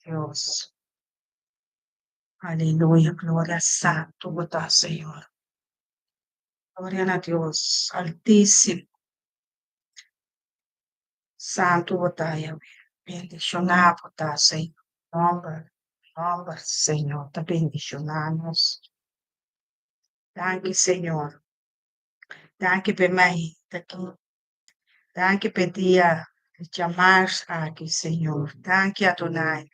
Dios. Aleluya, gloria santo, bota Señor. Gloria a Dios, altísimo, santo, bota Yahweh. Bendicionar, bota Señor. Nombre, Señor, te bendicionamos. Danke, Señor. Danke por mim, aqui. Danke por dia de chamar aqui, Senhor. Danke, Adonai.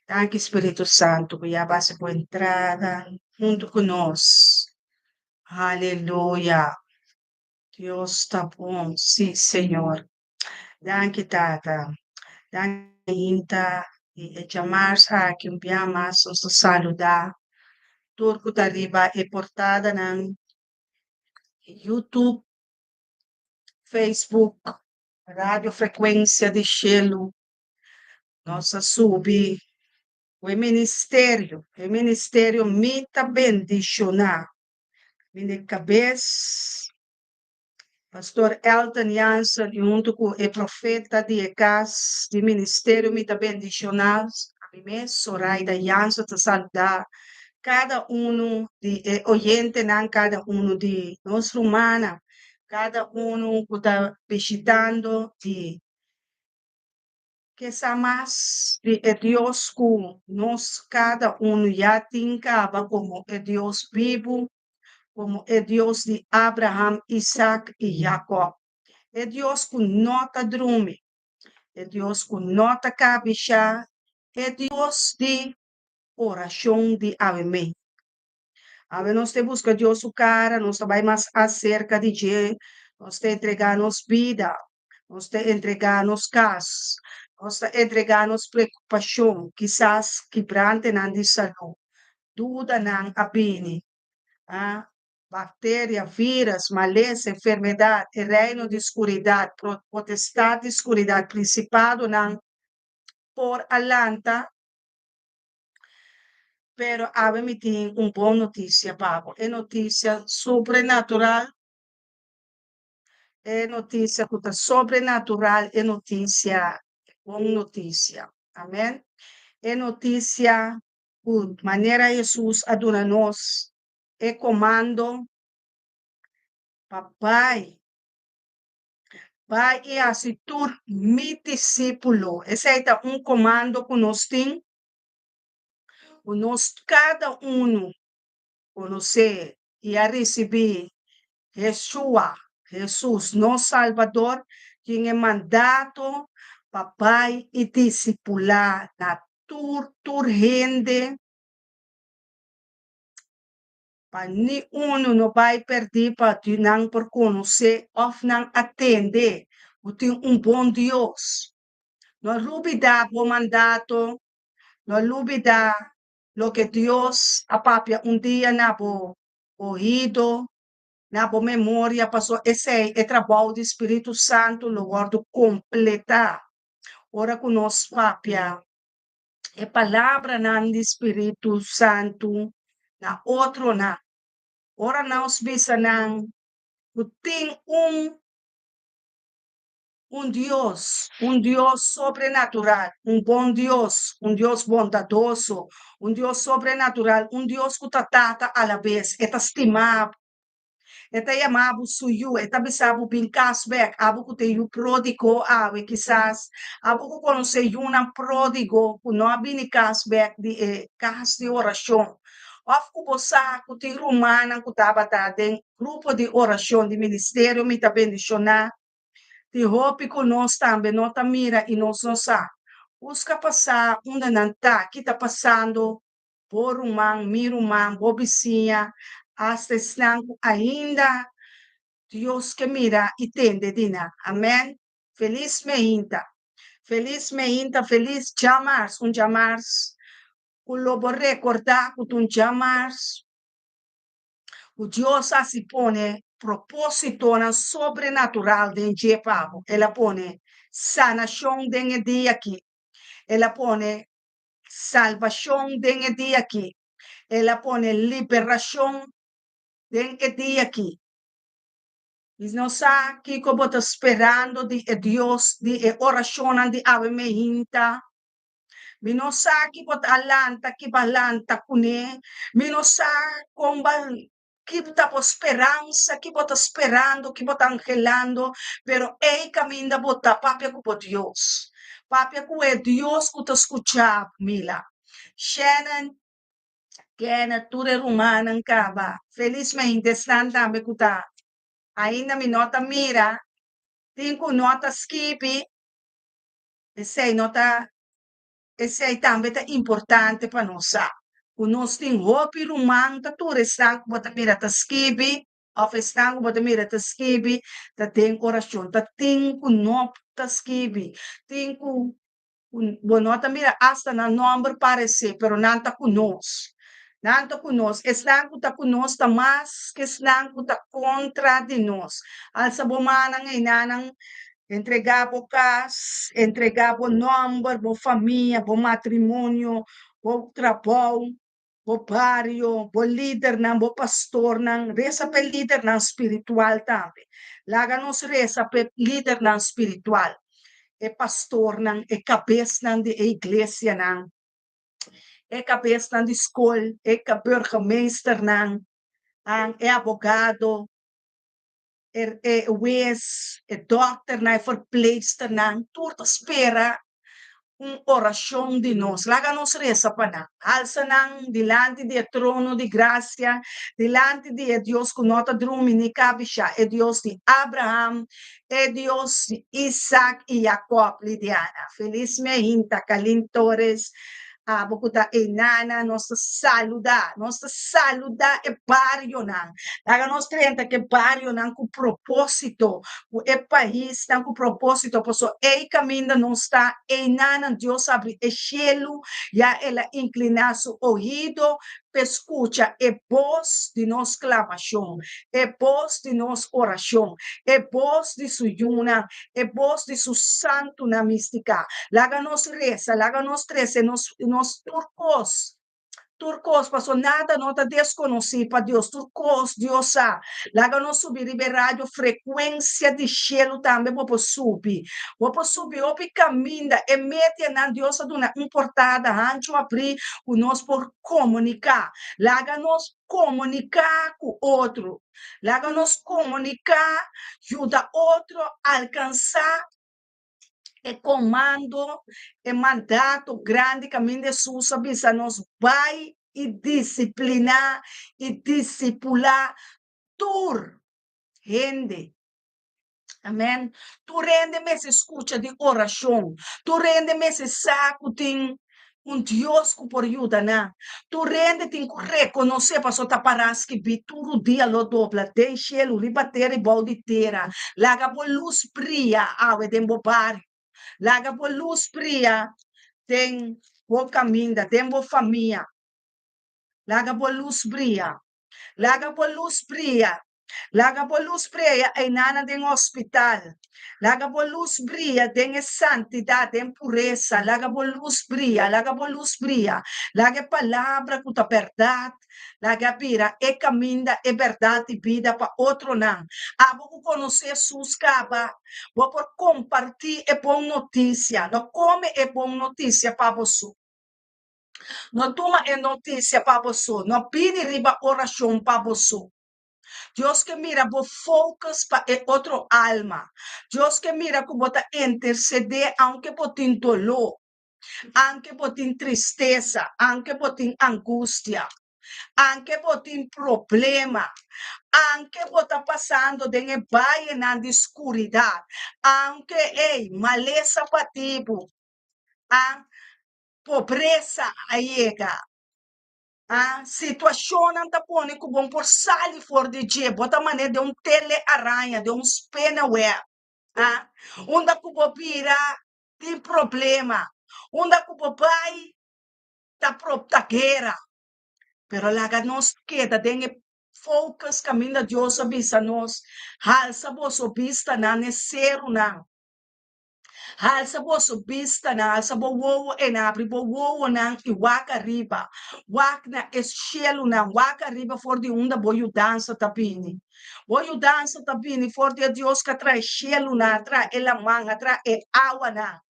Danke, Espírito Santo, por a base por entrada junto conosco. Aleluia. Deus está bom. Sim, Senhor. Danke, Tata. Danke, Inta. E chamar aqui, enviar mais, nos saludar. Tudo que está arriba é portada no YouTube, Facebook, Rádio Frequência de Chelo, nossa sub, o ministério me tá bendicionar. Minha cabeça, pastor Elton Jansen, junto com o profeta de ECAS, de ministério me tá bendicionar. A mim, Soraida Jansen, te saudar. Cada um de oyente, não cada um de nós romana, cada um que está visitando de que mais de Deus com nós, cada um já tem como é Deus vivo, como é Deus de Abraão, Isaac e Jacó. É Deus que nota drume, é Deus que nota cabeça, é Deus de oração de Amém. A ver, nós te busca Deus o cara, nós vai mais acerca de Deus, nós te entregar-nos vida, nós te entregar-nos casos, nós te entregar-nos preocupação, quizás quebrante não de saúde, dúvida não abine, ah? Bactéria, vírus, maleza, enfermidade, reino de escuridade, potestade de escuridade, principado não por alanta, pero ave me tem boa notícia, Pablo. É notícia sobrenatural, é notícia que está sobrenatural, é notícia, boa notícia. Amém? É notícia, de maneira Jesus adora nós, é comando, papai, vai e assistir mi discípulo. Esse é comando que nós temos, nós cada um conhecer e a receber Yeshua, Jesus, nosso Salvador, tinha mandato, papai, e discipular na turrende, para nenhum não vai perder para não por conhecer ou não atender, o tem bom Deus. Não duvida o mandato, não duvida lo que Deus, a papia, dia na bo ouído, na boa memória, passou esse é trabalho do Espírito Santo, no guardo completar. Ora conosco, papia, é palavra do Espírito Santo, na outro na. Ora nós bisa não, tem um Deus sobrenatural, bom Deus, Deus bondadoso, Deus sobrenatural, Deus que trata a la vez, é estimado. Eta ya mabu suyu, eta bisabu bin cashback, abu ku te yu pródigo, awe quizás, abu ku conhecer yuna pródigo, ku no abini cashback de cash de oração. Of ku bosa ku te rumana ku tabata den grupo de oração de ministério me ta bendicionar. Te hope ku nós também nota mira e nós não sa. Busca passar nanta que tá passando por mirumang, bobicinha, hasta estão ainda Deus que mira e tende dina. Amém? Feliz meinta. Feliz meinta, feliz chamars, chamars. O lobo recordar que chamars. O Deus se pone propósito na sobrenatural de Jepabo. Ela pone sanação de dia aqui. Ela pone salvação de dia aqui. Ela pone liberação de dia aqui. E não sabe que como está esperando de Deus, de oração de ave meinta, Minosa kibot alanta kibalanta kune. Minosa kombal kita po esperanza, kibot esperando, kibot angelando, pero ei caminda bota papia ku po Dios. Papia ku é Dios ku te escuchar, Mila. Shannon, Kena ture rumanan ka ba? Felizmente están tambe kuta. Ainda mi nota mira, tinko nota skipi, e sei nota esse aí também é importante para nós. O nosso tem roupa rumang, tá tudo está bota mira tá skibi, of está bota mira tá skibi, tá tem coração, tá tem com no tá skibi, tem com bonota mira hasta na número parece, pero não tá conosco. Não tá conosco, está tá conosco, tá mais que está tá contra de nós. Alça bomana ngai nanang entregar o casa, entregar o nome, a família, o matrimônio, o trabalho, o barrio, o líder, o pastor, reza para líder espiritual também. Laga nos reza para líder espiritual. É pastor, é cabeça da igreja, é cabeça da escola, é burgemeester, é advogado, wees, dokter, na verpleegster, na tudo espera oração de nós. Laga nos reza para alça nang dilante de trono de graça, dilante de Deus que nota druminica bisha, é Deus de Abraham, é Deus de Isaac e Jacob, Lidiana. Feliz me inta, Calintores, bukuta enana, nossa saluda e barrio nan. Laga nos crenta que barrio nan com propósito, o país nan com propósito, por isso ei caminho não está enana, Deus abre o cielo, já ela inclinar seu ouvido, escucha e voz de nos clamação, e voz de nos oração, e voz de sua yuna, e voz de su santo na mística. Laga nos reza, laga nos trece, nos turcos, passou nada nota desconhecido para Deus, turcos, Deus sabe. Laga nos subir em rádio, frequência de cielo também, vou subir, opi caminha, e mete na Deus, dona importada, anjo abrir, o nós por comunicar, laga nos comunicar com outro, laga nos comunicar, ajuda outro a alcançar é comando, é mandato grande caminho de Jesus, avisa nos vai e disciplinar e discipular tur rende. Amém? Tu rende-me essa escuta de oração. Tu rende-me esse saco de Deus que por ajuda, né? Tu rende-te que reconhecer para só taparás que bituro dia lo dobla, deixe ele ribater e balde terra. Laga por luz brilha, ave de embobário. Laga por luz brilha, tem o caminho, tem a família. Laga por luz brilha. Laga por luz brilha. Laga por luz brilha é nana de hospital. Laga por luz brilha tem santidade, tem pureza. Laga por luz brilha, laga por luz brilha. Laga palavra com a verdade. Laga pira é caminho, é verdade e vida para outro não. Vou conhecer Jesus caba. Vou por compartilhar é boa notícia. Não come é boa notícia para você. Não toma é notícia para você. Não pide riba oração para você. Deus que mira, vou focus para outro alma. Deus que mira, que bota interceder, aunque botin dolor, aunque botin tristeza, aunque botin angústia, aunque botin problema, aunque bota passando de valle na escuridão, aunque maleza pativo, pobreza aiega. Situação não está pondo que bom por sair fora de dia, bota maneira de tele-aranha, de spinnerware. Onde que o pira tem problema, onde que o pai está própria guerra. Pero lá nos queda, tem focus, caminho de Deus, avisa nos, halsa vosso vista, não é ser não. Halsa vosso vista na halsa bo wowo abri bo wowo na e waka riba. Wak na cielo na waka riba for di unda boyu dança tapini. Boyu dança tapini for di Dios que traz cielo na tra ela manga tra e awa na.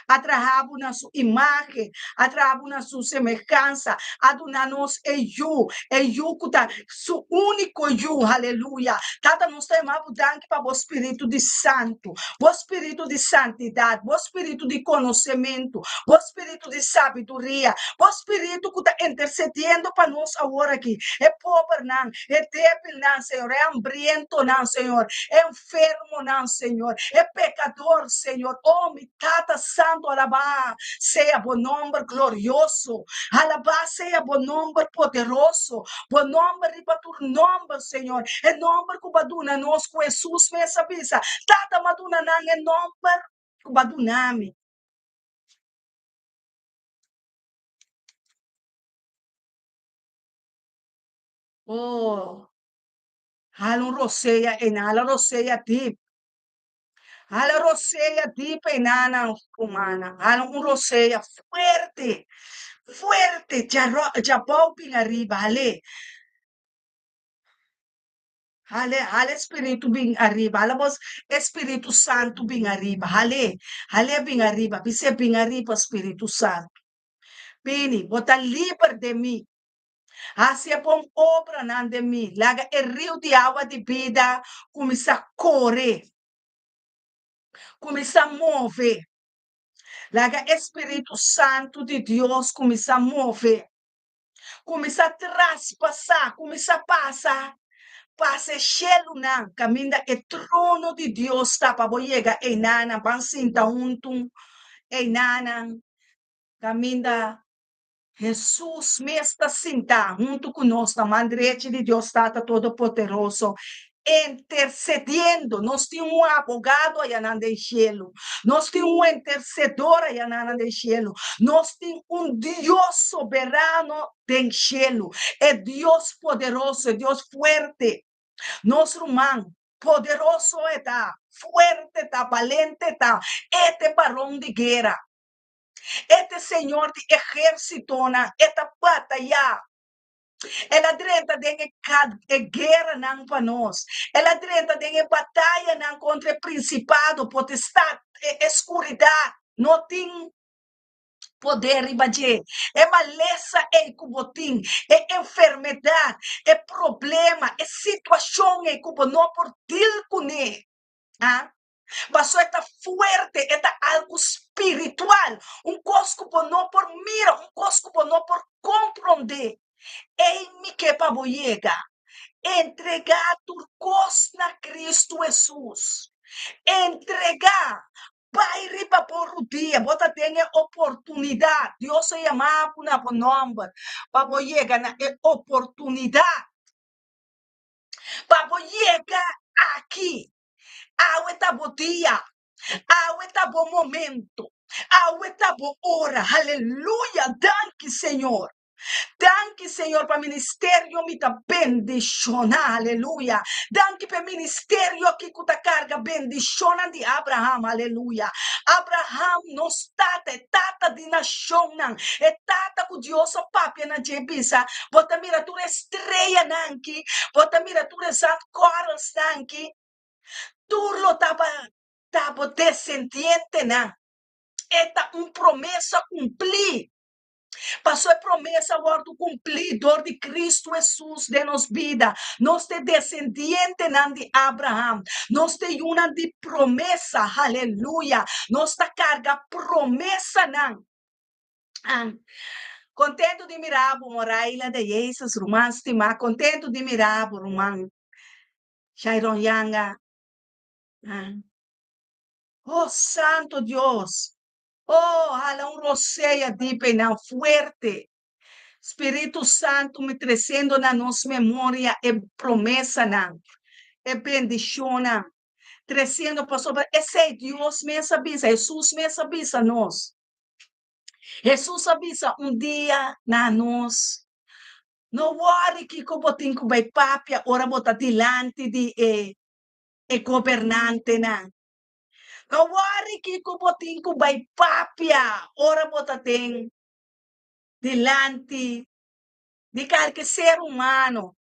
atrahamos na sua imagem, atrahamos na sua semelhança, adunanos é you que tá, su único you, aleluia. Tata nos temamos danke para o Espírito de Santo, o Espírito de santidade, o Espírito de conhecimento, o Espírito de sabedoria, o Espírito que está intercedendo para nós agora aqui. É pobre não, é débil não, Senhor, é hambriento não, Senhor, é enfermo não, Senhor, é pecador, Senhor. Oh, mi tata santo, alabá, seja bom nome glorioso, alabá, seja bom nome poderoso, bom nome, riba tu nome, Senhor, é nome que baduna nós com Jesus, nessa bisa, tata maduna não é nome que badunami. Oh, halon roseia enala roseia deep. Hala roseia deep enana humana. Hala un roseia fuerte. Fuerte. Ya pauping arriba. Hale. Hale, hale Espírito bem arriba. Hale vos Espírito Santo bem arriba. Hale. Hale bem arriba. Bise bem arriba Espírito Santo. Bini, bota livre de mim. Hacia bom obra nan de mim. Laga o rio de água de vida começa a correr. Começa a mover. Laga Espírito Santo de Deus começa a mover. Começa a traspassar, começa a passar. Passa chelo não, caminha o trono de Deus tá para boiega enana, pansinta untum, enana, caminha Jesus me está sentado junto conosco, na mão direita de Deus está todo-poderoso, intercedendo. Nós temos um advogado aí no cielo. Nós temos um intercedor aí no cielo. Nós temos um Deus soberano no cielo. É Deus poderoso, é Deus forte. Nosso irmão, poderoso está, forte está, valente está. Este varão de guerra. Este Senhor de exército, esta batalha, ela direita de guerra não para nós. Ela direita de batalha não contra principado, potestade, escuridão. Não tem poder ribadir. É maleza e cubotim, é enfermidade, é problema, é situação e cubo não por tilcune. Ah? Mas está fuerte, está algo espiritual. Cosco não por mira, cosco não por compreender. Ei, me que para boiega. Entregar tu na Cristo Jesus. Entregar. Vai riba por o dia, bota tenha oportunidade. Deus se chama por nome. Para boiega na oportunidade. Para boiega aqui. Aweta bo dia. Aweta bo momento. Aweta bo hora. Aleluia. Danke, Senhor. Danke, Senhor, para o ministério me dá bendição, aleluia. Danke para o ministério que cuta carga bendição de Abraham, aleluia. Abraham nos tata de nação, é tata que Deus o papi na jebisa. Bota miratura estreia nanki, bota miratura zat coros nanki. Turlo tava descendiente, Esta promessa cumprir. Passou a promessa agora do cumpridor de Cristo Jesus de nos vida. Nós te descendiente de Abraham. Nós te uma de promessa. Aleluia. Nós te carga promessa não. Contento de mirar o Moraila de Jesus, romance de má. Contento de mirar o romance. Shairon Yanga. Oh, Santo Deus. Oh, hala roseia de pena fuerte. Espírito Santo me trazendo na nossa memória é promessa, não. É bendição, não. Trazendo para sobre. Esse é Deus me avisa, Jesus me avisa nós. Jesus avisa dia na nós. Não worry que como tem que vai papia, ora bota dilante de governante, não. Não worry que como tem que vai papia, ora bota tem dilante de qualquer ser humano.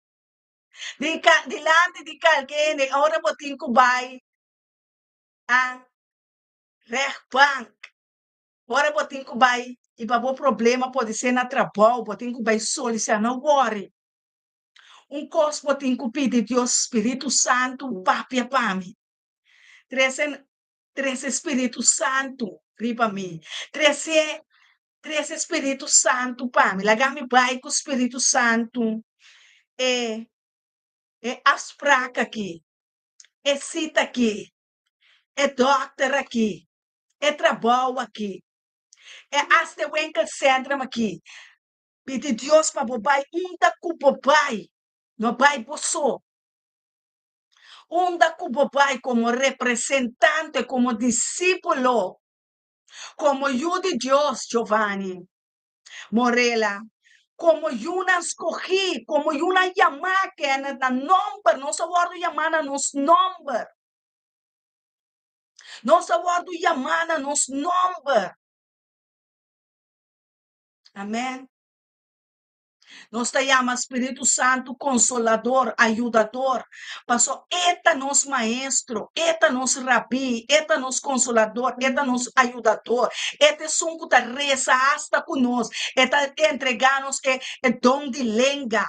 Dilante di alguém, ora botin ko bay ang rechtbank. Ora botem que vai, e para o problema pode ser na trabalho, botem que vai solucionar, não worry. Cos botem que pedir Deus Espírito Santo, papia para mim. Três Espírito Santo, riba mim. Três Espírito Santo para mim. Lagar-me vai com o Espírito Santo. As praca aqui. Cita aqui. Doctor aqui. Trabalho aqui. As de Wenkel Centrum aqui. Pedir Deus para o pai, da cubo pai. No pai boçou. Da cubo pai como representante, como discípulo. Como eu de Deus, Giovanni. Morela. Como una escogí, como una llamada que en el nombre, no se guarda llamada nos nombre. No se guarda llamada nos nombre. Amém. Nós te chama Espírito Santo, Consolador, Ajudador. Passou, eta nos maestro, eta nos rabi, eta nos consolador, eta nos ajudador. Eta sunco da reza hasta conosco. Eta entregar-nos é dom de lenga.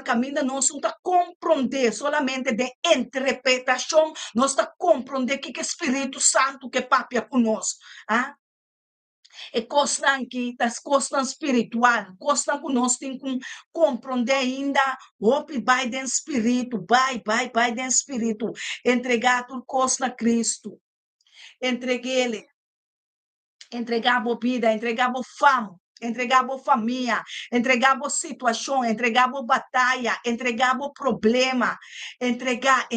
Caminha nós não compreender solamente de interpretação, nós tá compreender que Espírito Santo que papia conosco. Costan que das costan espiritual, costan que nós temos que compreender ainda, vai dentro espírito, vai dentro espírito, entregar tudo costa a Cristo, entreguei ele, entregar a vida, entregar a fama, entregar a família, entregar a situação, entregar a batalha, entregar o problema, entregar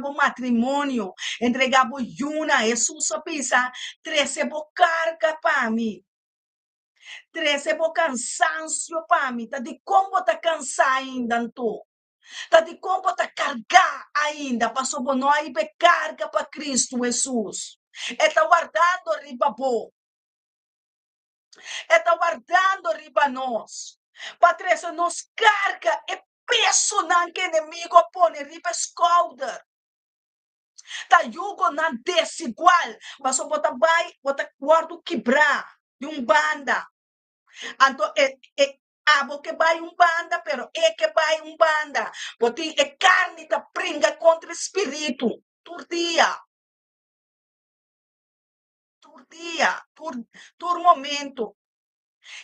o matrimônio, entregar a yuna, Jesus só pensa, recebo carga para mim. Recebo cansancio para mim, tá de como tá cansar ainda, então. Tá de como tá cargar ainda, passou por nós e carga para Cristo Jesus. Está guardando riba bo. Está guardando riba nós. Patrícia, nos carga e peso não que inimigo põe riba escolda. Tá jugo não desigual. Passou botar vai, botar guardo quebrar de banda. Então, abo que vai banda, pero que vai banda. Porque carne tá pringa contra espírito. Turdia. Tur momento.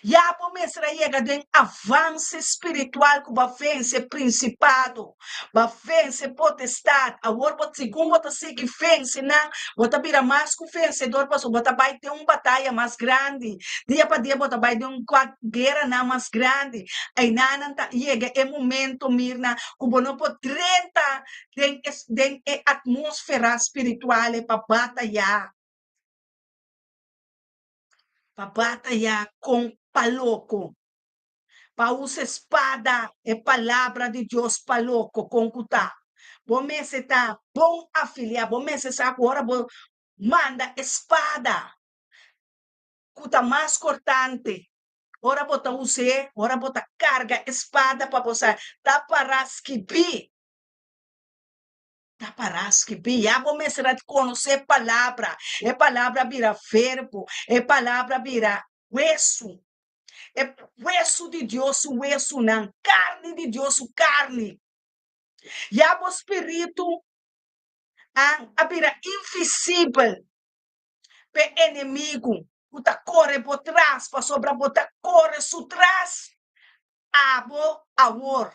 Já começa a chegar de avanço espiritual que vai vencer principado, vai vencer potestade. Agora, segundo você segue vence, não, você vira mais que vencedor, você vai ter uma batalha mais grande. Dia para dia, você vai ter uma guerra não mais grande. Aí, não, chega é momento, Mirna, que você não pode 30 de atmosfera espiritual para batalhar. Para batalhar com paloco. Para usar espada é palavra de Deus paloco com cuta. Você está bom afiliar, você está agora manda espada. Cuta mais cortante. Ora bota usar, ora bota carga espada para você. Tá para esquipi. Tá para esquipi. Já você será conhecer palavra. É palavra vira verbo. É palavra vira hueso. É hueso de Deus, hueso não. Carne de Deus, carne. E o espírito vira invisível para inimigo. Bota corre por trás, para sobra bota corre por trás. Abo awor.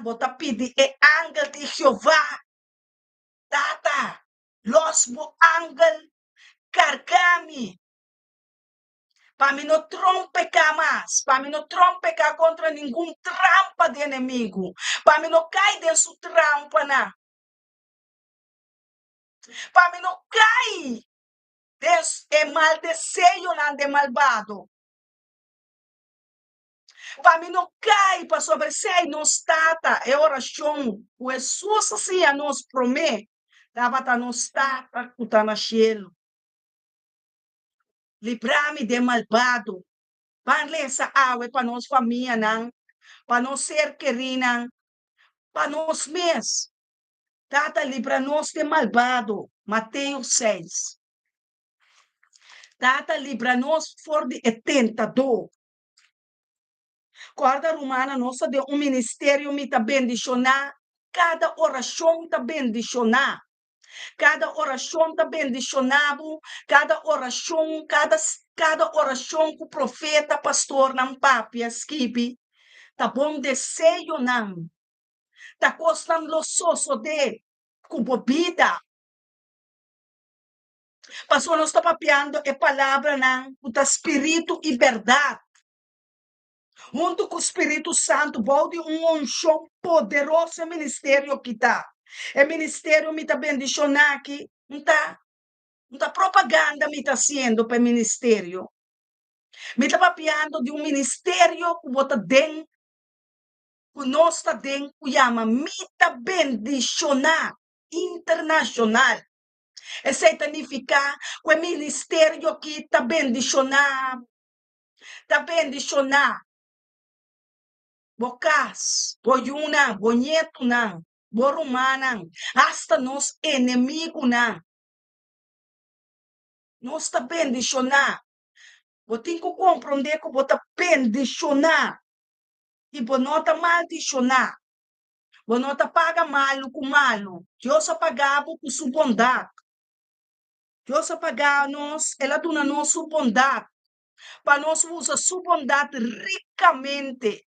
Bota pedir é ángel de Jeová. Tata, los bo ángel cargame. Para mim não trompe cá mais. Para mim não trompe cá contra nenhum trampa de inimigo. Para mim não cai dessa trampa, não. Para mim não cai desse mal desejo, não, de malvado. Para mim não cai para sobresair nos tata. É oração. O Jesus assim a nos promete. Dava para nos tata, que está no cielo. Livrar-me de malvado. Para essa água para nós família, não. Para nós ser queridos, para nós mesmos. Tata, livra-nos de malvado. Mateus 6. Tata livra-nos for de tentador. Corda romana nossa de ministério me tá bendicionar. Cada oração tá bendicionar. Cada oração tá bendicionado. Cada oração que o profeta, pastor, não papi, esquipe. Tá bom desejo não. Tá costando lo soso de com bebida. Pastor, nós está papiando a palavra não, o espírito e verdade. Junto com o Espírito Santo, pode unção poderoso ministério que está. O ministério me está bendicionando aqui. Não tá propaganda me está sendo para o ministério. Me está papiando de ministério que bota dentro, que nós está dentro, que chama me está bendicionar internacional. Isso significa que o ministério que está bendicionado, Bocas, boyuna, bonyeto na, borumana, hasta nos enemigo na. Nós está bendicionar. Você tem que compreender que você está bendicionar. E você não está maldicionar. Você não está paga malo com malo. Deus apagava com sua bondade. Deus apagava nós, ela dona nós sua bondade. Para nós usar sua bondade ricamente.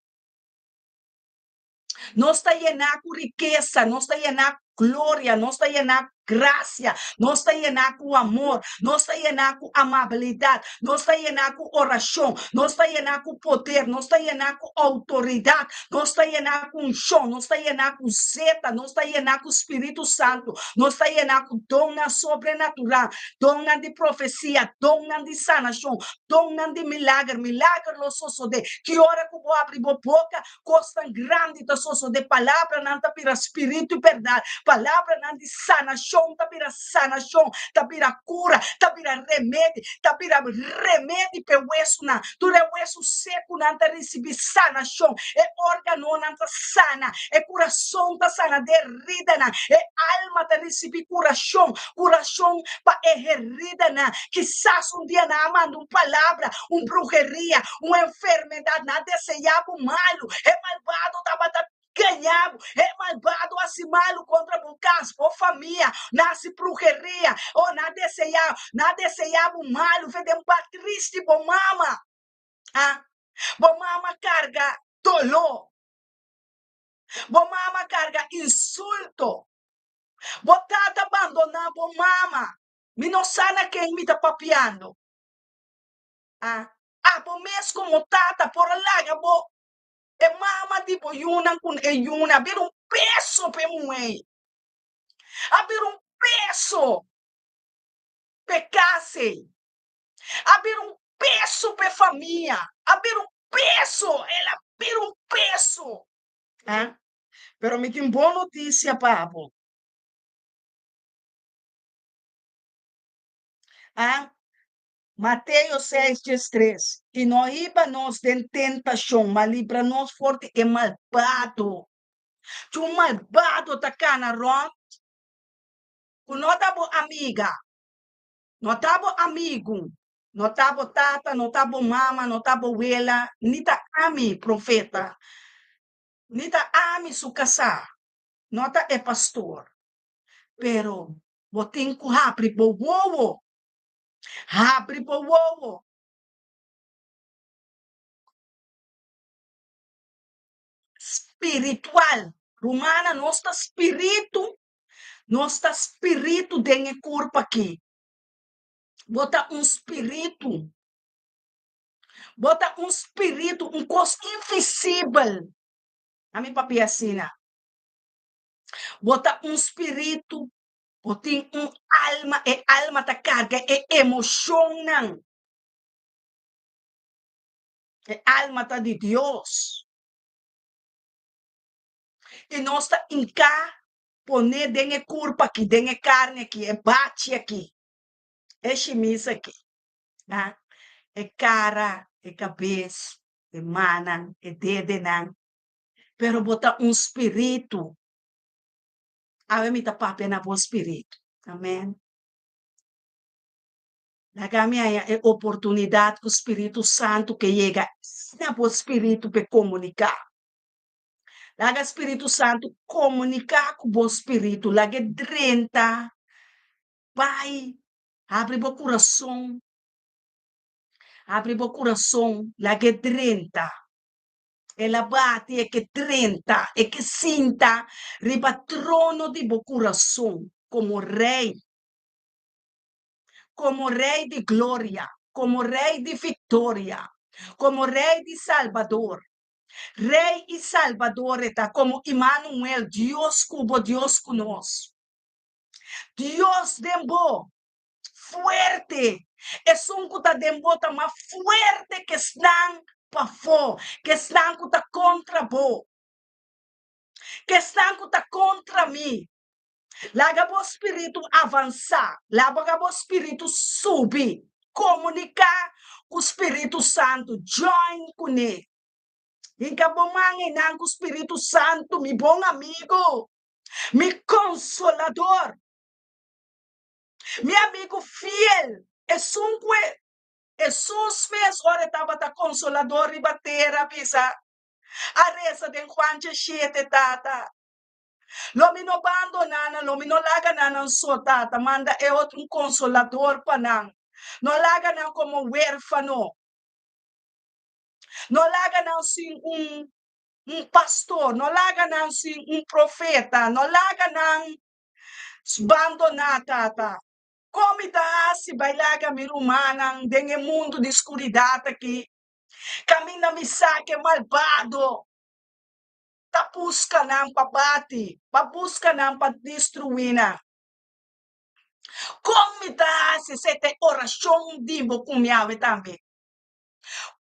Não está llenando com riqueza, não está llenando glória, não está llenando graça, não está llenando com amor, não está llenando com amabilidade, não está llenando com oração, não está llenando com poder, não está llenando com autoridade, não está llenando com chão, não está llenando com zeta, não está llenando com Espírito Santo, não está llenando com dom sobrenatural, dom de profecia, dom de sanação, dom de milagre, lo sosso de que hora que eu abro boca, costa grande da sosso de palavra não tá para espírito e verdade, palavra não de sanação, tá para sanação, tá para cura, tá para remédio, tá para remédio para o hueso não, tu é hueso seco não tá receber sanação, é órgão não tá sana, é coração tá sana, derrida não, é alma tá receber coração para herida não, quizás dia não manda uma palavra, brujeria, uma enfermidade, nada desejado malo, é malvado, tá ganhado, é malvado, assim malo contra o caso, ou família, nasce brujeria, ou nada desejado malo, vem para triste, bom mama, bom mama carga dolor, bom mama carga insulto, botata abandonar bom mama, me não sana quem me tá papiando, por mês como tata, por lá, bo, e mama tipo yuna com e yuna, abrir peso para mulher, abrir peso para casa, abrir peso para família, abrir peso, ela abrir peso. Pero me tem boa notícia, papo. Mateus 6:3. E não iba-nos de tentação, mas livra-nos forte e malvado. Tu malvado tá cá na ron, não estava amiga, não estava amigo, não estava tata, não estava mama, não estava abuela, nem tá ami profeta, nem tá ami su casa, não tá é pastor. Pero, botin ko hapri po wowo, hapri po wowo. Espiritual, romana, nossa espírito tem corpo aqui. Bota espírito, coisa invisível. A minha papi assina. Bota espírito, botin alma, e alma ta carga, e emoção não. E alma ta de Deus. E nós está em cá, poner dentro corpo aqui, dentro carne aqui, é bate aqui, é chimisa aqui, né? É cara, é cabeça, é mana, é dedo, não. Pero botar espírito, a mim tá papo na bom espírito, amém? Lagami é oportunidade que o Espírito Santo que chega na o Espírito para comunicar. Laga Espírito Santo comunicar com o Espírito, laga drenta, vai, abre o coração, laga drenta. Ela bate e que drenta, e que sinta, riba trono de bo coração, como rei de glória, como rei de vitória, como rei de Salvador. Rei e Salvador está como Emmanuel, Deus cubo, Deus conosco. Deus dembo, fuerte. Es un kuta dembo ta más fuerte que están pa fo, que están kuta contra bo, que están kuta contra mim. Laga bo espírito avançar, laga bo espírito subir, comunicar com o Espírito Santo, join com ele. Incabomangin ng Espírito Santo, mi bom amigo, mi consolador, mi amigo fiel. Jesus fez hora estava ta consolador e batera pisa. A reza de Juan 7 tata. Lomi no abandonana, lomi no laga nanan so tata, manda é outro consolador panang. No laga nan como huérfano. No laga nan sin pastor, no laga nan sin profeta, no laga nan abandonata. Como se bailaga mi rumanang denge mundo de escuridão aqui. Caminha me saque malvado. Ta busca nan pa bati, pa busca nan pa destruir. Como se sete oração dimbo cumiave também.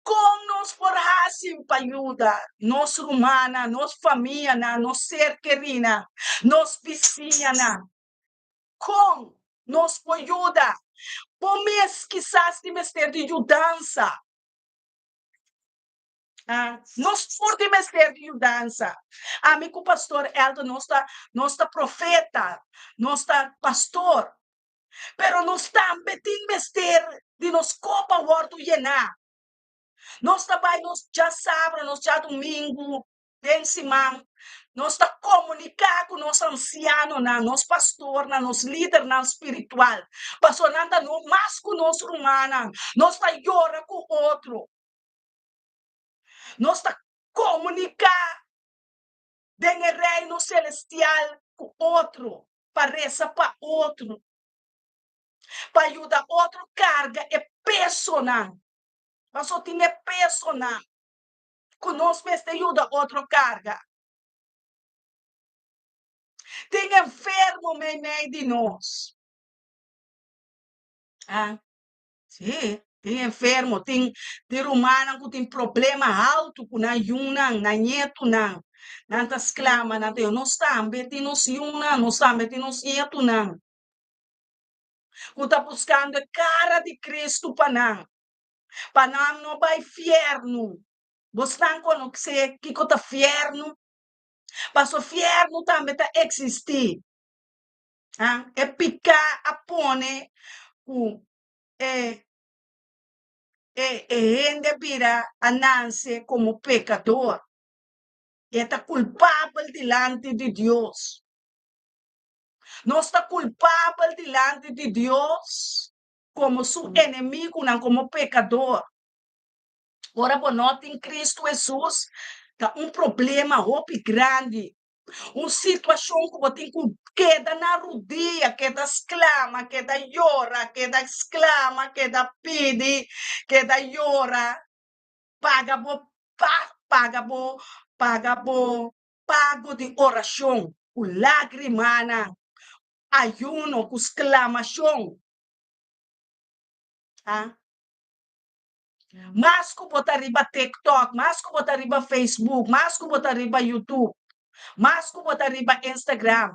Como nos forrasim para ajuda, nos rumana, nos família, nos ser querida, nos vizinha, como nos ajuda, por mês quizás de mestre de ajudança, nos por de mestre de ajudança, amigo pastor Elton, nossa profeta, nossa pastor, pero nos também tem mestre de nos copa o ordo llenar. Nós também, nós já sábado, nós já domingo, tem semana, nós está comunicar com nosso anciano, nosso pastor, nosso líder espiritual. Pastor, nada não, mais com nosso humano, nós está llora com o outro. Nós está comunicar com o reino celestial com o outro, para rezar para outro, para ajudar outro carga e peso, Mas só tinha peso, conosco este ajuda outro carga. Tem enfermo meio de nós. Sim, tem enfermo, tem humano que tem problema alto com a yuna, na nieto, não. Nantas clama, não tem, nós também tem nos yuna, nós também tem nos nieto, não. Que está buscando a cara de Cristo para não vai fierno. Você não conhece que está fierno? Mas o fierno também está existir. É picar a pone gente vira a Nancy como pecador. E está culpável delante de Deus. Não está culpável delante de Deus como seu inimigo, não como pecador. Ora, por nós em Cristo Jesus, está problema grande. Uma situação que você tem que queda na rodia, queda exclama, queda llora, queda exclama, queda pede, queda llora, pago de oração, com lágrima, ayuno, com exclamação. Mas que botar riba TikTok, mas que botar riba Facebook, mas que botar riba YouTube, mas que botar riba Instagram.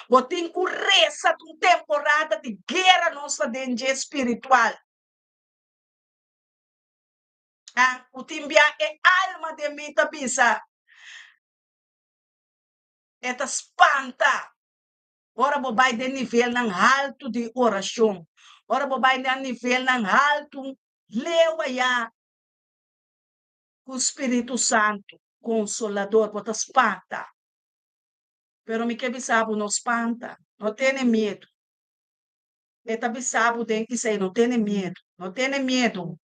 Botem com reza de temporada de guerra nossa dentro espiritual. O timbia é alma de mita bisa. Eta espanta. Ora, vai de nível alto de oração. Ora bobai na nível ng alto, lewa ya com o Espírito Santo, Consolador, bota espanta. Pero me que bisabo não espanta, não tem medo. Eta bisabo tem que ser, não tem medo, não tem medo.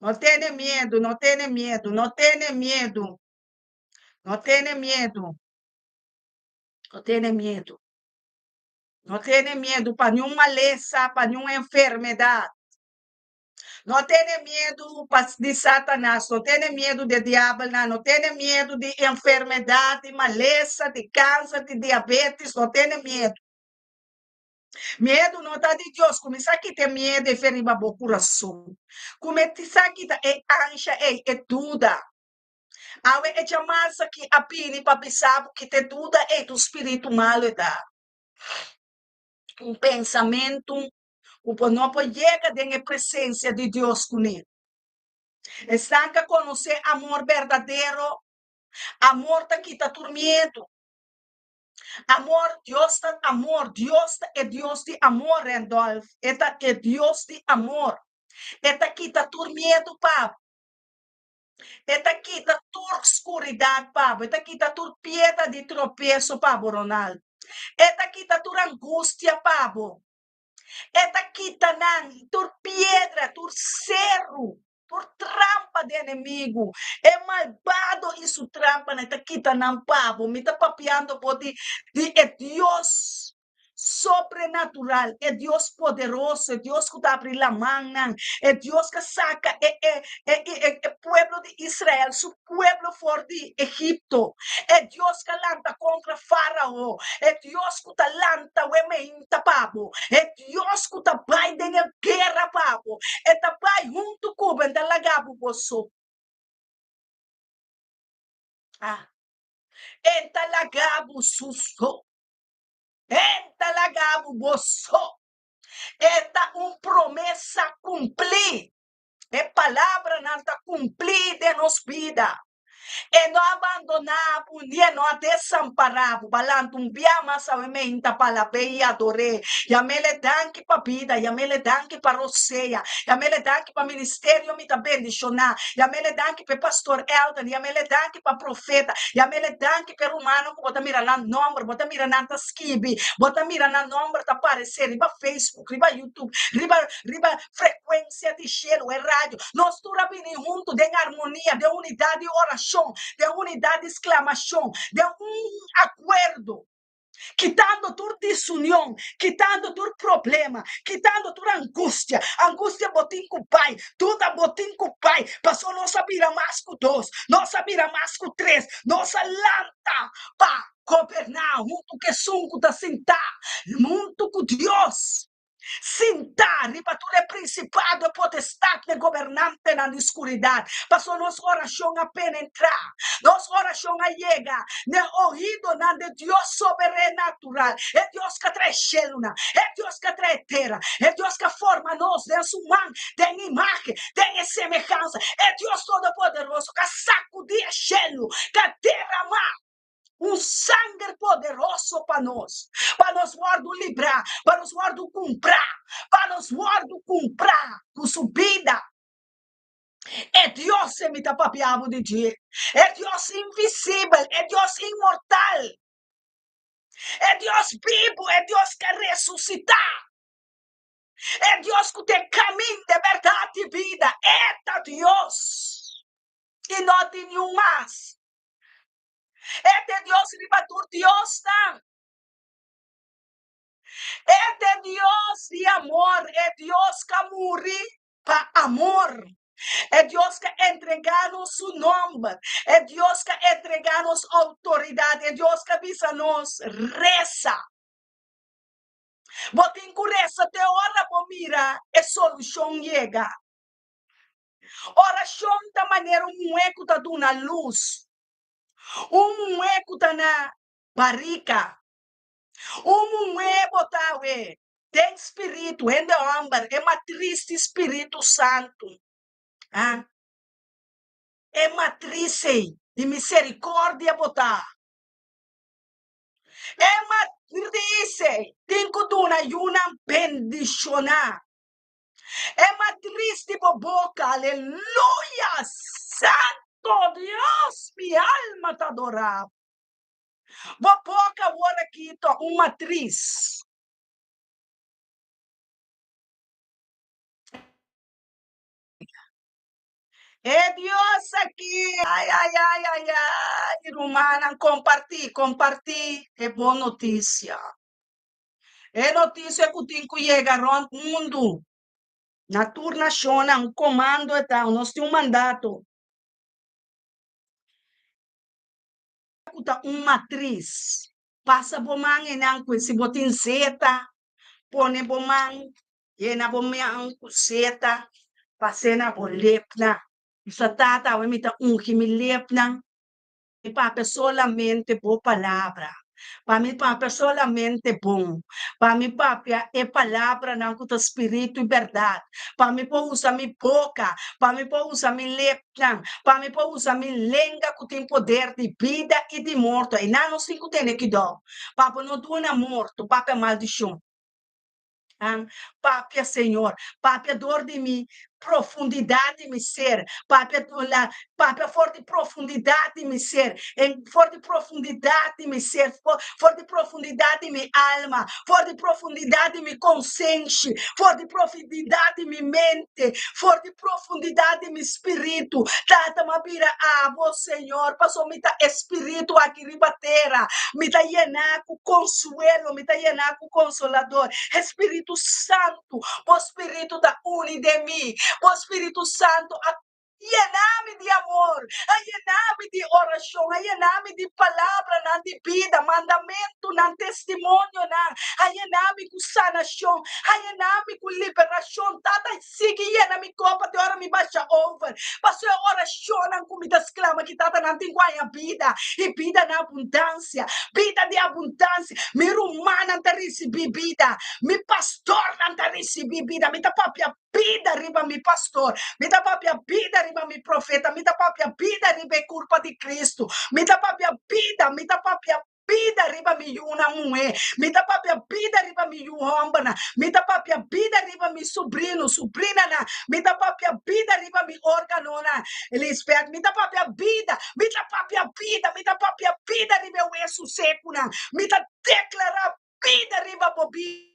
Não tenha medo, não tenha medo, não tenha medo, não tenha medo, não tenha medo. Não tenha medo para nenhuma maleza, para nenhuma enfermidade. Não tenha medo de Satanás, não tenha medo de diabo, não tenha medo de enfermidade, maleza, de câncer, de diabetes, não tenha medo. Medo não está de Deus, começa a ter medo e ferir o coração. Começa a ter ansia e dúvida. Awe é chamar-se que a pini para pensar que te dúvida é do espírito malo da. Pensamento, não pode chegar na presença de Deus com ele. Estão a conhecer amor verdadeiro, amor que quita tormento. Amor, Deus é Deus de amor, Randolph. Eta é Deus de amor. Eta quita tormento, papo. Eta quita tua escuridão, papo. Eta quita tua piedra de tropeço, papo, Ronaldo. Eta quita tua angústia, papo. Eta quita tua pedra, tua cerro, por trampa de inimigo. É malvado isso trampa, né? Tá quita não pavo, me tá papiando por de é Deus sobrenatural, é Deus poderoso, é Deus que tá abrindo a mão, é Deus que saca é pueblo de Israel, su pueblo for de Egipto, é Deus que lanta contra Faraó, é Deus que tá lanta o emeinta pavo, é Deus que tá pai de guerra pavo, é tá pai junto com o lagabo bosso. Ah, enta lagabo susso, enta lagabo bosso. Esta promessa cumprir. É palavra não está cumprida em nossa vida. E não abandonamos, nem não desamparamos. Balanto biama savimenta para e adore. Yamele danke para vida, yamele danke para roceia, yamele danke para ministério me também bendicionar, yamele danke para pastor Elton, yamele danke para profeta, yamele danke para humano que bota mira na número, bota mira na skibi, bota mira na número tá aparecer, riba Facebook, riba YouTube, riba frequência de cheiro, é rádio. Nós tu rabini junto de harmonia, de unidade e oração, de unidade de exclamação, de acordo, quitando tua desunião, quitando tua problema, quitando tua angústia botim com o pai, tudo botim com o pai, passou nossa vira mais com dois, nossa vira mais com três, nossa lanta, para governar, junto que sunco da sentar, junto com Deus. Sentar, ribature principado e potestade governante na escuridão. Passou nossa oração a penetrar. Nossa oração a chegar no ouvido de Deus sobrenatural. É Deus que traz célula. É Deus que traz terra. É Deus que forma nós de sua mão, de imagem, de semelhança. É Deus todo-poderoso que sacudia céu, que derramar sangue poderoso para nós guardo livrar, para nos guardo comprar, para nos guardo comprar com subida. É Deus que me papiamo de dia, é Deus invisível, é Deus imortal, é Deus vivo, é Deus que ressuscitar, é Deus que tem caminho de verdade e vida, é Deus, e não tem nenhum mais. É de Deus que vai Deus não. É de Deus de amor, é Deus que morre para amor. É Deus que entregar-nos o nome. É Deus que entregar-nos autoridade. É Deus que avisa-nos reza. Botem com reza, te ora por mira, é solução chega. Oração da maneira eco da uma luz. Eco da na barrica. Botawe. Tem espírito, é matriz de Espírito Santo. Ah? É matriz de misericórdia botar. É matriz tem que dar uma bendicionar. É matriz de boca, aleluia, santo Deus, mi alma te adorava. Boca agora aqui, uma matriz. É Deus aqui, ai, romana, compartilhe, é boa notícia. É notícia que tem que chegar ao mundo. Na tua nação, um comando, nós temos um mandato. Matriz. Passa bomang enang se botin zeta, pone bomang, yena bomang seta, pasena bolepna. Isa tata, mita mi lepna, mi papa solamente por palavra. Para mi papa solamente bom. Para mi papa é palavra não com espírito e verdade. Para mi pode usar mi boca, para mi pode usar mi lepna, para mi pode usar mi língua que tem poder de vida e de morte. E não sei que tem que dar. Papa não dona morto, papa é maldição. Papia, Senhor, papia dor de mim, profundidade de me ser, papia forte profundidade de me ser, em forte profundidade de me ser, forte profundidade de minha alma, forte profundidade de minha consciência, forte profundidade de minha mente, forte profundidade de meu espírito, tata mabira Senhor, passou me espírito aqui ribatera, me tá llenar com consuelo, me tá llenar com consolador, Espírito Santo, o Espírito da uni de mim, o Espírito Santo, llenar-me de amor, llenar-me de oração, llenar-me de palavra, não de vida, mandamento, não testemunho, não, llenar-me com sanação, llenar-me com liberação, tata, siga, llenar-me copa, de hora me baixa over, passou a oração, não comida exclama, que tata não tem guaia vida, e vida na abundância, vida de abundância, minha humana não recebi vida, mi pastor não recebi vida, me dá própria vida, riba mi pastor, me dá própria vida, riba mi profeta, me dá própria vida, riba é culpa de Cristo, me dá própria vida, me dá própria vida, riba mi una mulher, me dá própria vida, riba mi homem, me dá própria vida, riba mi sobrinho, sobrinha, me dá própria vida, riba mi órgão, ele espera, me dá própria vida, me dá própria vida, me dá própria vida, riba o isso seco, me dá declarar vida, riba bobi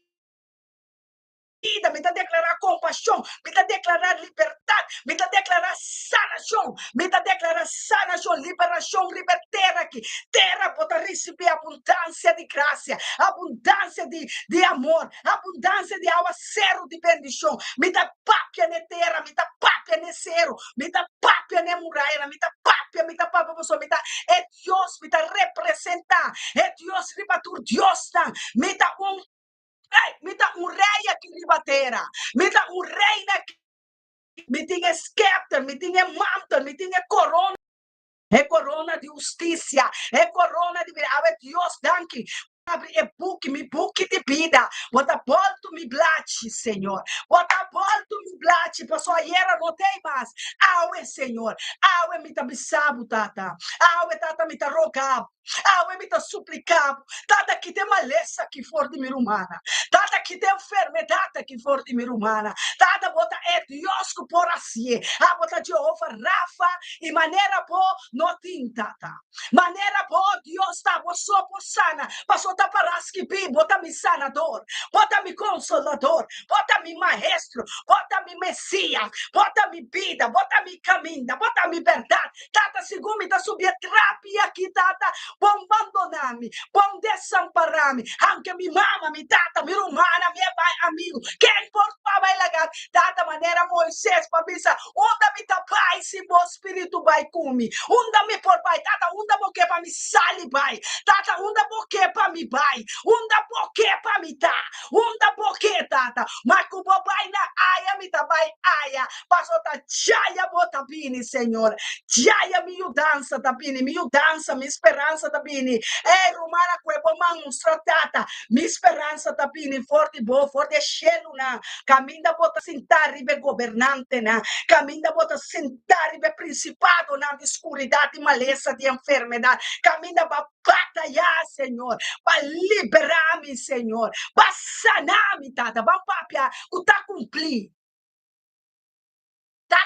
vida, me dá declarar compaixão, me dá declarar liberdade, me dá declarar sanação, me dá declarar sanação, liberação, libertera aqui, terra pode receber abundância de graça, abundância de amor, abundância de água, cero de bendição, me dá pápia na terra, me dá pápia no cero, me dá pápia na muralha, me dá pápia, você me dá, é Deus, me dá representar, é Deus, ribatur, Deus, me dá me dá um rei aqui de batera, me dá um rei aqui, me tinha scepter, me tinha manto, me tinha corona. É corona de justiça, é corona de vida. Deus, danke. Abre me book de vida. Bota volto me blate, Senhor. Bota volto me blate. Passou ayer, não tem mais. Aue, Senhor. Aue me tá bisabo, tata. Aue, tata, me tá rogado. Aue, me tá suplicado. Tata, que tem maleza que for de minha humana. Tata, que tem enfermidade que for de minha humana. Tata, bota é Deus que por assim. Bota Jeová, Rafa, e maneira boa, não tem, tata. Maneira boa, Deus tá, você por sana. Passou tá para que bota-me sanador, bota-me consolador, bota-me maestro, bota-me messias, bota-me vida, bota-me caminho, bota-me verdade. Tata, segundo me da subir terapia aqui, tata, bom abandonar-me, bom desamparar-me, anche mi mama, mi tata, mi romana, mi pai, amigo, quem importa vai lagar, tata, maneira Moisés, babisa, onde me tá pai, se o espírito vai comigo, onde me por pai, tata, onde me que para me sali pai, tata, onde me para me bai, unda boque para me tá, unda boque tata, mas que o bai na aia me tá bai aia, passou tá tchaya bota bini, Senhor, tchaya mi dança tá bini, mi dança, mi esperança tá bini, rumana que bom monstra tata, mi esperança tá bini, forte bo, forte chelo na, caminda bota sentar ribe governante na, caminda bota sentar ribe principado na de escuridade, maleza de enfermidade, caminda para batalhar, Senhor, para liberar-me, Senhor, para sanar-me, tata, para papia, o tá cumprir.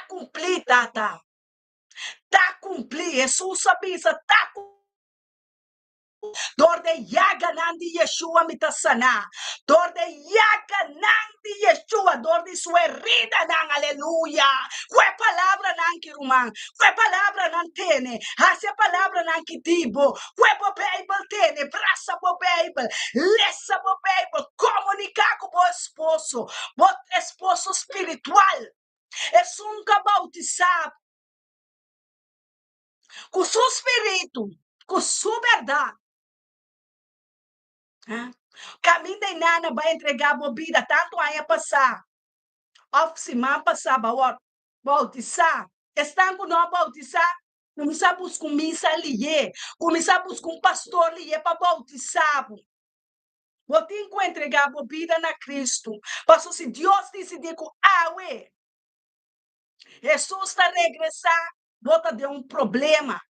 cumprir, tata. Tá cumprir. Jesus sabia, tá cumprir. Dor de yaga nandi Yeshua mitasana. Dor de yaga nandi Yeshua. Dor de sua herida nang aleluia. Qué palavra nang kirumang. Qué palavra nang tene. Hacia palavra nang kitibo. Qué bo Bible tene. Braça bo Bible. Lessa bo Bible. Comunicar com o esposo. O esposo espiritual. É um bautizado. Com seu espírito. Com sua verdade. Caminho de nana vai entregar a bebida, tanto aí a passar. Oficina passar, bautizar. Estão com nós bautizar. Começamos com missa ali, começamos com pastor ali para bautizar. Eu tenho que entregar a bebida na Cristo. Pastor, se Deus decidir que Jesus está regressar, bota de um problema.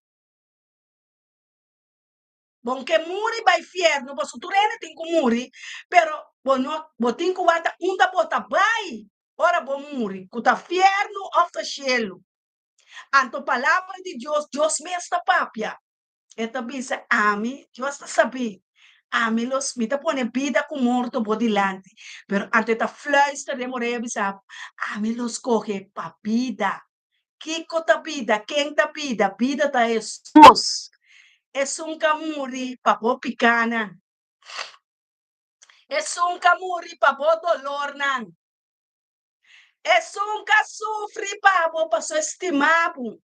Bom que muri vai inferno, você tu tem que muri, pero bom tem que guardar da bota vai. Ora bom muri, que tá inferno of the cielo. Anto palavra de Deus, Deus me está papia. Eta bisa ami, Deus está sabe. Ami los mita pone vida com morto bodilante. Pero ante ta fluister de more bisa, ami los coge pa vida. Kiko ta vida, quem ta vida, vida ta Jesus. Es un camuri papo picana. Es un camuri papo dolor nan. Es un casufri papo paso estimabo.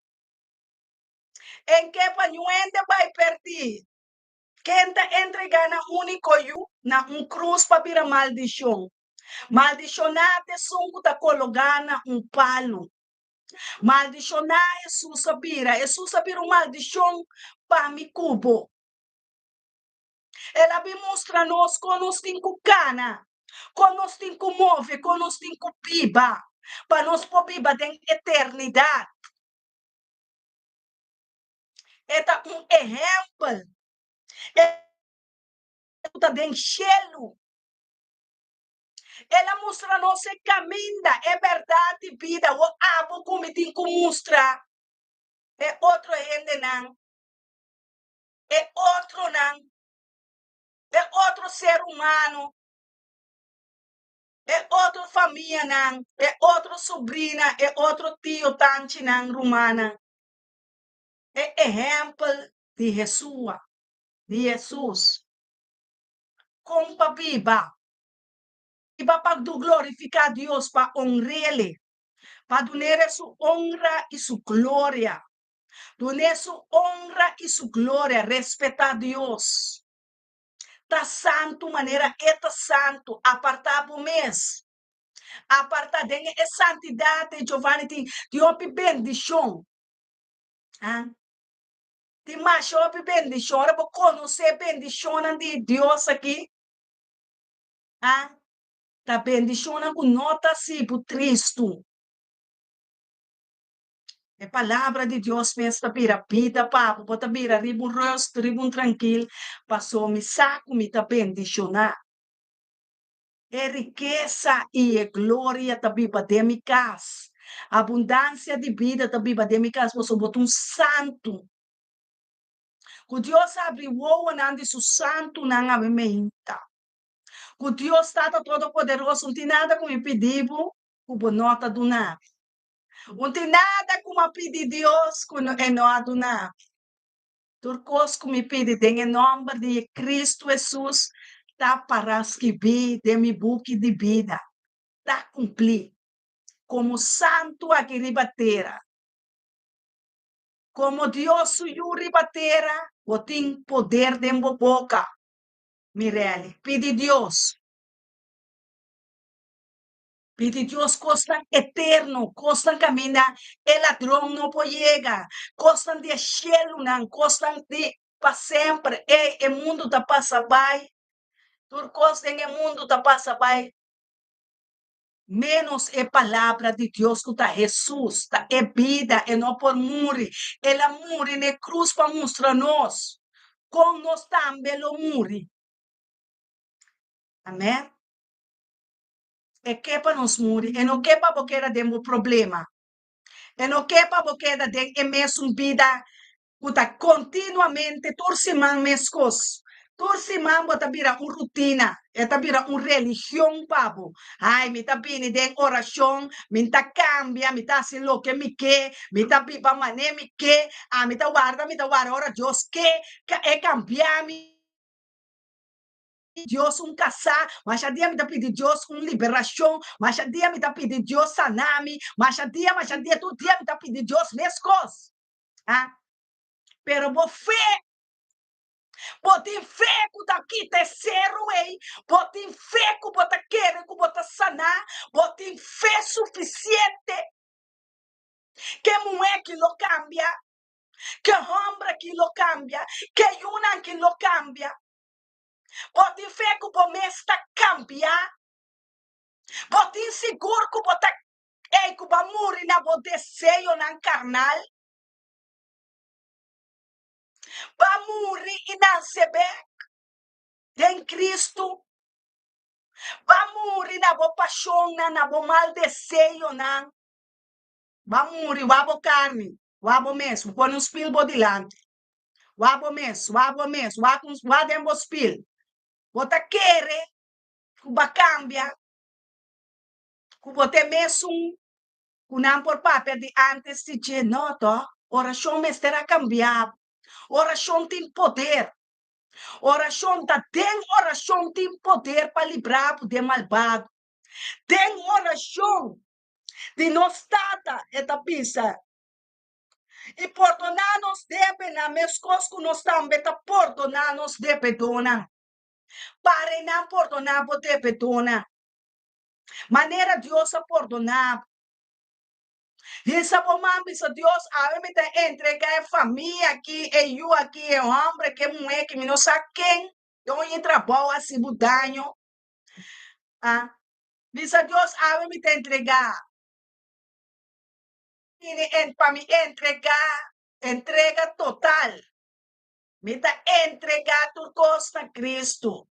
En que pañuende vai perdi. Quem te entregana único yu na cruz papira maldição. Maldicionate sunku ta cologana palo. Maldicionar Jesus sabira maldição para mi cubo. Ela me mostra nós com nós tem cana, com nós tem move, com nós tem piba, para nós piba tem eternidade. Eta exemplo. Ela tem cielo. Ela mostra nós caminho, é verdade, vida. O abo como tem que mostrar. É outro gente não. É outro não. É outro ser humano. É outra família, não. É outra sobrinha, é outro tio, tante, não, romana. É exemplo de Jesus. Como para viva. E para glorificar a Deus, para honrar-lhe. Para dar sua honra e sua glória. Dar sua honra e sua glória. Respeitar a Deus. Tá santo, maneira, é santo. Apartar o mês. Apartar de santidade, Giovanni, tem uma bendição. Tem mais uma bendição. Para conhecer a bendição de Deus aqui. Tá bendição com nota assim, por Cristo. É palavra de Deus, pensa, pira, pita, papo, bota pira, ribun rosto, ribun tranquilo, passou, me saco, me tá bendicionar. É riqueza e é glória também para de casa. Abundância de vida também para de casa, você bota santo. Que Deus abre o olho onde o santo não abre mente. Que Deus está todo poderoso, não tem nada como pedir, como nota do nada. Não tem nada como pedir Deus, que não é nada do nada. Turcos como pedir, em nome de Cristo Jesus, tá para escrever de mi book de vida. Tá cumprir. Como santo aqui ribatera. Como Deus suyo ribatera, o tem poder de boca. Mirelle, pede Deus. Pede Deus costa eterno, costa caminhar, el ladrão não pode chegar, costa de cielo, não, costa de para sempre, o mundo tá passa vai, turcos em o mundo tá passa vai, menos é palavra de Deus que tá Jesus, tá é vida, é não por morrer, ela morre na cruz para mostrar nós, como nós também lo morre. Amém? É que para nós morrer, e não que para porque era demo problema. E não quer para você da den e mesmo vida, uta continuamente torciman mescos. Torciman bota vira uma rotina, eta vira uma religião, pabo. Ai, me tá pini den oração, me tá cambia, me tá assim lo que me tá pipa mané me que, me tá guarda, ora Deus que, é cambiar me Deus um casar, mas a dia me tá pedindo Deus um liberação, mas a dia me tá pedindo Deus sanami, mas a dia tu dia me tá pedindo Deus mescos. Ah, pero bo fé, botem fé que tá aqui terceiro ei, botem fé que bota querer, que bota sanar, botem fé suficiente que mulher que lo cambia, que homem que lo cambia, que una que lo cambia. Botem fé que o pomesta cambia, botem seguro que bota ei que ba muri na bo desejo na carnal, ba muri inansebe em Cristo. Vamos na bo paixão, na bo mal desejo, na. Vamos wabo carne, wabo mesmo, põe um spil bodilante. Wabo mesmo, wadem bo spil. Bota querer, cuba cambia, cuba te mesmo, cunam por papel de antes de dizer, não, to, oração me será cambiar. Oração tem poder. Oração tem poder para livrar do malvado. Tem oração de nós tata eta pisa. E perdonar-nos deve na mescos que nós também tá perdonar-nos deve dona. Para não perdonar deve dona. Maneira Deus a perdonar. Essa bomba Deus a me te entregar a família aqui, e eu aqui, é homem que mulher que me não sabe quem. Eu entra boa assim mudanho. Ah, diz Deus a me te entregar. Para me entregar, entrega total. Me tá entregar tudo a Cristo.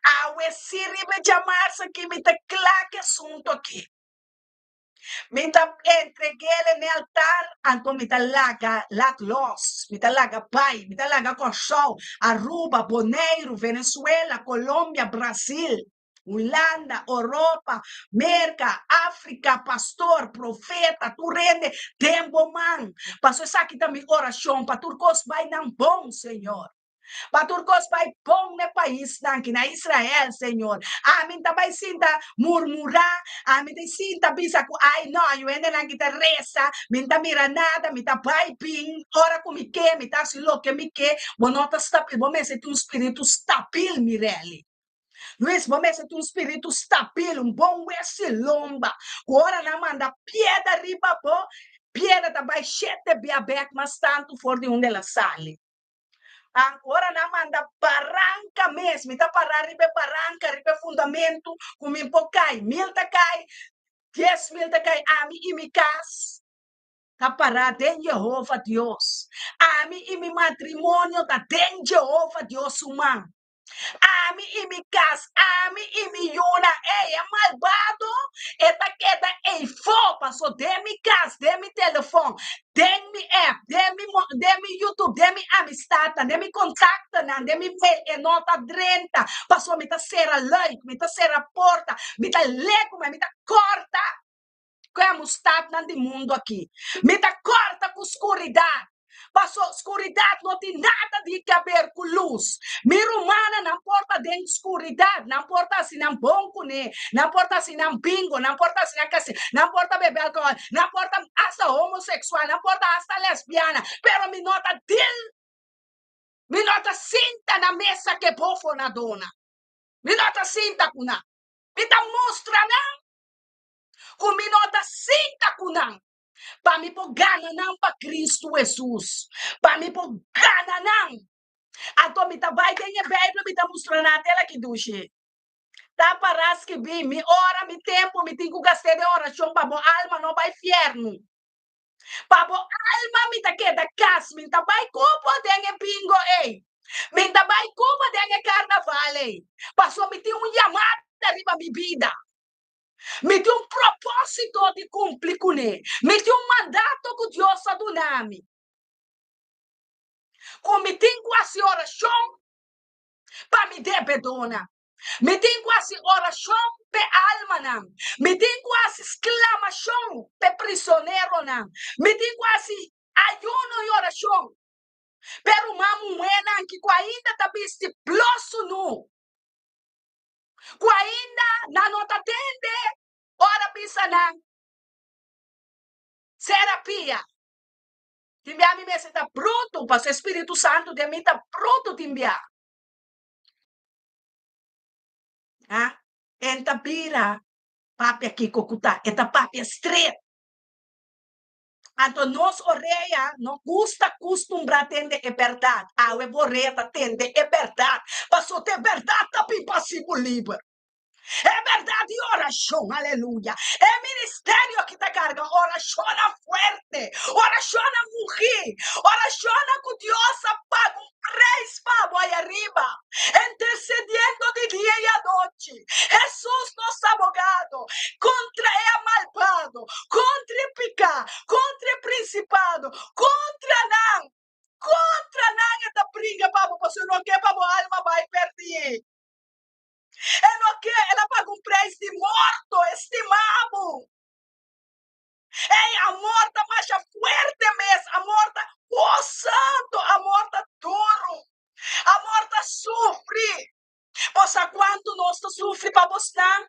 Awe siri me chamar-se aqui, me tá claro que assunto aqui. Me tá entreguei no altar, então me tá laga los, me tá laga pai, me tá laga colchão, Aruba, Bonaire, Venezuela, Colômbia, Brasil. Holanda, Europa, Merca, África, pastor, profeta, tu rende, tempo man. Pastor, essa aqui também oração, para turcos vai não bom, Senhor. Para turcos vai bom no país, aqui na Israel, Senhor. Amin também sinta murmurar, amin te sinta bisa ku, ai não, eu ainda não kita reza, minta mira nada, minta pai ping, ora com me que, minta se lo que me que, bonota stabil, bom, esse é um espírito stabil, Mirelle. Luiz, vamos ser um espírito estável, um bom lomba. Agora não manda piedra riba, pô. Piedra também chete biabec, mas tanto for de onde ela sale. Agora não manda barranca mesmo. Está para riba barranca, riba fundamento, como um pouco cai. 1000 cai, 10.000 cai. Ami e mi cas. Está para de Jeová Deus. Ami e mi matrimônio está de Jeová Deus humano. Ami e mi casa, ami e mi yuna, é malvado, eta queda em fo, passou de mi casa, de mi telefone, de mi app, de mi YouTube, de mi amistad, de mi contacto, de mi mail, e nota 30, passou me tá será like, me tá será porta, me tá lego, me tá corta, que é a amistad do mundo aqui, me tá corta com escuridade. Passou escuridade, não tem nada de que ver com luz. Minha humana não importa de escuridade, não importa se não bom né, não importa se não bingo, não importa se não casi, não importa beber alcohol, não importa hasta homossexual, não importa hasta lesbiana, pero me nota cinta na mesa que bofo na dona. Me nota cinta kuna. Me tá mostra não? Com me nota cinta kuna. Para me pôr gana não para Cristo Jesus. Para me pôr gana não. Então me tá vai ter a Bíblia me tá mostrando a tela que duche. Tá para que vi me hora me tempo me tenho que gastar de oração para boa alma não vai inferno. Para boa alma me tá que da casa me tá vai copo de bingo ei. Me tá vai copo de carnaval ei. Passou me tem um chamado arriba minha vida. Me tem um propósito de cumprir com ele. Me tem um mandato que Deus ha dado. Como me tem quase oração para me dar perdona. Me tem quase oração para alma não. Me tem quase exclamação para prisioneiro não. Me tem quase ayuno e oração. Pero uma mulher que ainda está exploso nu. Que ainda não está tende. Ora bisa não. Terapia. Timbia mi mese está bruto, para o Espírito Santo de mim está bruto timbia. Ah, enta pira, papi aqui cocuta, enta papi straight. Então, nós orelha não custa acostumbrar a atender é verdade. Ah, eu vou atender é verdade. Passou ter verdade, tá bem passivo livre. É verdade, oração, aleluia. É ministério que te carga, oração forte, oração mulher, oração com Deus apaga um preço para aí arriba, intercedendo de dia e à noite. Jesus, nosso abogado, contra é malvado, contra o pecado, contra o principado, contra não, esta briga, papo, você não quer para a alma vai perder. Ela paga um preço de morto, estimado. Ei, a morta mais forte mesmo, a morta, oh santo, a morta duro, a morta sofre. Você quanto nós sofre para você?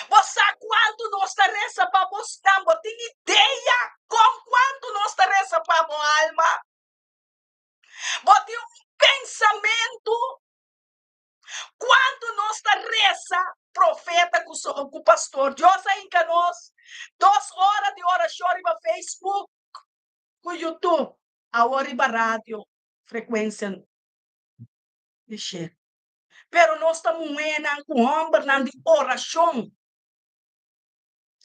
Você quanto nós reza para você? Você tem ideia com quanto nós reza para a alma? Você tem um pensamento quanto nós reza profeta com o pastor. Deus ainda nós 2 horas de oração no Facebook, com YouTube, a hora na rádio, frequência de share. Pero nós estamos com homem de oração.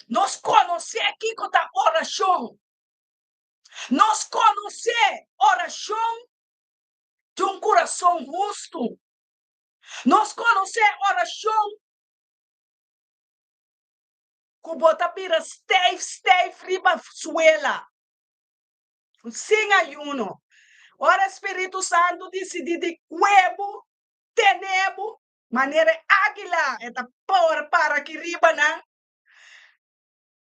Nós conhecemos aqui com a oração. Nós conhecemos oração de um coração justo. Nós conhecemos oração que bota pira stay riba suela. Sem ayuno. Ora Espírito Santo decide de cuevo, tenebo, maneira águila, eta por para que riba não,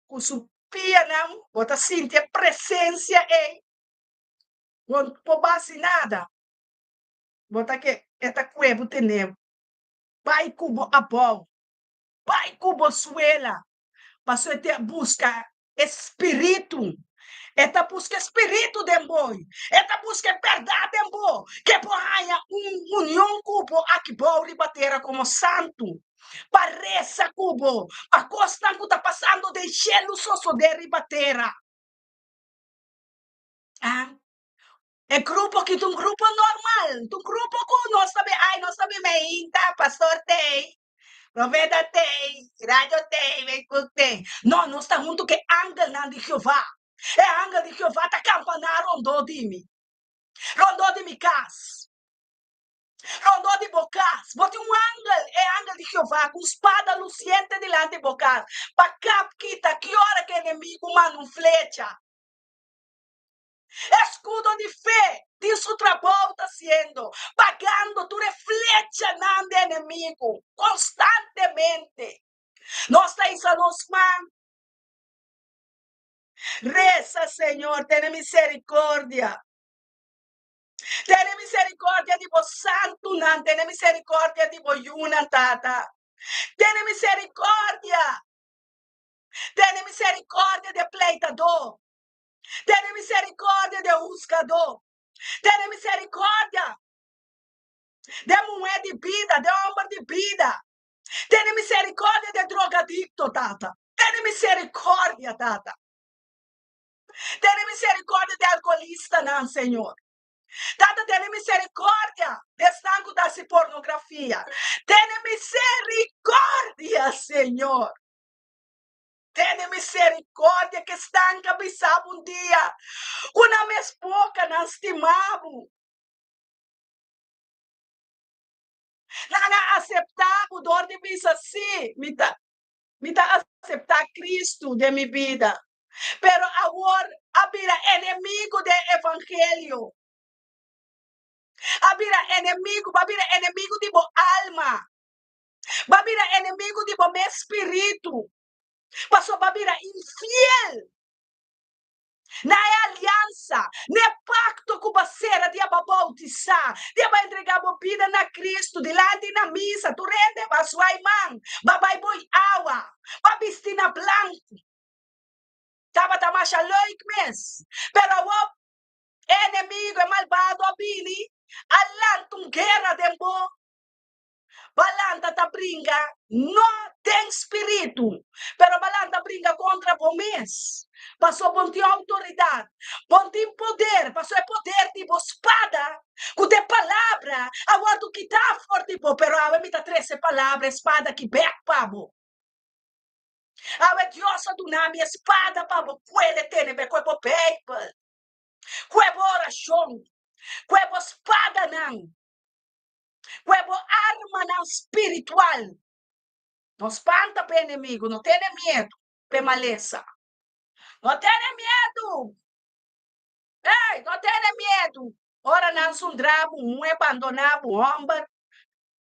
com su pia não, bota sentir a presença ei, não pobase nada, bota que eta cuevo tenebo, pai cubo abol, pai cubo suela, passou a busca espírito. Esta busca espírito de boi. Esta busca verdade de boi. Que ponha união cubo aqui boi bater como santo. Parece cubo. A costa que está passando de gelo só de ribatera. Ah? É grupo que um grupo normal. Um grupo que nós também. Ai, nós também ainda, pastor tem. Profeta tem. Rádio tem. Facebook tem. Não, nós estamos junto que ángel de Jeová. É ángel de Jeová está campanar rondou de mim. Rondou de minha casa. Rondou de bocas. Bote um ángel, é ángel de Jeová, com espada luciente delante de bocas. Para capquita, que hora que o inimigo manda um flecha. Escudo de fé, disso trabalho está sendo. Pagando tu flecha não de inimigo. Constantemente. Nós estamos a nos mãos. Reza, Senhor, tenha misericórdia. Tenha misericórdia de vos, santo, não. Tenha misericórdia de vos, yuna, tata. Tenha misericórdia. Tenha misericórdia de pleitador. Tenha misericórdia de buscador. Tenha misericórdia de mulher de vida, de homem de vida. Tenha misericórdia de drogadicto, tata. Tenha misericórdia, tata. Tenha misericórdia de alcoolista, não, Senhor. Tata, tenha misericórdia de estanco da pornografia. Tenha misericórdia, Senhor. Tenha misericórdia que estanca bisaba um dia. Uma vez pouca não estimamos. Não aceitar o dor de bisa assim. Me dá aceitar Cristo de minha vida. Pero agora, abira inimigo do evangelho. Abira inimigo de bo alma. Babira inimigo de bo meu espírito. Passou babira infiel. Na aliança, na pacto com você, dia para bautizar, dia para entregar a vida na Cristo, delante na missa, tu rende para sua irmã, babai boi água, babistina blanco, tava tamasha loik mes, pero o inimigo é malvado, abili, alantum guerra dembo, balanta ta brinca, não tem espírito, pero balanta brinca contra pomês. Passou por ter autoridade, por ter poder, passou a poder tipo espada, com ter palavra, agora tu que tá forte, pero a me tá 13 palavras, espada que bec, pabo. A Deus do nome, espada, pabo, puede ter, be cuerpo paper, cuerpo oração, cuerpo espada não, cuerpo arma não espiritual. Não espanta para inimigo, não tenha medo, permaneça. Não tenha medo. Ei, não tenha medo. Ora não são drabo, um abandonado, homem.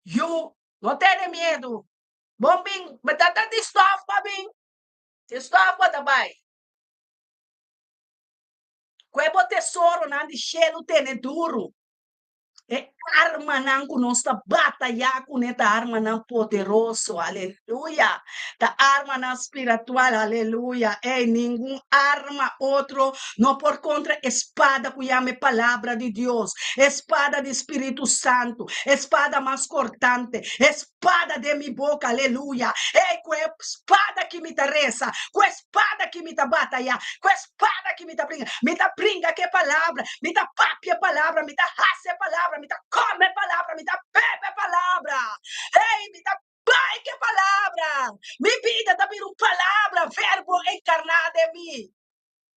You, não tenha medo. Bombing, batata de estofo, babing. De estofo também. Quebo tesouro, não de cheiro, tem duro. É arma não que nós batalhar com essa arma não poderoso, aleluia. Da arma não espiritual, aleluia. É nenhum arma outro, não por contra espada que chama palavra de Deus, espada do Espírito Santo, espada mais cortante, espada de minha boca, aleluia. É com a espada que me interessa, com a espada que me batalha, com a espada que me brinca que palavra, me dá papia palavra, me dá raça palavra, me dá come palavra, me dá bebe palavra. Ei, me dá pai que palavra. Me vida da palavra, verbo encarnado em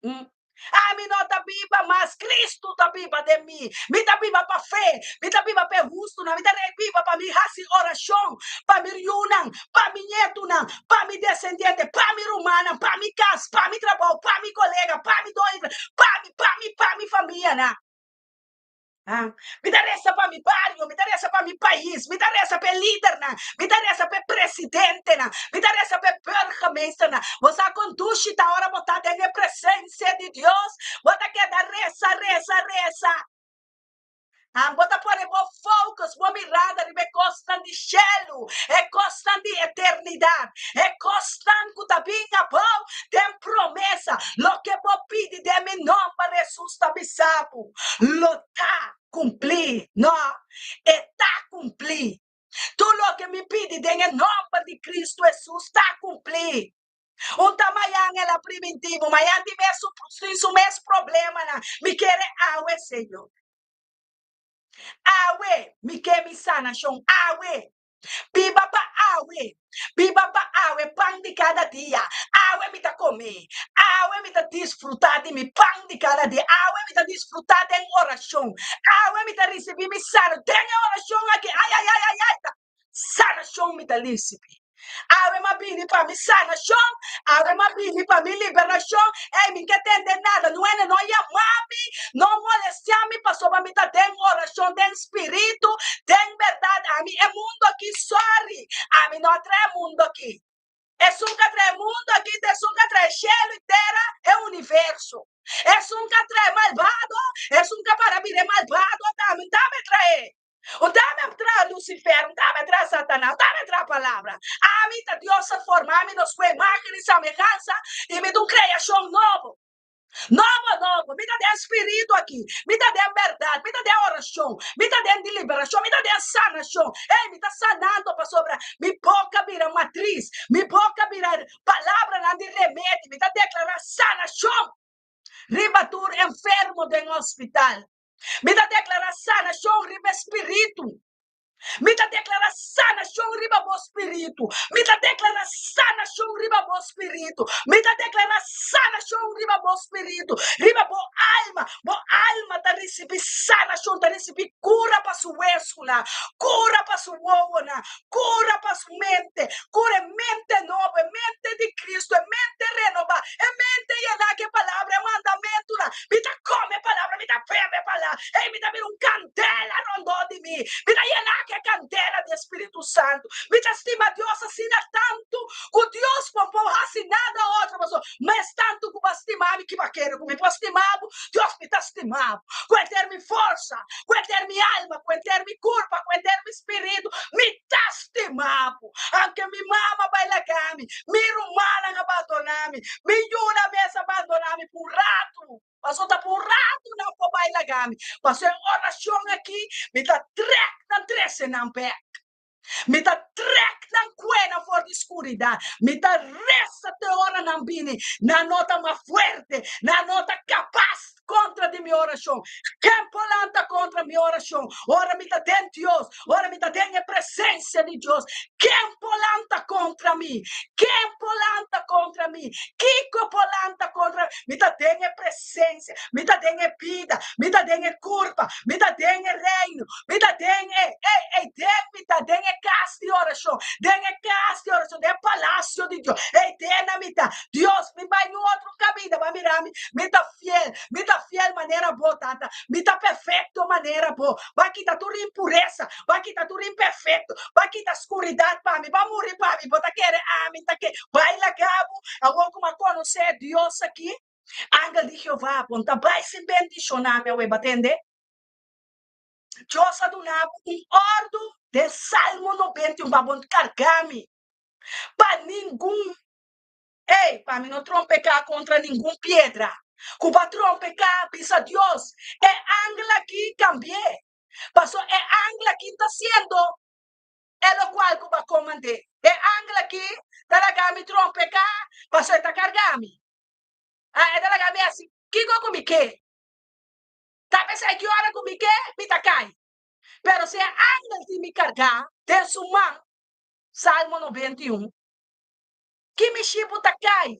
mim. A mim não tá viva, mas Cristo tá viva de mim. Me tá viva para fé, me tá viva para justo, me tá viva para mi raça oração, para mi reunião, para mi neto, para mi descendente, para mi romana, para mi casa, para mi trabalho, para mi colega, para mi doido, para mi família, me interessa para mi barrio, me interessa para mi país, me interessa para líder, me interessa para presidente, me interessa para burgemeester. Você conduz a hora botar na presença de Deus, você quer dar reza. Bota por o focus, uma mirada de constante cielo, é constante eternidade, é constante que tá vinha bom, tem promessa, lo que vou pedir de meu nome, Jesus tá bisabo, lo tá cumprir, não, é tá cumprir. Tudo lo que me pede em nome de Cristo Jesus tá cumprir. Amanhã ela preventivo, amanhã tiver isso mesmo problema, me quer água, Senhor. Awe, mi ke mi sana shong awe. Biba pa awe, pan de cada dia. Awe mi ta comer. Awe mi ta desfrutar de mi pan de cada dia. Awe mi ta desfrutar de oração. Awe mi ta receber mi sana. Tem oração aqui. Ai. Sana shong mi ta receber. Awe ma bini pa mi sana shong. Awe ma bini pa mi liberação. Ei, mi que entender nada. Não é não ia mami. Não molestar-me, pastor, para me dar tem oração, tem espírito, tem verdade. A mim é mundo aqui, sorry. A mim não atrai mundo aqui. É um que mundo aqui, é um que atrai cielo e terra, é o universo. É um que atrai malvado, é um que para mim é malvado, também me atrai. O dá-me atrai Lucifer, o dá-me atrai Satanás, o dá-me atrai a palavra. A mim está Deus a formar, a mim nos sua imagem e semelhança, e me dá um criação novo. Novo, me dá espírito aqui, me dá verdade, me dá oração, me dá de liberação, me dá sanação. Ei, me dá sanando para sobrar, me boca vira matriz, me boca vira palavra na de remédio, me dá declarar sanação. Ribatur enfermo do hospital, me dá declarar sanação, riba espírito. Me dá declara sanação riba bo espírito. Me dá declara sanação riba bo espírito. Me dá declara sanação riba bo espírito. Riba bo alma tá receber sanação, tá receber cura para sua escola, cura para sua ovona, cura para sua mente, cura mente nova, mente de Cristo, mente renova, mente e que palavra é mandamento lá. Me dá come palavra, me dá bebe palavra. Ei, me dá vir candela rondou de mim. Me dá que candela do Espírito Santo. Me dá estima Deus assina tanto, o Deus não assim nada outra pessoa, mas tanto que vai estimar que vai querer, como me estimado, Deus me está estimado. Com ter minha força, com ter minha alma, com ter minha culpa, com ter meu espírito, me está estimado. Aunque minha mama vai largar-me, minha irmã abandonar-me, minha una vez abandonar-me por rato. Passou tá por rato, não vai largar-me. Passou oração aqui, me dá três não pé. Me dá trek na cuena for de escuridão. Me dá resta te ora na bini. Na nota mais forte, na nota capaz contra de minha oração. Quem polanta contra minha oração? Ora me dá dentro de Deus. Ora me dá dentro a presença de Deus. Quem polanta contra mim? Quem polanta contra mim? Kiko polanta contra mim? Me dá dentro a presença. Me dá dentro a vida. Me dá dentro a culpa. Me dá dentro a reino. Me dá dentro me dá dentro a casa de oração. Dentro a casa de oração. Dentro o palácio de Deus. Dentro a mitad. Deus me vai em outro caminho. Vai mirar me dá fiel. Me dá fiel maneira boa, tata. Me dá perfeito maneira boa. Vai quitar tudo impureza. Vai quitar tudo imperfeito. Vai quitar escuridão para mim. Vai morrer para mim. Bota querer a mim. Tá que vai lá cabo. Agora como conhecer Deus aqui. Ángel de Jeová. Ponta vai se bendicionar meu batende. Deus adunava ordem de Salmo 91 para cargar-me. Para nenhum. Ei, para mim não trompecar contra nenhum pedra. Com para trompecar, pensa Deus. É ángel aqui cambiei. Passou, é ángel aqui está sendo. É o qual que vai comandar. É ángel aqui, está me trompecar, passou, está cargar-me. Ah, é da assim. Que go comigo? Tá pensando que hora comigo? Me tá cai. Pero se ángel de me cargar, tem sua mão. Salmo 91. Que me chibo tá cai.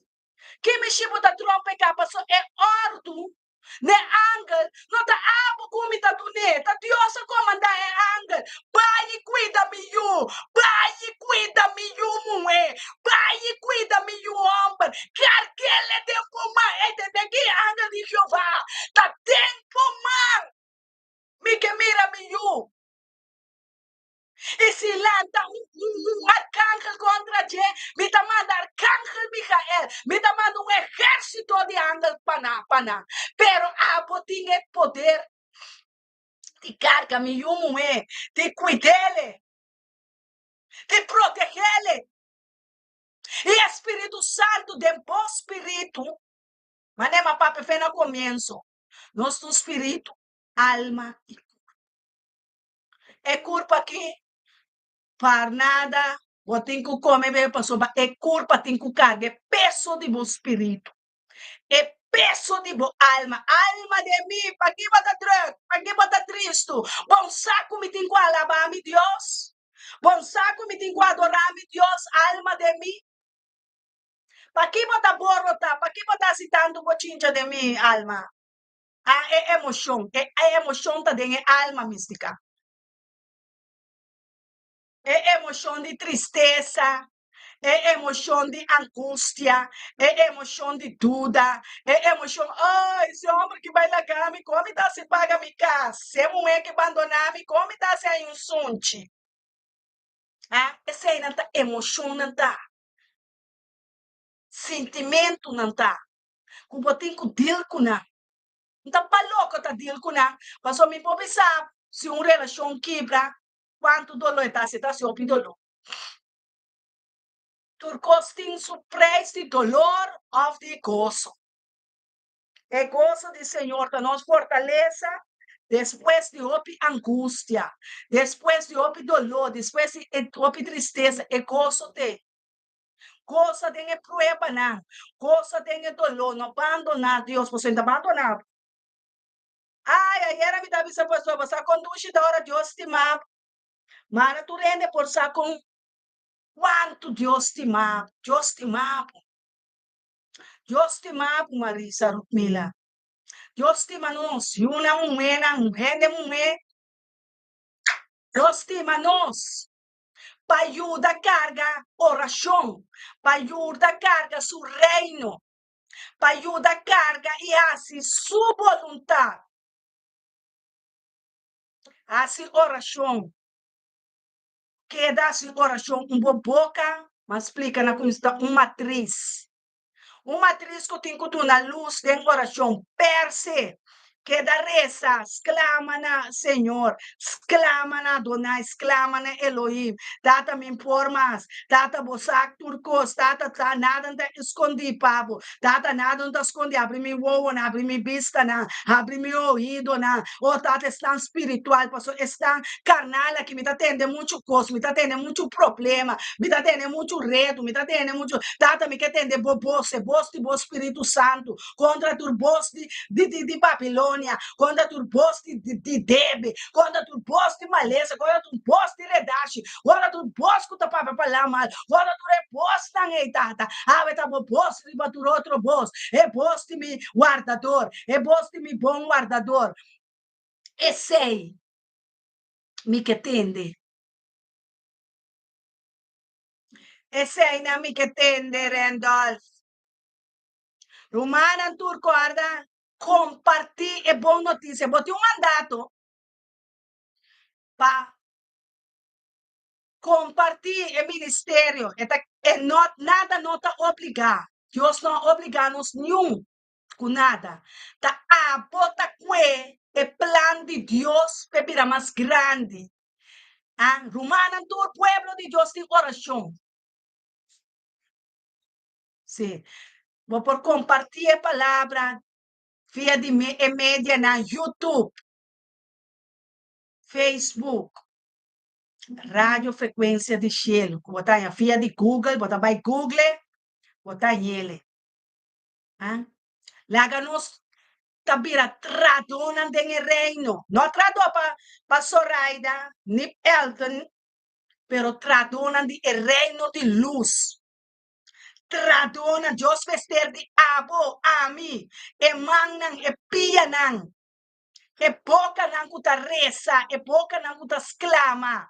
Que me chibo tá trompa e capa. É ordo. Ne ángel. Não tá abo como tá tuné. Tá Deus a comandar é ángel. Pai e cuida-me eu. Pai e cuida-me eu, mulher. Pai e cuida-me eu, homem. Quer que ele tempo mais. É que ángel de Jeová. Tá tempo mais. Me que mira-me eu. E se lanta arcángel contra ti, me tá manda arcángel Micael, me tá manda exército de ángel para. Pero abo tinha poder de carga mi mulher, de cuidar-lhe, de proteger-lhe. E Espírito Santo, de bom espírito, mas nem uma papai fez no começo, nosso espírito, alma e corpo. É corpo aqui. Para nada, eu tenho que comer bem, pastor, é culpa, tenho que carregar, é peso de meu espírito, é peso de minha alma de mim, para que vai estar triste, bom saco me tem que alabar meu Deus, bom saco me tem que adorar meu Deus, alma de mim, para que vai estar borrota, para que vai estar citando bochincha de mim, alma, é emoção, é emoção da alma mística. É emoção de tristeza, é emoção de angústia, é emoção de dúvida, é emoção, esse homem que vai largar-me, como está se paga minha casa? Se mulher que abandonar-me, como está se aí um sunte? Essa aí não está, emoção não está, sentimento não está, como tem que deal com não. Então, para louco tá deal com não, mas só me pode pensar, se uma relação quebra, quanto dolor está, se está se ouvindo dolor. Turcosting surprise de dolor of de gozo. É gozo do Senhor que nos fortaleça depois de angústia, depois de dolor, depois de tristeza, é gozo de. Gozo de prueba, não. Gozo de dolor, não abandonar Deus, você não abandonado. Ai, era me dá essa pessoa, você conduz da hora Deus estimado. Mas tu rende por sa com quanto Deus te ama. Deus te ama. Deus te ama, Marisa Rukmila. Deus te ama nós. Yuna mumena, rende mume. Deus te ama nós. Para ayudar a carga oração. Para ayudar a carga su reino. Para ayudar a carga e assim sua vontade. Assim oração. Queda assim oração boca, mas explica na consta uma matriz. Uma matriz que tem que na luz de oração per se. Queda reza, exclama na Senhor, exclama na Adonai, exclama na Elohim. Tata me informas, tata bosak turcos, tata nada não escondi, pavo. Tata nada não escondi, abre meu olho, abre minha vista, abre meu ouvido, oh tata está espiritual, pastor, está carnal aqui, me tá tendo muito coisa, me tá tendo muito problema, me tá tendo muito reto, me tá tendo muito, tata me quer tender bobose, boste, bo Espírito Santo, contra tu boste de Babilônia, contra tu boste de Debe, contra tu boste maleza, contra tu boste redache, contra tu boste que tu papa para mal, contra tu reposta em tata, tá bom boste de batur outro boste, é boste me guardador, é boste me bom guardador, e sei, me que tende, e sei na me que tende, Randolph, Romana turco, guarda, compartir é boa notícia, botei mandato para compartir o ministério, nada não está obrigar, Deus não obriga-nos nenhum, com nada, tá bota que é plano de Deus para virar mais grande, Romana todo pueblo de Deus tem oração, sim, vou por compartir a palavra via de mídia na YouTube, Facebook, Radio Frequência de Cielo, botar via de Google, botar by Google, botar ele. Láganos tabira tradonan den el reino. No trado pa Zoraida, ni Elton, pero tradonan di el reino di luz. Tradonan Dios vester di abo, ami, e mangan, e pianan. E boca nan kuta resa, e boca nan kuta exclama.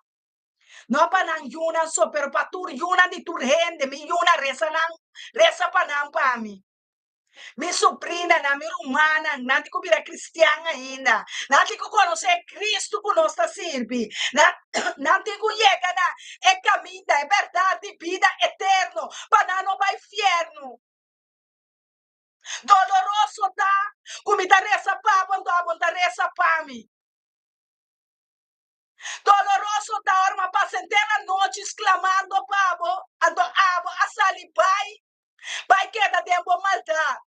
No pa nang yuna so, pero pa tur yuna di tur hende, mi yuna resa pa nang pa mi. Mi sobrinha, minha irmã, nanti ko vira cristiana ainda. Nanti ko conhecer Cristo que nós está servindo. Nanti ko chega na é caminho, é verdade, vida eterno. Para não vai inferno. Doloroso tá? Como tá reza pa, quando tá reza pa mi. Doloroso tá, orma pa centena noite exclamando pavo, ando abo, a sali pai queda tempo maldade.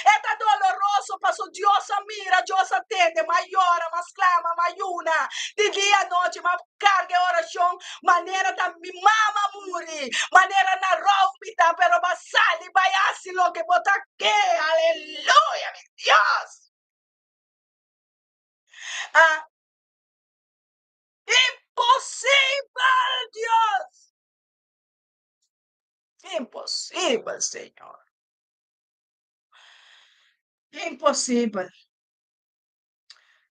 É doloroso, pastor. Deus mira, Deus atende, mas ora, mas clama, mas una. De dia à noite, mas carga oração, maneira da mi mama muri, maneira na rompita, pero basali, vai assim, lo que bota que, aleluia, meu Deus. Impossível, Deus. Impossível, Senhor. Impossível.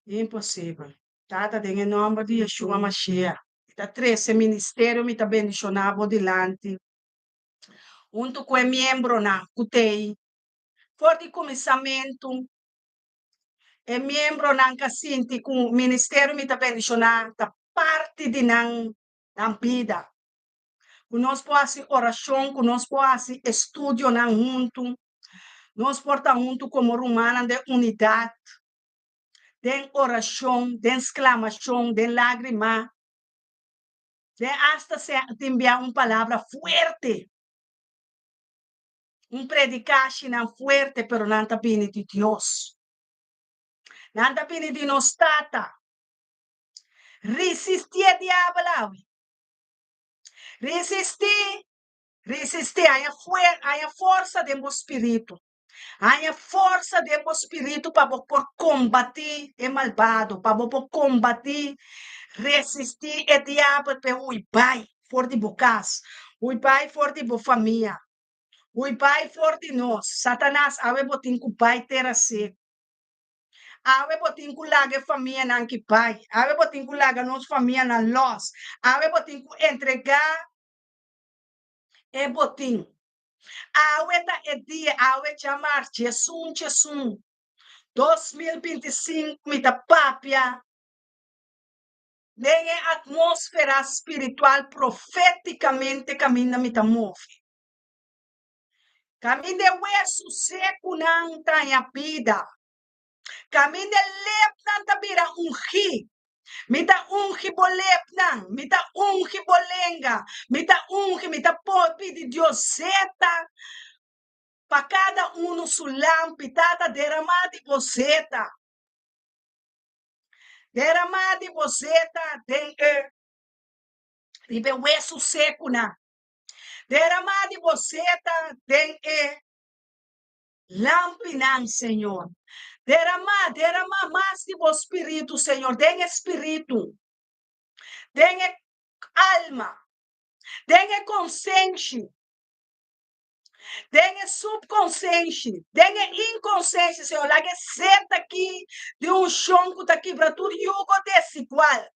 Impossível. Tata, em nome de Yeshua Mashiach. Da 13 ministério me tá bendicionado dilante. Junto com o membro na cutei. For de começamento, é membro na casinti com o ministério me tá bendicionado. Da parte de nan vida. Conosco assim oração, conosco assim estudo na junto. Nós porta junto como romana de unidade. Den oração, den exclamação, den lágrima. De hasta se te enviar uma palavra fuerte. Predicache não fuerte, pero não está vindo de Deus. Não está vindo de nós, tata. Resistir a diabo. Resistir. Resistir. Há força de meu espírito. Há força de espírito para combater o malvado, para combater, resistir o diabo, para o pai for de bocas, o pai for de família, o pai for de nós. Satanás, ave botin que o pai terá se. Ave botin que laga família não que pai, ave botin que laga nos família na loss, ave botin que entregar e botin. Ave da e dia, ave chamar Jesus, Jesus. 2025, mita papia, nem a atmosfera espiritual profeticamente caminha mita move. Caminho de hueso seco não tem a vida. Caminho de lep não tá vira ungi. Mita ungi bolep não, mita ungi bolenga, mita popi de Dioseta. Para cada no sulam, pitata derramada de boceta. Derramada de boceta, tem ribe hueso seco na. Derramada de boceta, tem lampinan, Senhor. Derramar mais de vos espírito, Senhor. Den espírito. Den alma. Den consciência. Den subconsciente. Den inconsciente, Senhor. Lá que senta aqui de chão que tá quebrando tudo jugo desigual.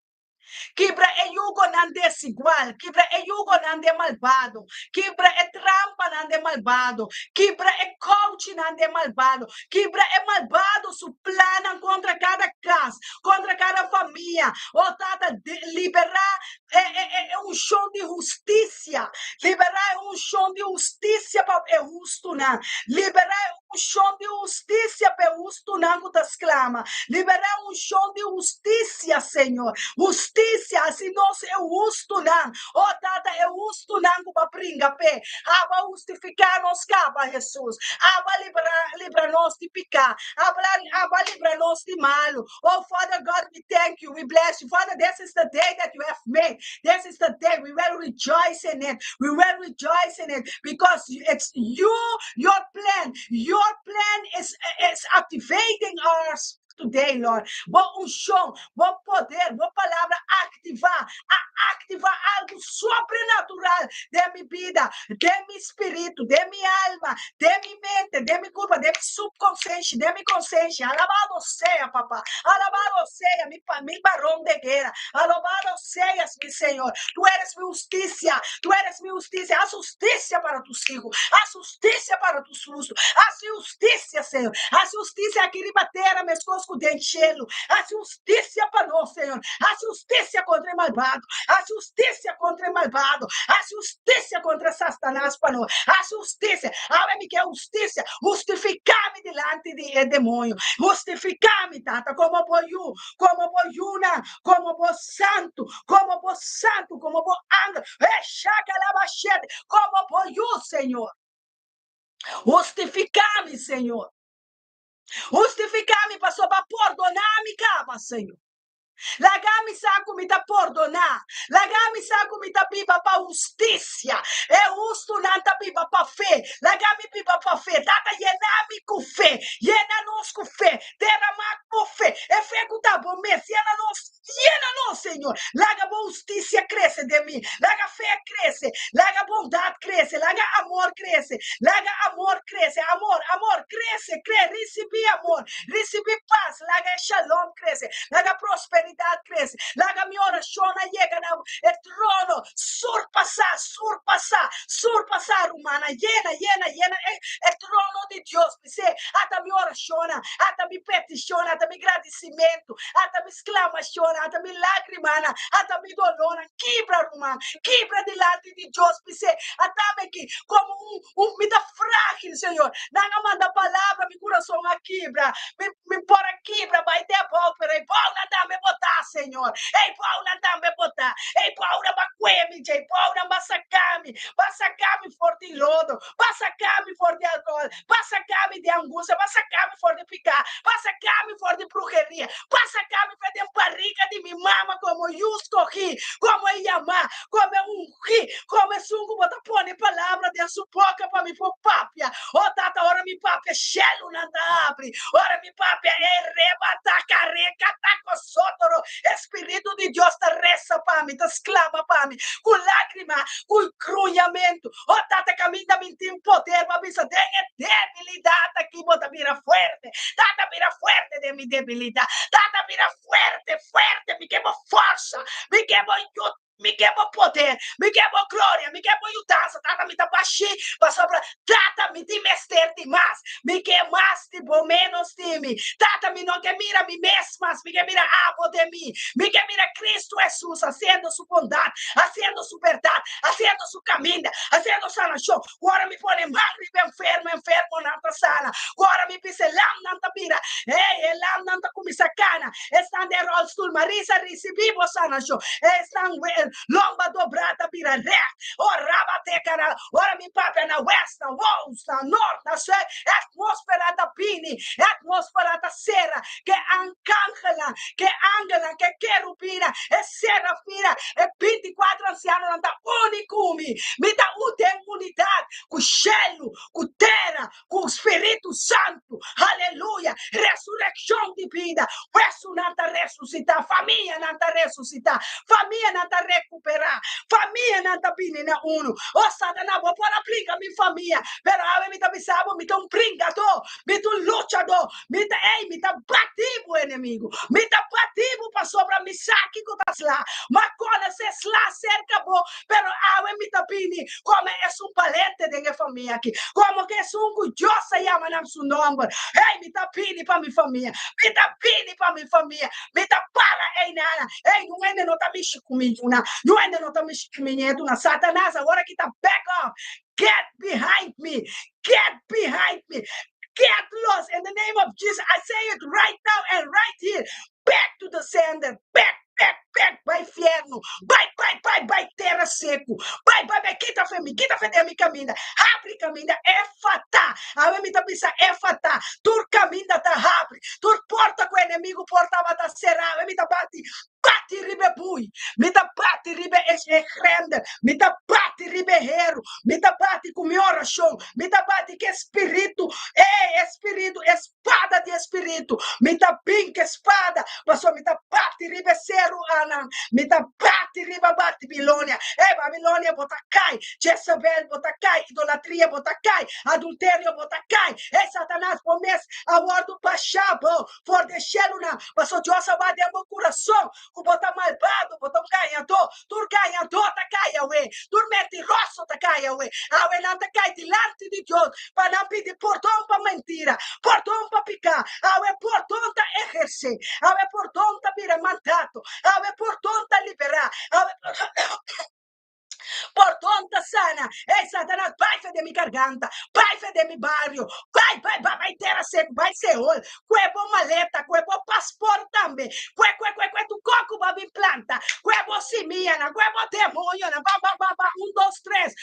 Quebra é yugo não desigual, quebra é yugo não de malvado, quebra é trampa não de malvado, quebra é coach não de malvado, quebra é malvado su plana contra cada casa, contra cada família, o tata liberar é chão de justiça, liberar chão de justiça para é justo não, liberar chão de justiça para justo não que te exclama, liberar chão de justiça, Senhor, justiça, assim nós é justo não. Oh, tata, é justo não para brincar pé. Aba justificar nos capa, Jesus. Aba libra nós de picar. Aba libra nós de malo. Oh, Father God, we thank you. We bless you. Father, this is the day that you have made. This is the day we will rejoice in it. We will rejoice in it because it's you, your plan. Your plan is activating ours today, Lord. Vou chão, vou poder, vou palavra activar algo sobrenatural de minha vida, de meu espírito, de minha alma, de minha mente, de minha culpa, de minha subconsciência, de minha consciência. Alabado seja, papá. Alabado seja, mi varón de guerra. Alabado seas, mi Senhor. Tu eres mi justicia. Tu eres mi justicia. Haz justicia para tus hijos. Haz justicia para tus justos. Haz justicia, Senhor. Haz justicia aqui de bater meus coscos de enchê-lo. Haz justicia para nós, Senhor. Haz justicia contra o malvado. Haz justicia contra o malvado. Haz justicia contra Satanás para nós. Haz justicia. Abre-me que é justicia. Justificar-me delante de demônio. Justificar-me, tata, como boiú, como boiuna, como bo santo, como bo santo, como bo anjo. Como boiú, Senhor. Justificar-me, Senhor. Justificar-me para perdonar-me, capa, Senhor. Lagami saco me da perdonar. Lagami saco me da pipa para justiça. É justo não da pipa para fé. Lagami pipa para fé. Tata yenami com fé. Yena nos com fé. Derramar com fé. É fé que tá bom mesmo. Yena nos, Senhor. Laga boa justiça cresce de mim. Laga fé cresce. Laga bondade cresce. Laga amor cresce. Laga amor cresce. Amor cresce. Recebi amor. Recebi paz. Laga shalom cresce. Laga prosperidade cresce. Laga minha oração chega no trono. Surpassar, humana. Llena. É trono de Deus. Ata minha oração, ata minha petição, ata meu agradecimento, ata minha exclamação, ata minha lágrima, ata minha dolor. Quebra, humana. Quebra delante de Deus. Ata-me aqui como vida frágil, Senhor. Não manda palavra, meu coração a quebra. Me pôr a quebra, vai ter pau, peraí. Bom, nada, me botar botar, Senhor. Ei, Paula também botar. Ei, Paula bacuemi, Jay. Paula basacame for de lodo, basacame for de alcohol, basacame de angústia, basacame for de picar, basacame for de brujeria, basacame for de barriga de minha mama, como eu escolhi, como eu amar, como eu ungir, como eu sungo, botar pôr palavra de sua boca para me pôr papia. Oh, tata, ora mi papia, shelo nanda abre, ora mi papia, rebata, careca, taco sotoro, Espírito de Deus, te reza para mim, te exclama para mim, com lágrima, com crunhamento, oh, tata, caminha, me tem poder, para mim, tem debilidade aqui, bota, vira forte, tata, vira forte de minha debilidade, tata, vira forte, me queima força, me queima me queima poder, me queima glória, me queima mudança, tata, me dá baixinho, passou para, tata, me tem mesterte mais, me queimaste por menos de mim, tata, me não que mira me mesmas, me que mira amo de mim, me que mira Cristo Jesus, haciendo su bondade, haciendo su verdade, haciendo su caminho, haciendo sanação, agora me põe mal, enfermo, nanta sana, agora me pise lam, nanta mira, lam, nanta comisacana, estão de rolstool, Marisa, recebimos sanação, estão lomba dobrada, mira, rabate, cara, ora me papi na west, na west, na norte, na sul, atmosfera da pini, atmosfera da sera, que angela, que querubina, e serafina, e 24 ancianos da unicumi, me dá unidade, com gelo, com terra, com o Espírito Santo, aleluia, ressurreição de vida, isso não está ressuscitar, família não está ressuscitar, família não está recuperar, família não está pinina uno, oh Satanás, vou pôr a brinca minha família, pero a me tá bisabo, me tá brincador, me tá luchador, me tá bativo inimigo, me tá bativo para sobra me saque com das lá, mas quando se lá cerca bo, pero a me tá pini, como é um valente de minha família aqui, como que é um curioso chama nam su nome, ei, me tá pini para minha família, me tá pini para minha família, me tá para ei nana, ei, não ainda não tá mexendo comigo, não ainda não tá mexendo comigo, na Satanás, agora que tá back off, get behind me, get behind me, get lost in the name of Jesus. I say it right now and right here. Back to the sender. Back. Vai inferno. Vai terra seco. Vai. Quita fé mi caminha. Abre caminha. É fatá. A mim tá pensando, é fatá. Tur caminha tá abre. Tur porta com o inimigo, porta vai será. A mim tá bate ribe bui. Me tá bate ribe rende. Me tá bate ribe hero. Me tá bate com minha oração. Me tá bate que espírito. Espírito, espada de espírito. Me tá pinca espada. Passou, me tá bate ribe seru anan. Me tá bate ribe Babilônia. Babilônia bota cai. Jezebel bota cai. Idolatria bota cai. Adultério bota cai. Satanás promessa a bordo pachabo. For deixar na. Passou, Deus vai dar meu coração. O bota malvado, bota ganhador. Tu ganhador tá caia, ué. Tu mentiroso tá caia, ué. Awe não tá caia delante de Deus. Para não pedir portão para mentira. Portão para picar. Awe portão tá exercer. Awe portão tá virar mandato. Awe portão tá liberar. Portão sana. Satanás, vai de mi garganta, vai de mi barrio, vai terra seco, vai Seol, cuebo maleta, cuebo passport também, tu coco vai planta, cuebo simiana, cuebo demônio, um, dois, três,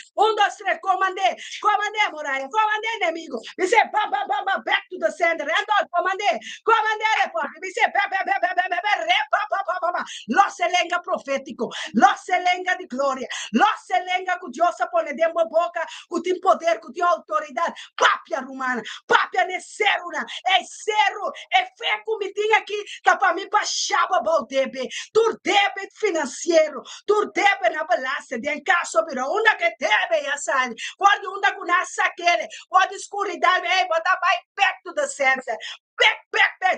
comandei, Moraia, comandei inimigo, me say, back to the center, and comandei, report, me say, los selenga profético, los selenga de glória, los selenga que Deus pone dentro da boca, que tem poder, que tem autoridade, papia romana, papia neceruna, cero, fé que me tem aqui, tá para mim baixar o debe, tu debe financeiro, tu debe na balança, de casa sobre onda que debe, já sabe, pode onda que nasce querer, pode escuridade, bota vai back to the center, back,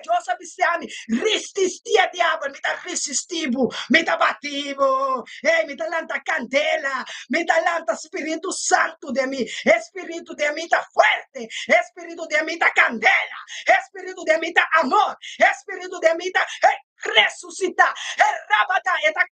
Deus sabe se ame, resistia diabo, me dá resistivo, me dá bativo, me dá lanta candela, me dá lanta Espírito Santo de mim, Espírito de mim tá forte, Espírito de mim tá candela, Espírito de mim tá amor, Espírito de mim tá ressuscitar, rabata, eta,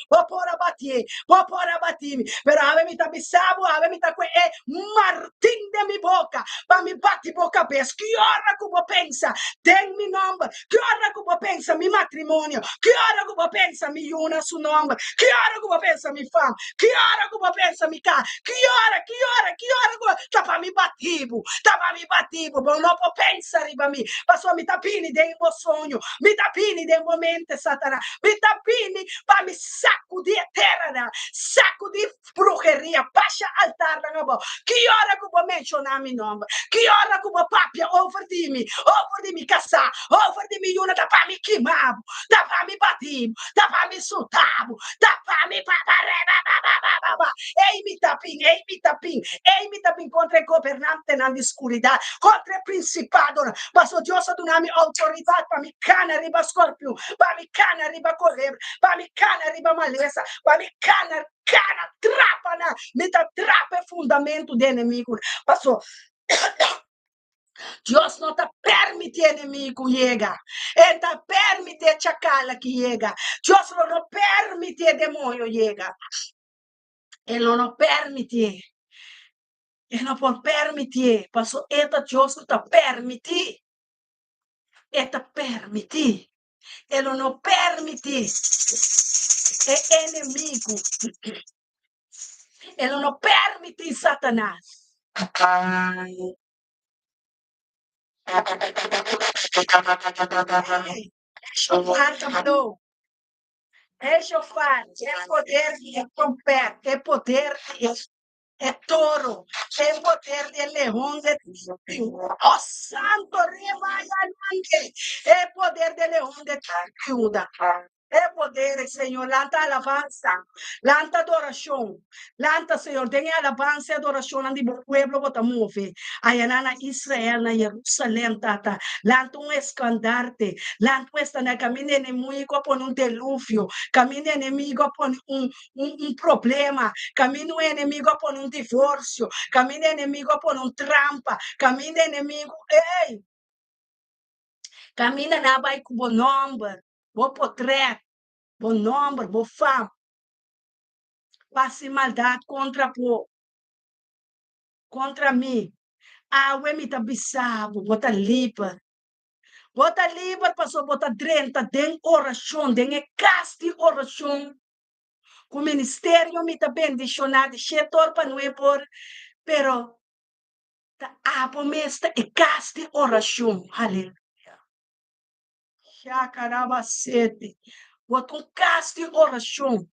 vapora batie, para batir, pero ave mi tabisabo, ave mi taque, Martín de mi boca, para mi bate boca pes, que hora como pensa, tem mi nombre, que hora como pensa mi matrimonio, que hora como pensa mi una su nombre, que hora como pensa mi fam, que hora como pensa mi ca, que hora, tapa mi batibo, bom não pensa riba mi, passou mi tapini dei mo sonho, mi tapini dei momento satana, mi tapini para mi saco de terra, saco de bruxeria, baixa altar na boca, que hora que vou mencionar mi nome, que hora que vou papia over de mi caçar, over de mi una tapa mi quimabo, tapa mi batibo, tapa mi sultabo, tapa mi papareba, ei mi tapin contra governante na escuridão, contra principado, passo Deus donami autoridade para mi cana riba scorpio, para mi cana riba correr, para mi cana riba maleza, para mi cana trapa me trapa fundamento do inimigo, passo Deus não está permite inimigo chega. Ele está permite chacala que chega. Deus não permite demônio chega. Ele não permite. Ele não pode permitir. Passou, eta Deus está permite. Eta permite. Ele não permite. É inimigo. Ele não permite Satanás. É chofar, é poder, é trompete, é poder, é touro, é poder de leão, oh santo, é poder de leão de Judá. É poder, Senhor, lanta alabanza, lanta adoração, lanta, Senhor, tem alabanza e adoração onde o povo bota move. Aí na Israel, na Jerusalém, tata, lanta escandarte, lanta esta na caminho inimigo por dilúvio, caminho inimigo por problema, caminho inimigo por divórcio, caminho inimigo por trampa, caminho inimigo, ei, caminho na vai com o nome. Vou potrer, vou nome, vou fama. Passe maldade contra mim. Awe mi tabisabo, bota lipa. Bota lipa, passou, bota drenta, den oração, den caste oração. O ministério me tá bendicionado, chetor para não é por, pero, tá abo mesta e caste oração. Aleluia. Chacarabacete. Bota caste oração.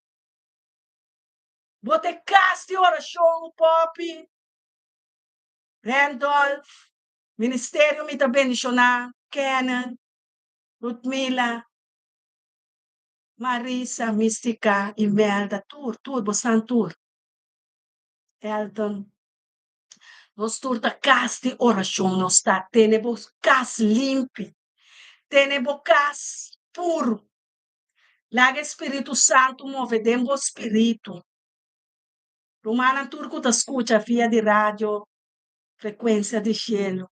Bota caste oração, Poppy. Randolph, Ministério me tá bendicionar, Kenan, Ludmila, Marisa, Mística, Imelda, tudo, bastante tudo. Elton, nós turta caste oração, nós tá, tenemos cas limpo, tenemos cas puro. Lá Espírito Santo move dentro do Espírito. Romana turco ta escuta via de rádio, frequência de cielo.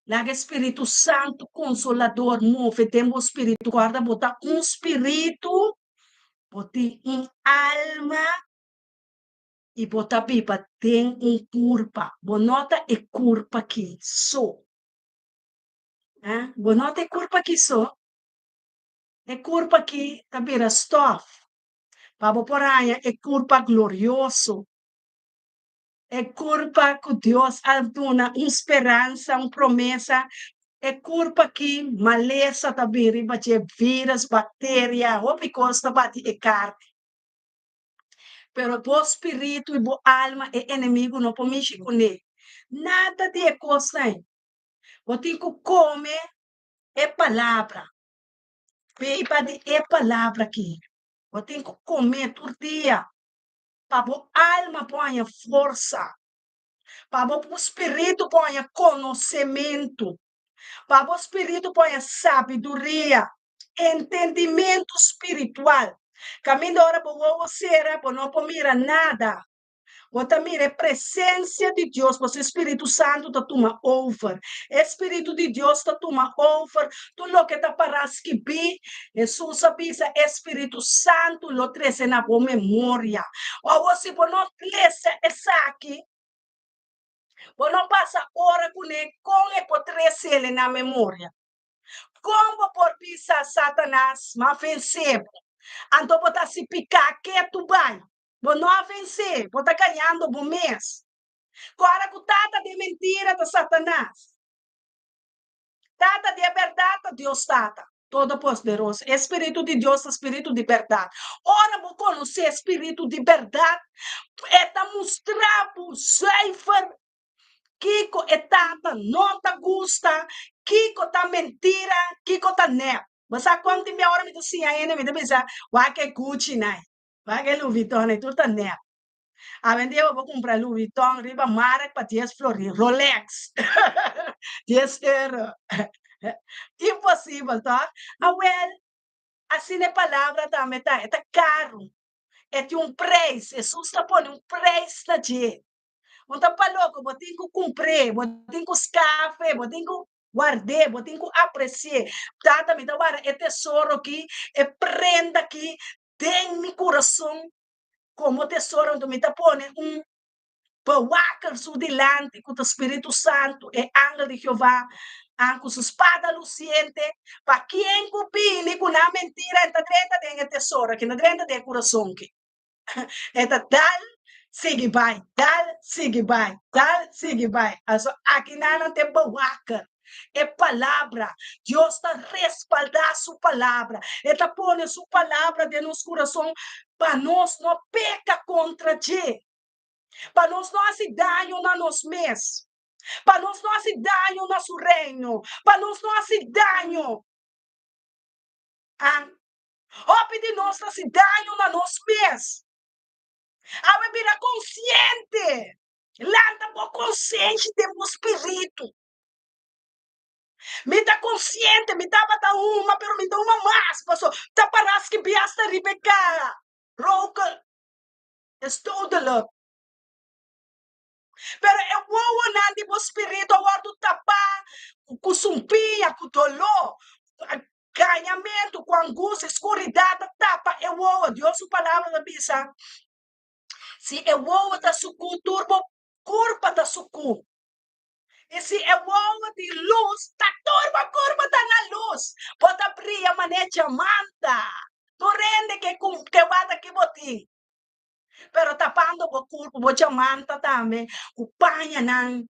Lá Espírito Santo Consolador move dentro do Espírito, guarda botar espírito, botar alma e botar pipa tem curpa. Bonota é curpa aqui, só. Bonota é curpa aqui só. É curpa aqui, tá vira stuff. Pabo poranha é curpa glorioso. É curpa que Deus aduna esperança, promessa. É curpa que maleza também, riba de vírus, bactéria, ou costa bate e carne. Pero o espírito e o alma é inimigo, não pode mexer com ele. Nada de coisa aí. O tem que comer é palavra. Beba de é palavra aqui. O tem que comer todo dia. Para o alma ponha força. Para o espírito ponha conhecimento. Para o espírito ponha sabedoria. Entendimento espiritual. Caminho da hora para você, para não mira nada. Bota mira, a presença de Deus, o Espírito Santo está toma over. Espírito de Deus está toma over. Tu lo que está para escrever, Jesus avisa, Espírito Santo lo trece na boa memória. Ou você não trece essa aqui, não passa hora com ele, com ele por trece ele na memória. Como por pisar Satanás, mas vencer. Então, botar se picar, que tu vai. Vou não vencer, vou estar ganhando o mês. Agora, com tata de mentira de Satanás. Tata de verdade, Deus tata. Todo-Poderoso. Espírito de Deus, Espírito de verdade. Ora, vou conhecer Espírito de verdade. É mostrar para o céfer. Kiko é tata, não te gusta. Kiko tá mentira, Kiko tá nep. Mas a quanto minha hora me disse ainda, me disse, vai que Gucci, né? Vai que Louis Vuitton, né? Tu tá nep. A vender eu vou comprar Louis Vuitton, riba marca para 10 flores, Rolex. 10 euros. Impossível, tá? Well, assim é palavra também, tá? É caro. É de preço. Jesus está pondo preço na gente. Não tá louco, vou ter que comprar, vou ter que escafar, vou ter que guardar, vou ter que apreciar. Tata, me dá é tesouro aqui, é prenda aqui, tem meu coração como tesouro, então me dá Pawakan su delante com o Espírito Santo e ángel de Jeová, com sua espada luciente, para quem cupine com a mentira, está dentro de tesouro, que não dentro do coração. Está tal, sigue vai, tal, sigue vai, tal, sigue vai. Also, aqui não tem Pawakan. É palavra. Deus está respaldando sua palavra. Ele está pondo sua palavra dentro do nosso coração para nós não pecar contra Deus. Para nós não fazer dano na nosso mês. Para nós não fazer dano no nosso reino. Para nós não fazer dano. Ou pedir nós fazer dano na nosso mês. A beber consciente. Lanta por consciente do espírito. Me dá consciente, me dá para uma, pero me dá uma mais. Pastor, tá para que biasta Rebeca. Roca. Estou de lá. Pero eu vou andar de espírito, eu vou tapar com sumpia, com dolor, ganhamento, com angústia, escuridão, tapa. Eu vou, Deus, a palavra da Bíblia. Se eu vou da sucu, turbo, curva da sucu. E se eu vou de luz, tá curva tá na luz. Pode abrir a maneira manta. Tu rende que bata que botim. Pero tapando o corpo, vou chamanta também, o panha não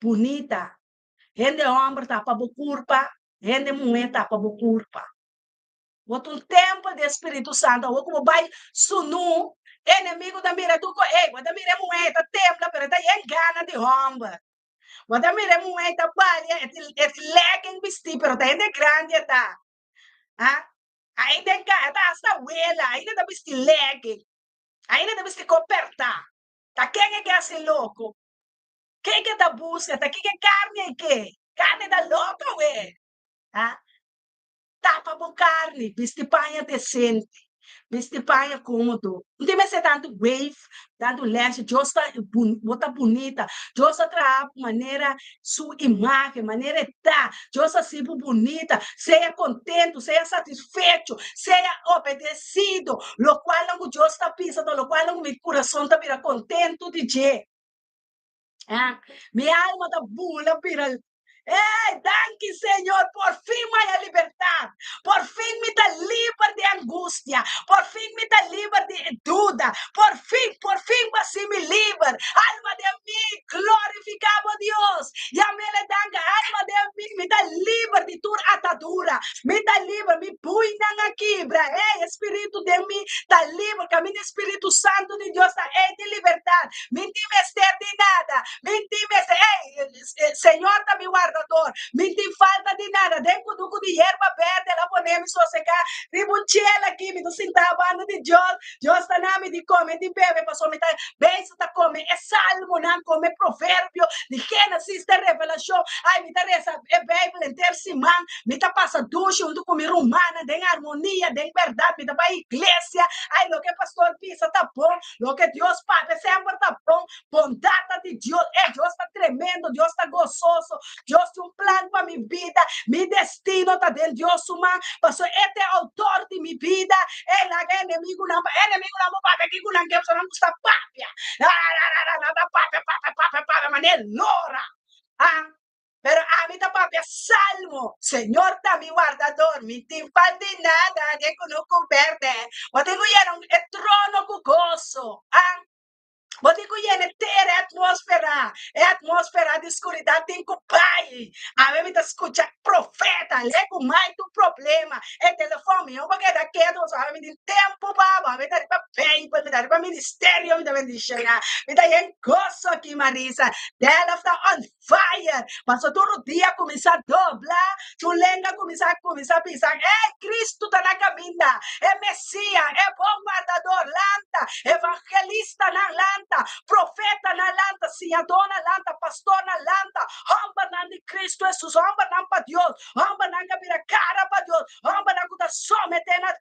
bonita. Gente homem tapa o corpo, gente mulher tapa o corpo. Bota tempo de Espírito Santo, ou como vai sunu, inimigo da mira tu ei, da mira mulher tá templa, pero tá engana de homem. Da mira mulher tá palha, é legging vestir, pero tá ainda grande tá. Ah? Ainda tá hasta huela, ainda tá vestir legging. Ainda deve se coperta. Tá quem é que é louco? Quem que tá busca? Tá quem é carne é que? Carne da louca, ué. Ah? Tapa a carne, veste panha decente. Veste panha cômodo. Não tem mais ser tanto wave, tanto leste. Deus está bonita. Deus está de maneira sua imagem, maneira está. Deus está sempre bonita. Seja contente, seja satisfeito, seja obedecido. Lo qual não Deus está pensando, lo qual não meu coração está contente de Deus. Minha alma está bula, pira. Danke, Senhor, por fim minha liberdade, por fim me dá livre de angústia, por fim me dá livre de dúvida, por fim você me livre, alma de mim, glorificava Deus, e a minha dança, alma de mim, me dá livre de tua atadura, me dá livre, me põe na quebra, Espírito de mim, está livre, caminho Espírito Santo de Deus, de liberdade, me tem de nada, me tem Senhor, está me guardando. Me tem falta de nada. Dentro do de erva verde, ela podemos secar. Ribunchela aqui, me do sentar banda de Deus. Deus está na me de comer, de beber, passou me tá bem, está come. É salmo, não come provérbio, de Gênesis, de revelação. Ai, me dá essa Bíblia inteira semana, me dá passa ducha junto com minha romana, de harmonia, de verdade, me dá para a igreja. Ai, lo que pastor pisa tá bom, lo que Deus Pai sempre tá bom, bondade de Deus, Deus está tremendo, Deus está gozoso, Deus tem plano para minha vida, meu destino está dentro de Deus humano, pastor, este é autor de minha vida, ele é inimigo não papai, que não quer, só não está papia, papia, mané, lora, pero a mí papia, salmo, Señor, está mi guardador, mi timpa de nada, que no cuberte, o tengo ya un trono cucoso, Wat ik je ter atmosfera de escuridão tem que pai. A mim me escuta profeta, lego mais do problema. É telefone, eu vou querer daqui, a mim tem tempo para, me dá para bem, me dá para ministério, me dá bendição. Me dá em gozo aqui, Marisa. Ela está on fire. Mas todo dia começa a dobrar, tu lenda começa a pensar, Cristo está na caminha, é Messias, é bom guardador, lanta, evangelista na lanta, profeta na lanta, senhador na lanta, pastor na lanta, homem na de Cristo Jesus, homem na para Deus, homem na vira cara para Deus, homem na que someter na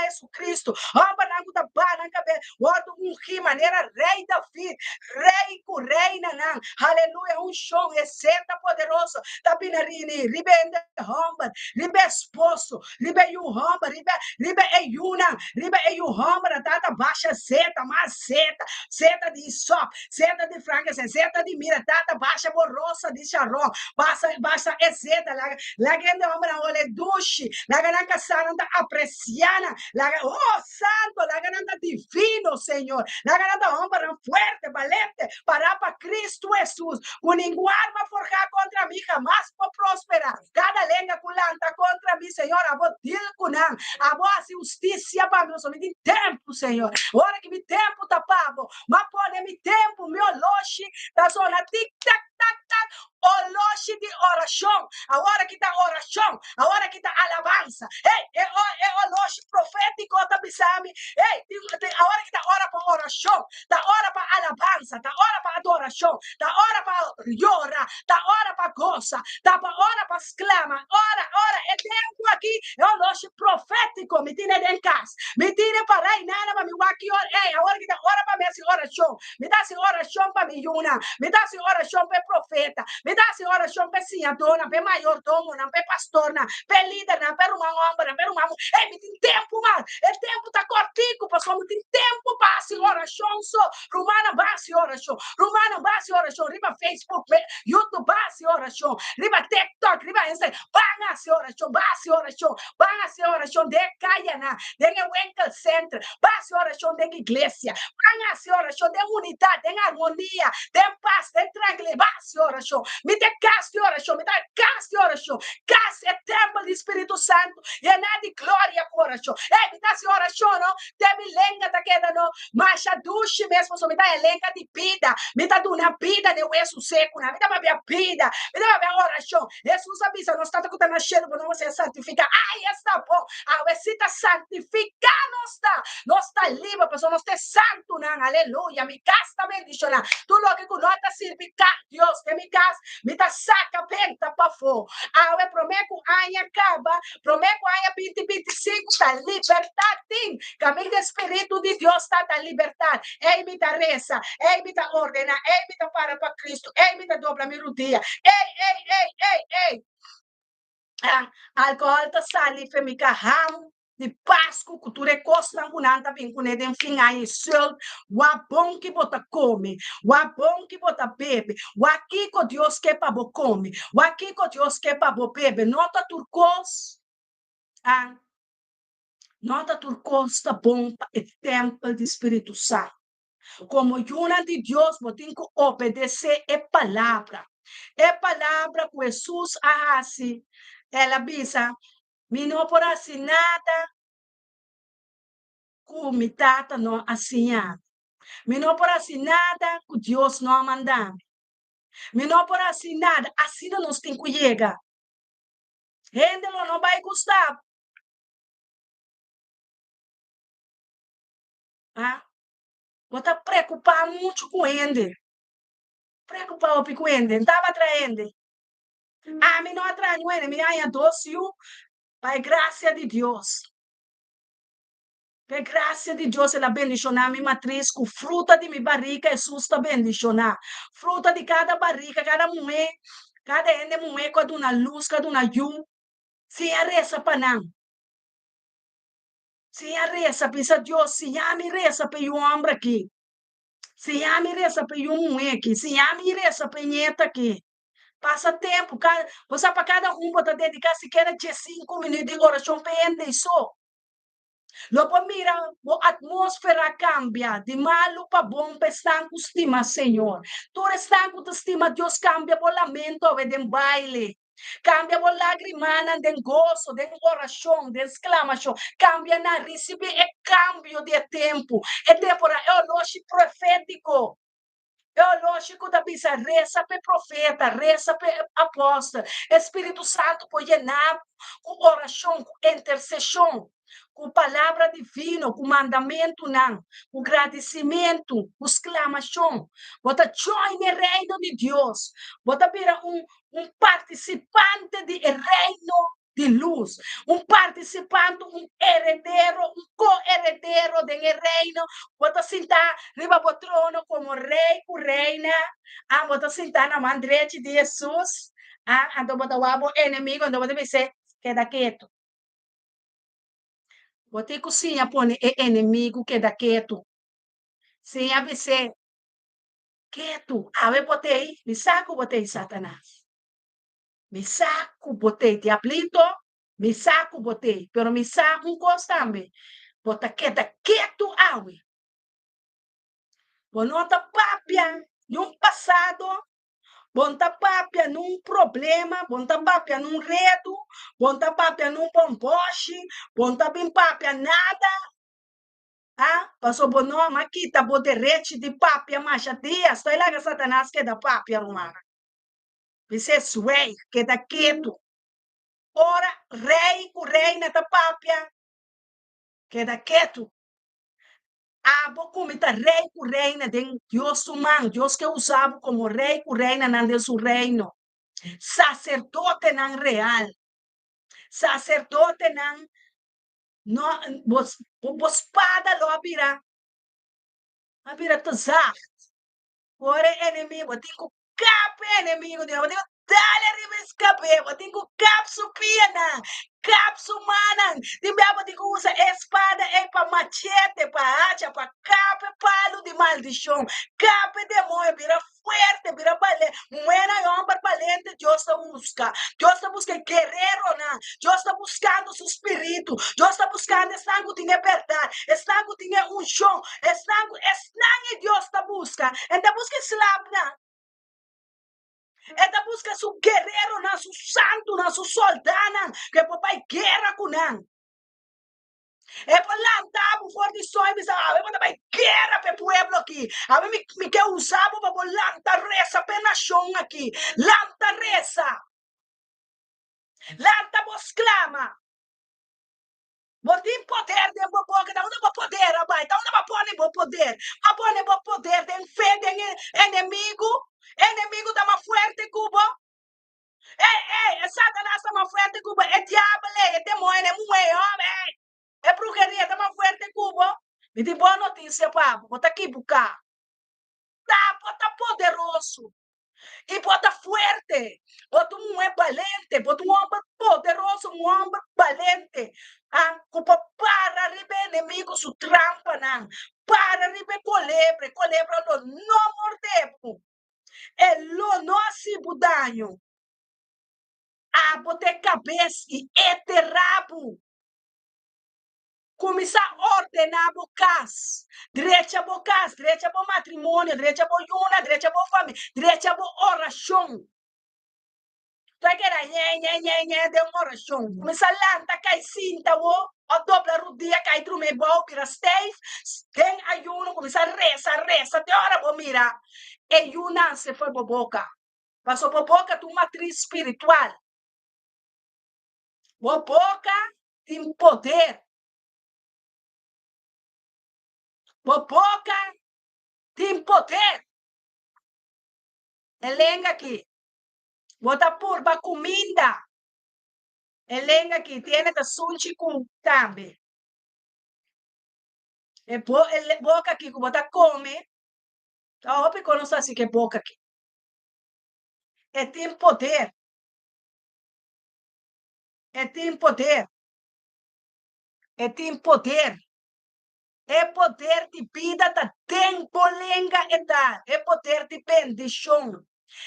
Jesus Cristo, homem na que bana cabe, outro maneira rei David, rei com reina não, aleluia, show, receita poderosa, da binarini, ribende homem, ribe esposo, ribe you homem, ribe eyuna, ribe eyu homem, tata baixa zeta, mas zeta de sop, zeta de frankincense, zeta de mira, tata baixa borrosa de charró, baixa zeta, la gente homem na ole duche, la gananca santa apreciana, oh santo, la gananta divino, Senhor, la gananta homem fuerte, valente, para Cristo Jesus, com nenhuma arma forjar contra mim jamais vou prosperar, cada lenga culanta contra mim, Senhor, a vou dir cunam, a vou a justiça para mim, só me tem tempo, Senhor, hora que me tempo tá pago, mas pode me tempo, meu loche, da zona tic tac tac tac, o loche de oração, a hora que tá oração, a hora que tá alabança, é o loche profético, tá bisami, a hora que tá hora para oração, tá hora para alabança, tá hora para adoração, tá hora para llorar, tá hora para goza, tá hora para exclama, ora, é tempo aqui, é o loche profético, me tira em casa, me tira para reinar, para me aqui, a hora que tá hora para minha oração, me dá oração para me yuna, me dá oração para profeta, me dá oração para senhadona, para maiordomo, para pastor, para líder, para uma homem, para uma mulher, me tem tempo, mano, o tempo tá cortico, pastor, me tem tempo para a oração, só, Romana base oração, Romana base oração, riba Facebook, YouTube base oração, riba TikTok, riba Instagram, base oração, de Caiana, de Winkel Center, base oração de igreja, base oração de unidade, de harmonia, de paz, de tranquilidade, base oração, me dê caste oração, me dá caste oração, caste é templo do Espírito Santo, e é nada de glória oração, me dá oração, não, deve lenga da queda, não, mas a duche mesmo, só me dá elenca de vida, me dá uma vida de osso seco, me dá uma vida, me dá uma oração, Jesus avisa, não está tocando na cheiro, não você santificar, está bom, você está santificar, não está livre, pessoal, não está santo, não, aleluia, me casta bendição, tu lo que não está servicar, Deus, que me casa, me dá saca, penta para fora, prometo, acaba, prometo, 2025, está libertado, caminho do Espírito de Deus está da liberdade, me dá reza, me dá ordena, me dá para Cristo, me dá dobra minha rodilha, ei, alcohol tá sali femika ham de Páscoa, cultura é costa gunanta bem com ele enfim aí sol, o bom que bota come, o bom que bota bebe, o aqui que Deus quer para bo come, o aqui que Deus quer para bo bebe, nota turcos, nota turcos tá bom para o templo do Espírito Santo. Como uma de Deus, vou ter que obedecer a palavra. É palavra que Jesus assim, ela bisa, me não por assim nada, que me tata não assim, me não por assim nada, que Deus não manda, me não por assim nada, assim não nos tem que chegar. Gente não vai custar. Vou estar preocupado muito com ele. preocupado com ele, estava atraindo. A mim não atrai ele, me ganha doce, by graça de Deus. Per graça de Deus, ela bendicionar minha matriz com fruta de minha barriga, Jesus está bendicionar. Fruta de cada barriga, cada mulher, cada ende mulher, cada uma luz, cada uma luz. Se a reza para não. Se a reza, pensa Deus, se a me reza para o homem aqui. Se a me reza para o mulher aqui. Se a me reza para a aqui. Passa tempo, você para cada um, você dedicar sequer 5 minutos de oração para ele só. Logo mira, a atmosfera cambia, de malo para bom, para estar com estima, Senhor. Tu estás com estima, Deus cambia por lamento, de baile. Cambia por lágrimas, de gozo, de oração, de exclamação. Cambia na receber é cambio de tempo. É temporada, é o nosso profético. É lógico da bisa, reza para profeta, reza para apóstolo. Espírito Santo pode llenar com oração, com intercessão, com palavra divina, com mandamento, não, com agradecimento, com exclamação. Bota join no reino de Deus. Bota para um participante do reino de luz, um participante, um herdeiro, um co-herdeiro do reino. Bota sentar riba do trono como rei ou reina. Bota sentar na mão direita de Jesus. Então bota o inimigo, então bota dizer, queda quieto. Bota cozinha, põe inimigo, queda quieto. Sim, a você, quieto. Ver, botei, me saco, botei Satanás. Me saco, botei diablito, me saco, botei. Pero me saco constante. Bota queda quieto, awe. Bonota papia de um passado, bonta papia num problema, bonta papia num redo, bonta papia num pompoche, bonta bem papia nada. Passou bono, maquita, boterete de papia, macha dias, está lá que Satanás que da papia, romana. Você suei, que da quieto. Ora, rei, o rei na papia, que da quieto. Como está rei o reina de Deus humano, Deus que usava como rei o reina de seu reino. Sacerdote não real. Sacerdote não, vos espada lo abrirá. Abrirá tazar. Ora inimigo, tenho capa inimigo, Deus, dale arriba escape, tenho cap supina, cap sumana, tenho usa espada para machete, para hacha, para capa palo de maldição, capa demônio, vira fuerte, vira valente, muera homem valente, Deus está buscando guerreiro, não, Deus está buscando seu espírito, Deus está buscando estar com verdade, estar com unção, estar em Deus está buscando, então busca escravo, esta busca su guerreiro, su santo, su soldado, que papai guerra com não. É para lançar o forte sonho, mas a ver para guerra para o pueblo aqui. A ver me quer usar para lançar reza para nação aqui. Lança reza. Lança vos clama. Vos tem poder de boca, da onde poder, abai, da onde pode poder. A pode poder de fé de inimigo da mais forte cubo. Satanás está más fuerte cubo, el diablo, el demonio, el hombre, el brujería está más fuerte cubo. Me di boa notícia, papo, bota aqui buscar. Bota poderoso. E bota forte. Bota homem valente, bota homem poderoso, homem valente. Para arriba inimigo su trampa, não. Para arriba colebre lo não mordemos. É lo não se budanho. Botar cabeça e rabo. Começar a ordenar a casa. Direito a casa, direito a matrimônio, direito a yuna, direito a família, direito a oração. Tu que era de uma oração. Começar a lançar cai cinta, a dobra rodia, cai trume bom, pira stave, tem ayuno, começar a reza, te hora vou mirar. E yuna se foi para boca. Passou para boca tu matriz espiritual. A boca tem poder. A boca tem poder. Elenga aqui. Bota por ba comida. Elenga aqui. Tiene da sulci com tambe. E boca aqui que bota come. A opi conosce assim que boca aqui. E tem poder. E tem poder. E tem poder. É poder de vida da tempo lenga edad. É poder de bendição.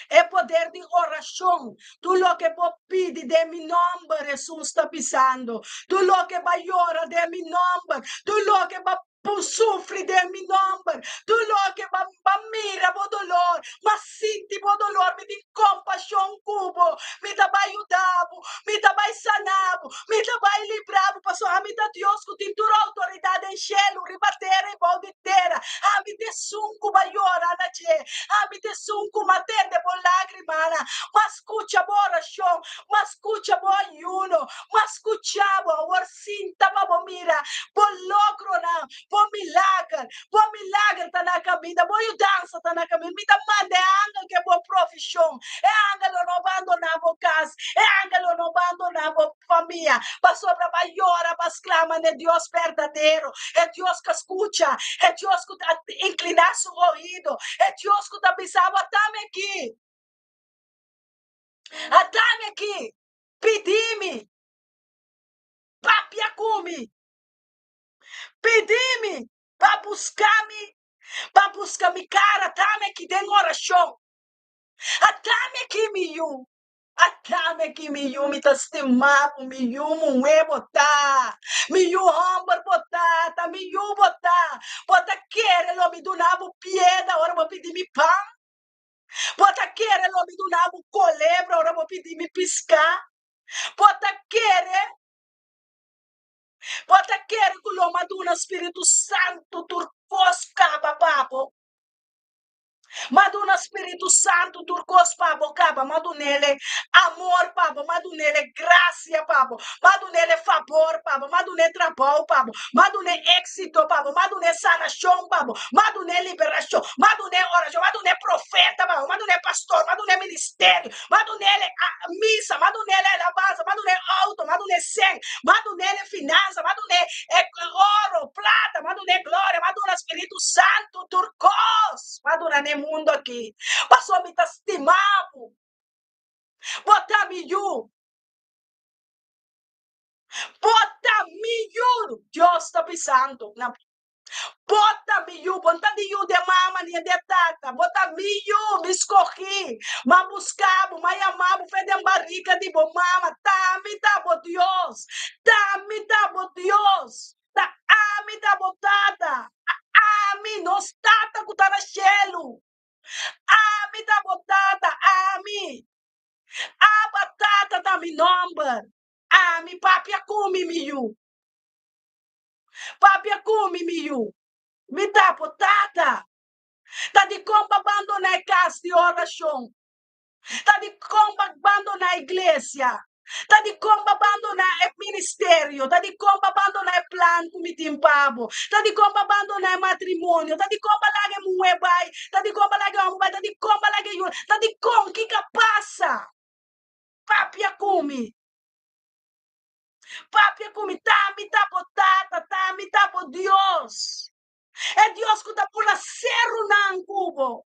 É poder de oração. Tu lo que vos pidi de mi nombre, Jesus está pisando. Tu lo que va llora de mi nombre. Tu lo que va sufre de mi nombre. Tu lo que va mira vo dolor. Ma sinti vo dolor. Mi di compasión cubo. Mi da vai ayudavo. Mi da vai sanavo. Mi da vai libravo. Pastor, a mi da Dios que tintura autoridade em cielo. Ribatere e volta inteira. A mi de sunco vai llora na che. A mi de sunco matende por lágrimas. Mas escucha boa oração. Mas escucha boa ayuno. Mas escuchavo. Orsinta vamos mira. Por logro na. Por milagre tá na caminha. Por dança tá na caminha. Me dá mande anga que é boa profissão. É anga lo não abandonava casa. É anga lo não abandonava família. Passou para maior, mas clama de Deus verdadeiro. É Deus que escuta. É Deus que inclinar seu ouvido. É Deus que está pensando, atame aqui. Atame aqui. Pedi-me. Papiacumi. Pedi-me. Para buscar-me. Para buscar-me, cara. Atame aqui. Tem oração. Atame aqui, miu. Atame aqui, miu. Me tá estimado, miu. Mué botar. Miu, hambar botar. Tá miu botar. Bota querer, lo me donava pieda. Agora vou pedir me pão. Bota querer, lo me donava colebra. Agora vou pedir me piscar. Bota querer que lo maduna Espírito Santo turcosca, papo. Maduna Espírito Santo turcos pabo caba, madunele amor pabo, madunele graça pabo, madunele favor pabo, madune trabalho pabo, madune êxito pabo, madune sanação pabo, madune liberação, madune oração, madune profeta pabo, madune pastor, madune ministério, madunele missa, madunele alabança, madune auto, madune sangue, madunele finança, madune ouro, prata, madune glória, madune Espírito Santo turcos, madune mundo aqui. Passou me tá estimado. Bota miú. Bota miú. Deus está pensando. Bota miú. Bota miú de mama nem de tata. Bota miú. Me escorri. Mas buscava. Mas amava. Fez de barriga de bom mama. Tá me tá bo Deus. Tá me tá bo Deus. Tá me tá botada. Me nos tata que tá na chelo. Me tá botada. Me. A batata da mi number. Mi papia come miu. Papia come miu. Me dá potata. Tá de como abandonar casa de oração. Tá de como abandonar a igreja. Tá de como abandonar o ministério. Tá de como abandonar o plano que me tem pabo. Tá de como abandonar o matrimônio. Tá de como largar mulher bai. Tá de como largar um bai. Tá de como largar yun. Tá de como que passa. Papia come. Papia come, tá, me tá potata, tá, me tá por Deus. É Deus que está por la cerro nan cubo.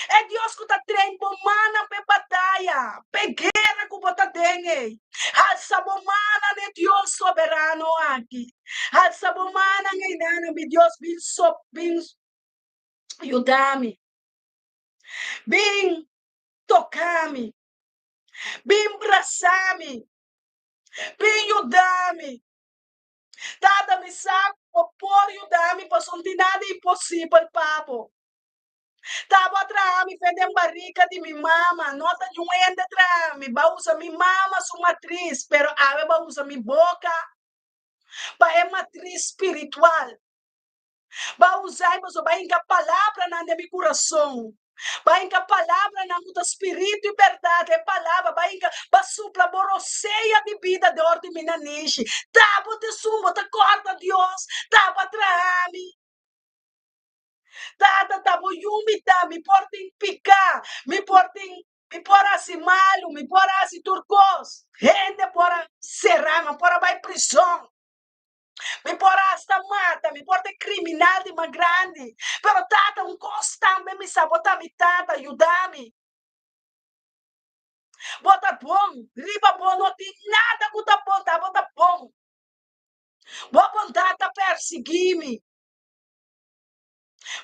É Deus que está trembo mana pe batalha, pe guerra que bota dengue. Al sabomana de Deus soberano aqui. Al sabomana de nana de Deus bin ayudame. Bin tocame. Bin braçame. Bin ayudame. Dá-me saco, por ayudarme, pues não tem nada impossível, papo. Tava atrás, me fez barriga de minha mama, nota de um ende atrás, me vai usar minha mama, sua matriz, pero a vai usar minha boca, para é matriz espiritual. Vai usar, mas vai enca palavra na meu coração. Vai enca palavra na meu espírito e verdade, é palavra, vai enca, vai supla boroseia de vida de ordem minaniche. Tava te sumo, te corta Deus, tava atrás, Tata, tabo yumita, mi porting pica, mi porting, mi pora assim malo, mi pora assim turcos. Gente pora serrama, pora vai prisão. Mi pora hasta mata, mi porta criminal de mais grande. Pero tata, constante me sabota mi tata, ayudami. Bota bom, riba bom, não tem nada que tá bom, tá bota bom. Boa tata persegui-me.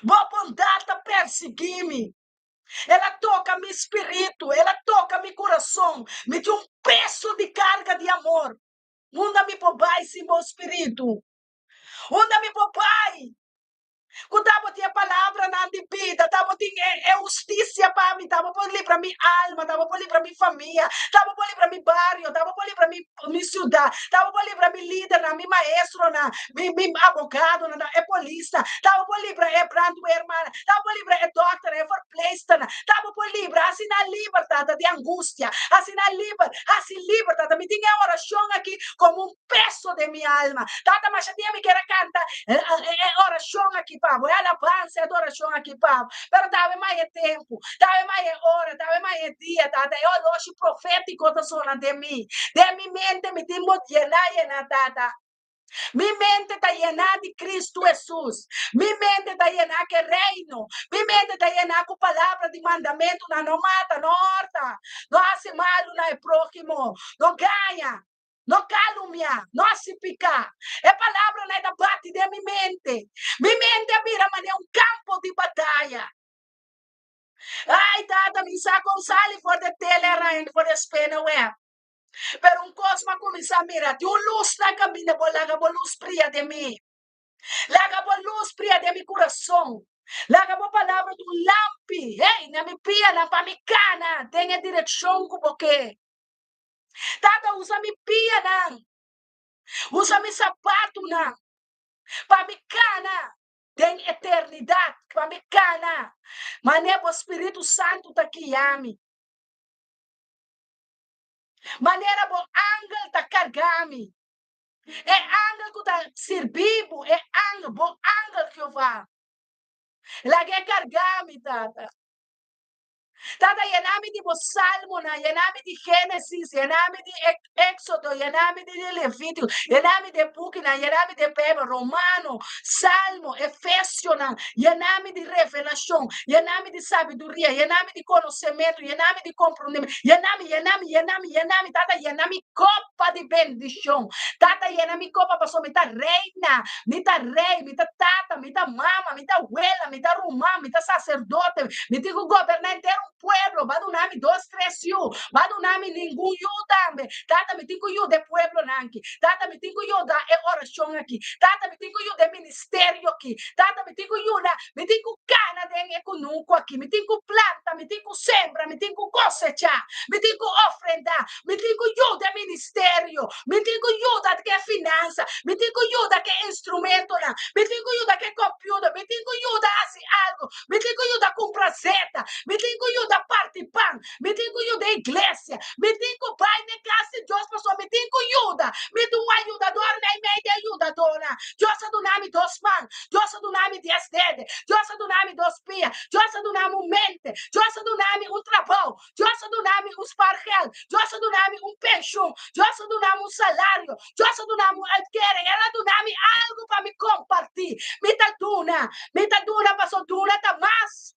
Boa tata persegui-me. Ela toca meu espírito, ela toca meu coração, me deu um peso de carga de amor. Onde me pobai esse meu espírito? Onde me pobai? Kutabo tinha palavra na de vida, tabo tinha justiça para mim, tabo por livrar minha alma, tabo por livrar minha família, tabo por livrar meu barrio, tabo por livrar minha cidade, tabo por livrar meu líder, na meu maestro, na meu abogado, na polícia, tabo por livrar brando irmã, tabo por livrar doctor, workplace, tabo por livrar assim na liberdade de angústia, assim na liberdade, me tinha oração aqui como um peso de minha alma, tata mas tinha me querer cantar oração aqui Pablo, é alabança, é adoração aqui, Pablo. Pero talvez mais é tempo, talvez mais é hora, talvez mais é dia, tata. Eu hoje profético está sonando de mim. De minha mente me tem llenar, tata. Minha mente está llena de Cristo Jesus. Minha mente está llena de reino. Minha mente está llena com palavra de mandamento. Não mata, não horta. Não hace mal, não é próximo. Não ganha. Não calumnia, não se picar. É palavra né, da bate de minha mente. Minha mente vira é um campo de batalha. Ai, tata, me saco sali for the Telegram, for the Spinaware. Pero um cosma começa a mirar. Tem luz na caminha, laga luz fria de mim. Laga luz fria de meu coração. Laga palavra do lampi. Ei, na minha pia, na pamicana. Tenha direção com você. Tata, usa minha pia, não. Usa meu sapato, não. Pamicana. Tem eternidade. Pamicana. Mas o Espírito Santo está aqui, ame. Maneira bo angel tá cargami. É angel que tá servindo, é angel, bo angel que eu vá. Lá que cargami, tata. Tata, llename de Salmo, llename de Gênesis, llename de Éxodo, llename de Levítico, llename de Búquina, llename de Pedro, Romano, Salmo, Efésio, llename de revelação, llename de sabedoria, llename de conhecimento, llename de compromisso, llename, tata, llename copa de bendição, tata, llename copa, pastor, me tá reina, me tá rei, me tá tata, me tá mama, me tá abuela, me tá romã, me tá sacerdote, me digo governante, pueblo, va a donarme 2, 3 yu, va a donarme ningún yu tambe. Tata, me tengo yo de pueblo nanki. Tata, me tengo yo da oración aquí. Tata, me tengo yo de ministerio aquí. Tata, me tengo yo da, me tengo cana de econômico aqui. Me tengo planta, me tengo sembra, me tengo cosecha, me tengo ofrenda, me tengo yo de ministerio, me tengo yo da que finança, me tengo yo da que instrumento, me tengo yo da que computer, me tengo yo da hacer algo, me tengo yo da comprar zeta, me tengo yo da participar, me tengo yo de iglesia, me tengo pai de casa de Deus, pastor, me tengo ajuda, me tengo ajudador, nem meia ajudadora, Deus do nome dos mãos, Deus do nome 10 dedos, Deus do nome dos pés, Deus do nome mente, Deus do nome trabalho, Deus do nome parcial, Deus do nome pensão, Deus do nome salário, Deus do nome adquire, ela do nome algo para me compartilhar, me tá duna, pastor, duna tá mais.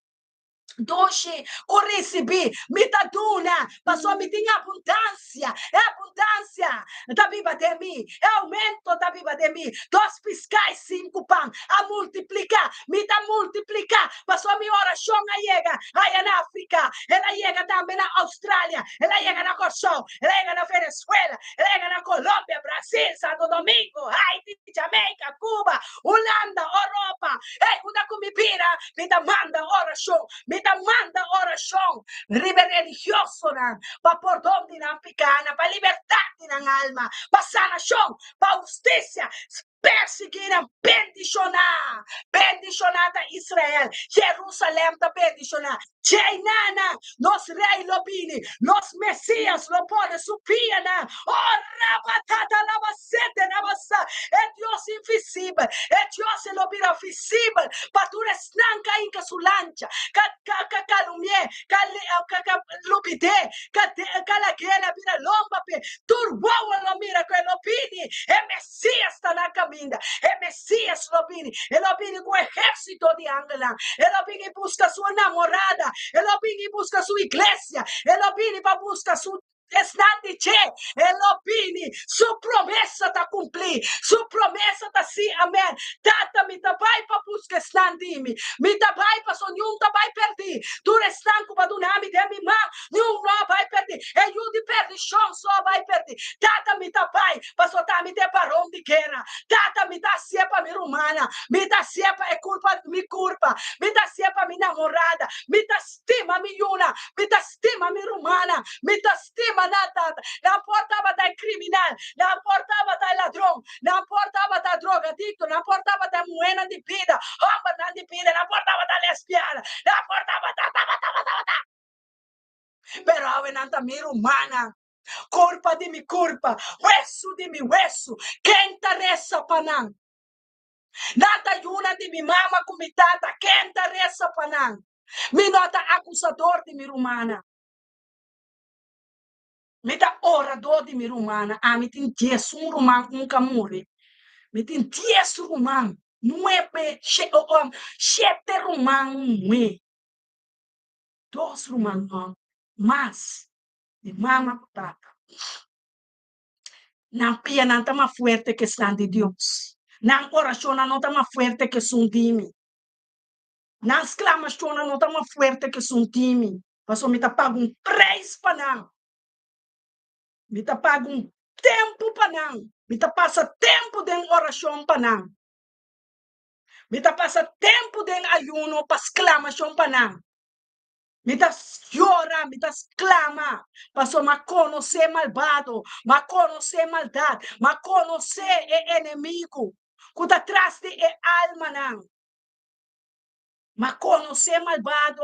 Doce, o recebi, me dá duna, passou me tem abundância, é abundância da viva de mim, é aumento da viva de mim, 2 piscais, 5 pão, a multiplicar, me dá multiplicar, passou minha oração chega, aí na África, ela chega também na Austrália, ela chega na Corsol, ela chega na Venezuela, ela chega na Colômbia, Brasil, Santo Domingo, Haiti, Jamaica, Cuba, Holanda, Europa, ei, quando me vira, me dá manda oração, me manda oração, religioso, para perdão de picana, para liberdade na alma, para sanação, para justiça, perseguir, bendicionar, bendicionada Israel, Jerusalém está bendicionar, Cheinana, nos rei lobini, nos messias lo pone su piana, oh rabatata la basete na bassa, e Deus invisível. É Deus é lobira visível. Para tu resnanca inca sulancha. Calumie, lupide, calaquela, vira lomba, turboa lo mira que lobini. É Messias está na caminha. É Messias lobini. É lobini com exército de ângeles. É lobini busca sua namorada. É lobini busca sua igreja. É lobini para buscar sua Estante c'è, e l'opini, su promessa da cumplir, su promessa da sì, amen. Tata mi da vai pa busca standimi, mi da vai pa so niun da vai perdi, tu restanco pa dunami de mi ma, niun no vai perdi, e io di perdi shon so vai perdi, tata mi da vai, pa so ta mi de paron di chera, tata mi da siepa mi rumana, mi da siepa e culpa mi curpa, mi da siepa mi namorada, mi da stima mi yuna, mi da stima mi rumana, mi da stima nada, não portava da criminal, não portava da ladrão, não portava da drogadicto, não portava da moeda de vida, rouba não de vida, não portava da lesbiana, não portava da. Pero a venanta mi humana, culpa de mi culpa, hueso de mi hueso, quem interessa panang? Nata yuna de mi mama comitata, quem interessa panang? Mi nota acusador de mi humana. Meta orador de mi rumana, me tem 10 rumano nunca morre. Me tem 10 rumano, não é pe 7 rumano, não é. 2 rumano, mas de mama tata. Não pia não tá mais forte que estão de Deus. Não oração não tá mais forte que são time. Não exclamação não tá mais forte que são time. Passou me tá pago preço para não. Me tá pago tempo para não. Me tá passa tempo de oração para não. Me tá passa tempo de ayuno para exclamação para não. Me tá chora, me tá exclama. Passou ma conhecer malvado, ma conhecer maldade, ma conhecer inimigo. Que tá atrás de alma não. Ma conhecer malvado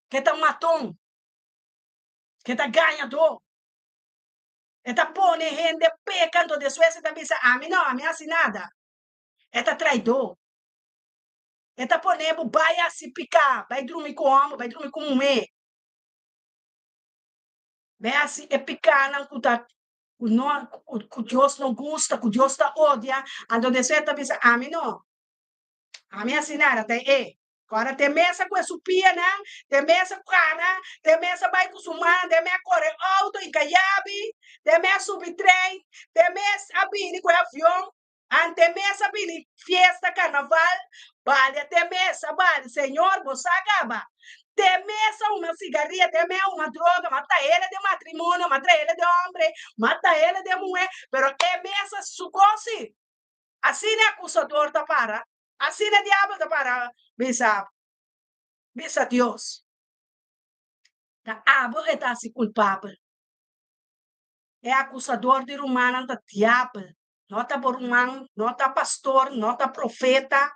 que tá matão, que tá ganhador. Eta pone gente pecando después você pensa, mim não, a mim assim nada. Eta traidor. Eta pone vai se picar, vai dormir com homem, vai dormir com mulher. Vai assim é picar não que Deus não gosta, que Deus tá odia. Então después você pensa, mim não. A mim assim nada, até Agora tem mesa com a supia, né? Tem mesa com a tem mesa vai com sumana, tem mesa corre auto em Caiabe, tem mesa subir trem, tem mesa abrir com avião, ante mesa abrir festa carnaval, vale, tem mesa, vale, senhor, você acaba. Tem mesa uma cigarrinha, tem mesa uma droga, mata ele de matrimônio, mata ele de homem, mata ele de mulher, pero é mesa sucosi. Assim é acusador da para. Assim é diabo da para. Bisa Deus. Da abo é assim culpável. É acusador de romano da diabo. Nota por romano, nota pastor, nota profeta.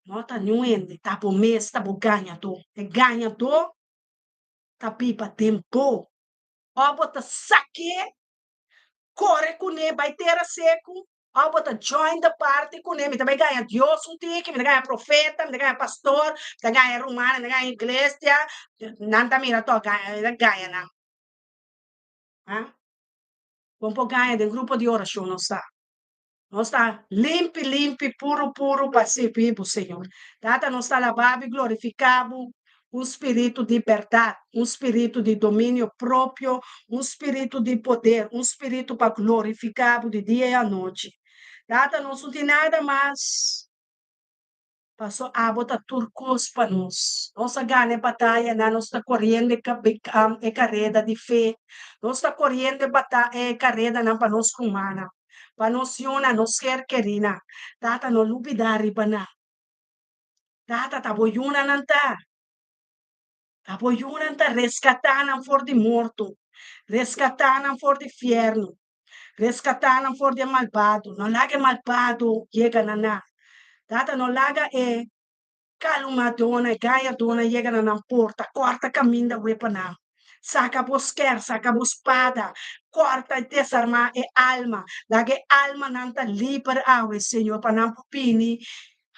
Nota nuende, tá por mês, tá por ganhador. É ganhador, tá pipa tempo. Ó, bota saque, corre com ele, vai ter a seco. Ó, bota join the party com ele. Também ganha Deus um tique, me ganha profeta, me ganha pastor, me ganha romano, me ganha igreja. Não tá mira, tô ganha, não. Vamos ganha de grupo de oração, não está. Não está limpo, puro, pacífico, Senhor. Tata, não está lavado e glorificado. Um espírito de verdade, um espírito de domínio próprio, um espírito de poder, um espírito para glorificado de dia e à noite. Tata, não tem nada mais. Passou a bota turcos para nós. Nossa ganha batalha na nossa corrente é carreira de fé. Nossa corrente batalha é carreira na para nós humana. Para nós yuna, nós ser querina. Tata no lupidari pa na. Tata taboyuna nanta. Taboyuna nanta rescatanan for de morto. Rescatanan for de fierno. Rescatanan for de malvado. Não laga malvado, chega na. Tata no laga calma dona, gaia dona, chega na porta, corta caminho da wepa na. Saca bosquer, saca espada, corta e desarmar e alma. Lagi alma nanta liber awe, Senhor, para não pupini.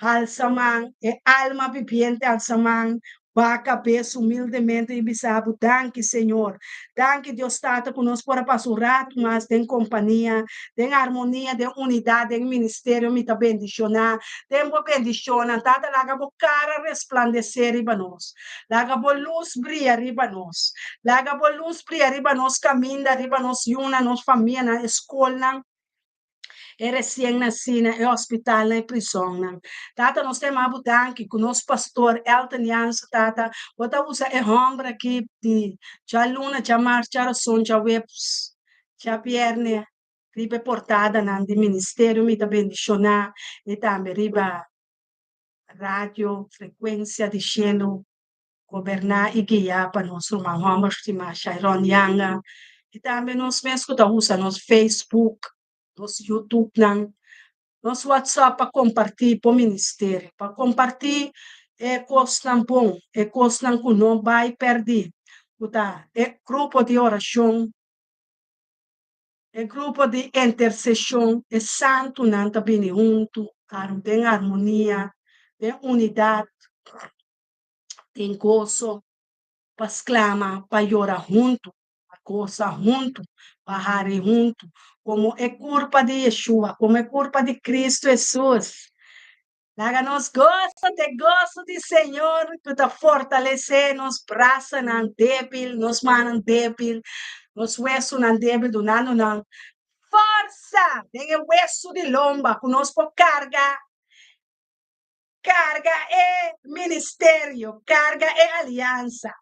Alçamang, e alma viviente alçamang, va a cabeça humildemente e bisabo. Danke, Senhor. Danke, Deus, está conosco para passar mas tem companhia, tem harmonia, tem unidade, tem ministério, me tá bendicionar. Tem boa bendicionar, tata, laga bo cara resplandecer riba nós. Laga bo luz brilha riba nós. Laga bo luz brilha riba nós, caminha riba nós, una, nós família, na escola, e recém-nascida, e hospital, e prisão. Tata, nós temos muito tanque com o nosso pastor Elton Jansen, tata, bota usa e hombra aqui, de já luna, já marcha, son, já webs, já pierne, riba portada na de ministério, me também bendicionar, e também riba rádio, frequência de cheno, governar e guiar para nós, uma homem, estima, Sharon Yanga, e também nós mesmos que usa nosso Facebook, nosso YouTube, nosso WhatsApp para compartilhar para o ministério, para compartilhar é coisa bom, é coisa que não vai perder. É grupo de oração, é grupo de intercessão, é santo, não está bem junto, tem harmonia, tem unidade, tem gozo, para exclamar, para chorar junto, para coça junto, para rir junto, como é culpa de Yeshua, como é culpa de Cristo Jesus. Laga nos gosto de Senhor, que te fortalecer nos braços não débil, nos manos débil, nos huesos não débil, do nano não. Força! Tem o hueso de lomba, conosco carga. Carga é ministério, carga é aliança.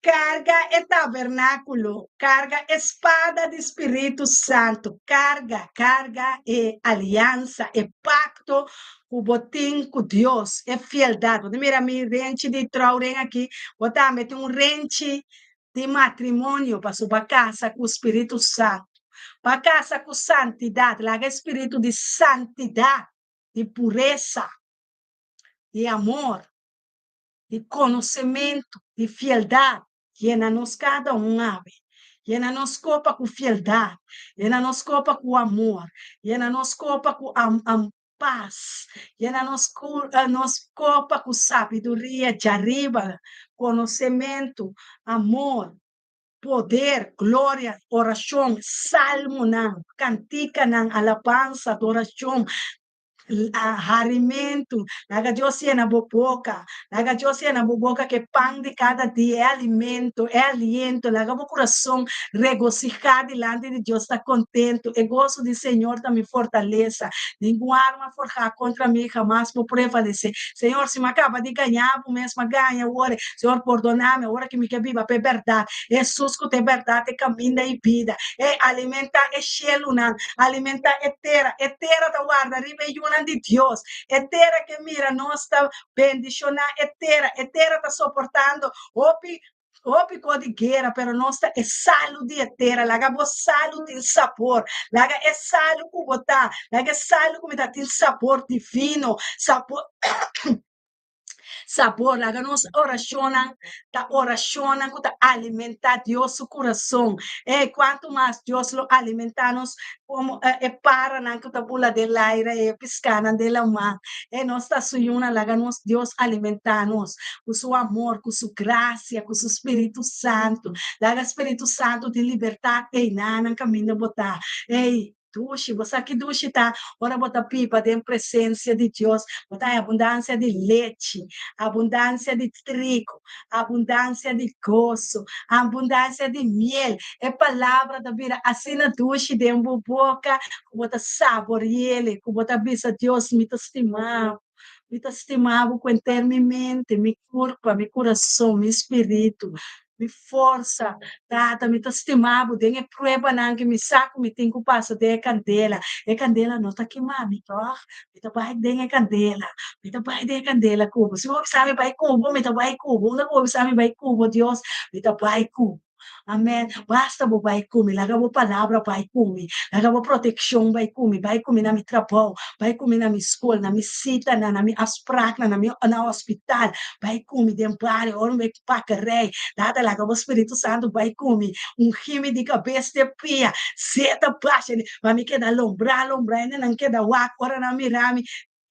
Carga é tabernáculo, carga espada do Espírito Santo, carga é aliança, é pacto, o botim com Deus, é fieldade. Mira, mi rente de trauren aqui, botar mete um rente de matrimônio para sua casa com o Espírito Santo, para casa com santidade, lá é espírito de santidade, de pureza, de amor, de conhecimento, de fieldade. Llena-nos cada ave. Llena-nos copa com fieldade. Llena-nos copa com amor. Llena-nos copa com paz. Llena-nos copa com sabedoria de arriba, conhecimento, amor, poder, glória, oração, salmo, cantica, alabança, adoração, alimento, laga Deus na boca, laga Deus na boca que pão de cada dia é alimento, é aliento, laga o coração regocijado diante de Deus, está contente, e gozo do Senhor da me fortaleça, nenhuma arma forjada contra mim jamais vou prevalecer. Senhor, se me acaba de ganhar, o mesmo ganha, ora, Senhor, perdonar-me, ora que me que viva, é verdade, Jesus que tem verdade, caminho e vida, é alimentar, é cielo, alimentar, é terra da guarda, riba de Deus, é terra que mira, não está bendicionar, é terra está suportando, opi codigueira, pero não está, é salo de terra, laga bo salo de sabor, laga é salo que botar, laga é salo que me dá tem sabor divino, sabor, laga nos oracionan, ta oracionan, ta alimenta Dios su corazón. Quanto mais Dios lo alimentanos, como para na que ta bula del aire, piscana de la mar. Nós ta suyuna, laga nos Dios alimentanos, com su amor, com su gracia, com su Espírito Santo. Laga Espírito Santo de liberdade, nana caminho botar. Duche, você aqui duche, tá? Ora, bota pipa, tem presença de Deus, botar abundância de leite, abundância de trigo, abundância de gozo, abundância de miel. É palavra da vida. Assim na duche, de uma boca, bota sabor ele, bota bisa Deus me estimava. Me estimava com minha mente, meu corpo, meu coração, meu espírito. Me força, tata, me estimava, tem prueba não que me saco, me tem que passar de candela, não está queimando, me vai de candela, me vai de candela, cubo, se você sabe vai cubo, me vai cubo, não sabe vai cubo, Deus, me vai cubo, Amém. Basta bo vai comigo, laga bo palavra vai comigo, laga bo proteção vai comigo na mi trabalho, vai comigo na mi escola, na mi cita, na mi asprak, na hospital, vai comigo dentro pare, ora me pacarei, dada laga bo Espírito Santo vai comigo, rime de cabeça de pia, seta baixa, mas me queda lombrar, não queda wak, ora na mirami,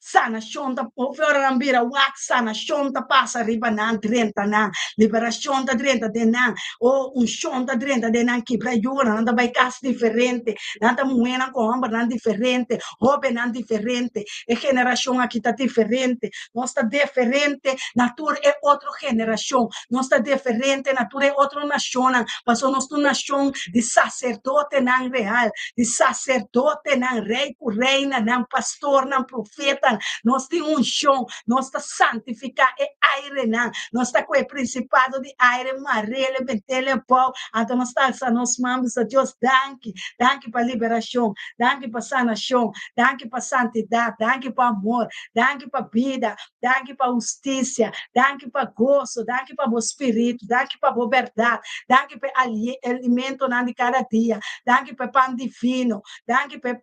sana shonta ora rambira wak sana shonta passa riba nan 30 nan liberação da 30 de nan o shonta 30 de nan que pra jura nanda vai cas diferente nanda muena com amba nan diferente hobe nan diferente e geração aqui tá diferente nós tá diferente natura é outra geração nós tá diferente natura é outra nação passou nós nação de sacerdote nan real de sacerdote nan rei por reina nan pastor nan profeta nós temos chão, nós está santificar e aire não, nós está com o principado de aire, marele, betele, pau, então nós está nos mamos a Deus, danke para liberação, danke para sanação, danke para santidade, danke para amor, danke para vida, danke para justiça, danke para gozo, danke para o espírito, danke para a verdade, danke para alimento de cada dia, danke para pão divino, danke para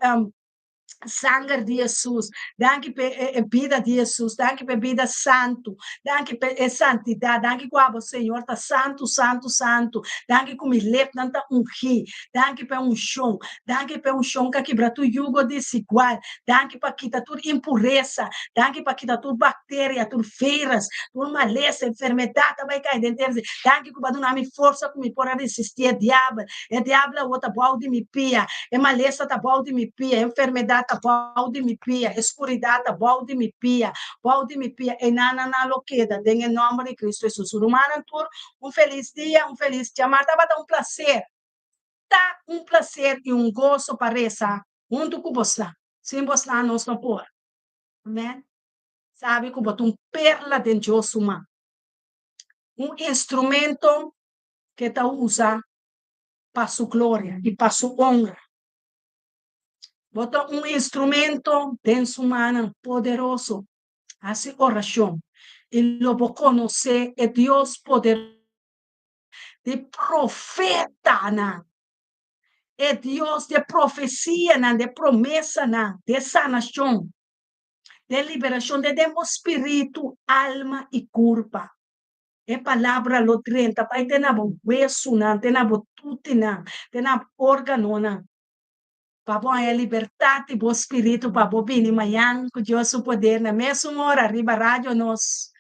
sangue de Jesus, danke per vida de Jesus, danke per vida santo, danke per santidade, danke qua Senhor tá santo, santo, santo, danke come lep nanta ungi, danke per chão, danke per chão que quebra tu jugo desigual, danke para quitar tudo impureza, danke para quitar tudo bactéria, tudo feiras, tudo maleza, enfermidade vai cair dentro, danke que vai dar me força que me pode resistir é diabo outra balde me pia, é maleza tá balde me pia, enfermidade balde me pia, escuridade balde me pia, e nana na loqueda, em nome de Cristo Jesus. Rumana tur, feliz dia, feliz dia, mas estava um prazer, tá um prazer e gozo para rezar, junto com você, sem você nós não pôr, amém? Sabe que botou perla de Deus humano, instrumento que está usa para sua glória e para sua honra. Bota instrumento dentro humana poderoso, hace oração. E lo vou conhecer é Deus poderoso, de profeta, é Deus de profecia, de promessa, de sanação, de liberação, de demos espírito, alma e corpo. É palavra lo 30, pai tem na hueso, tem na tudo, tem na órgano, para a liberdade do espírito, para o bem amanhã, com Deus o poder, na mesma hora, arriba rádio nós,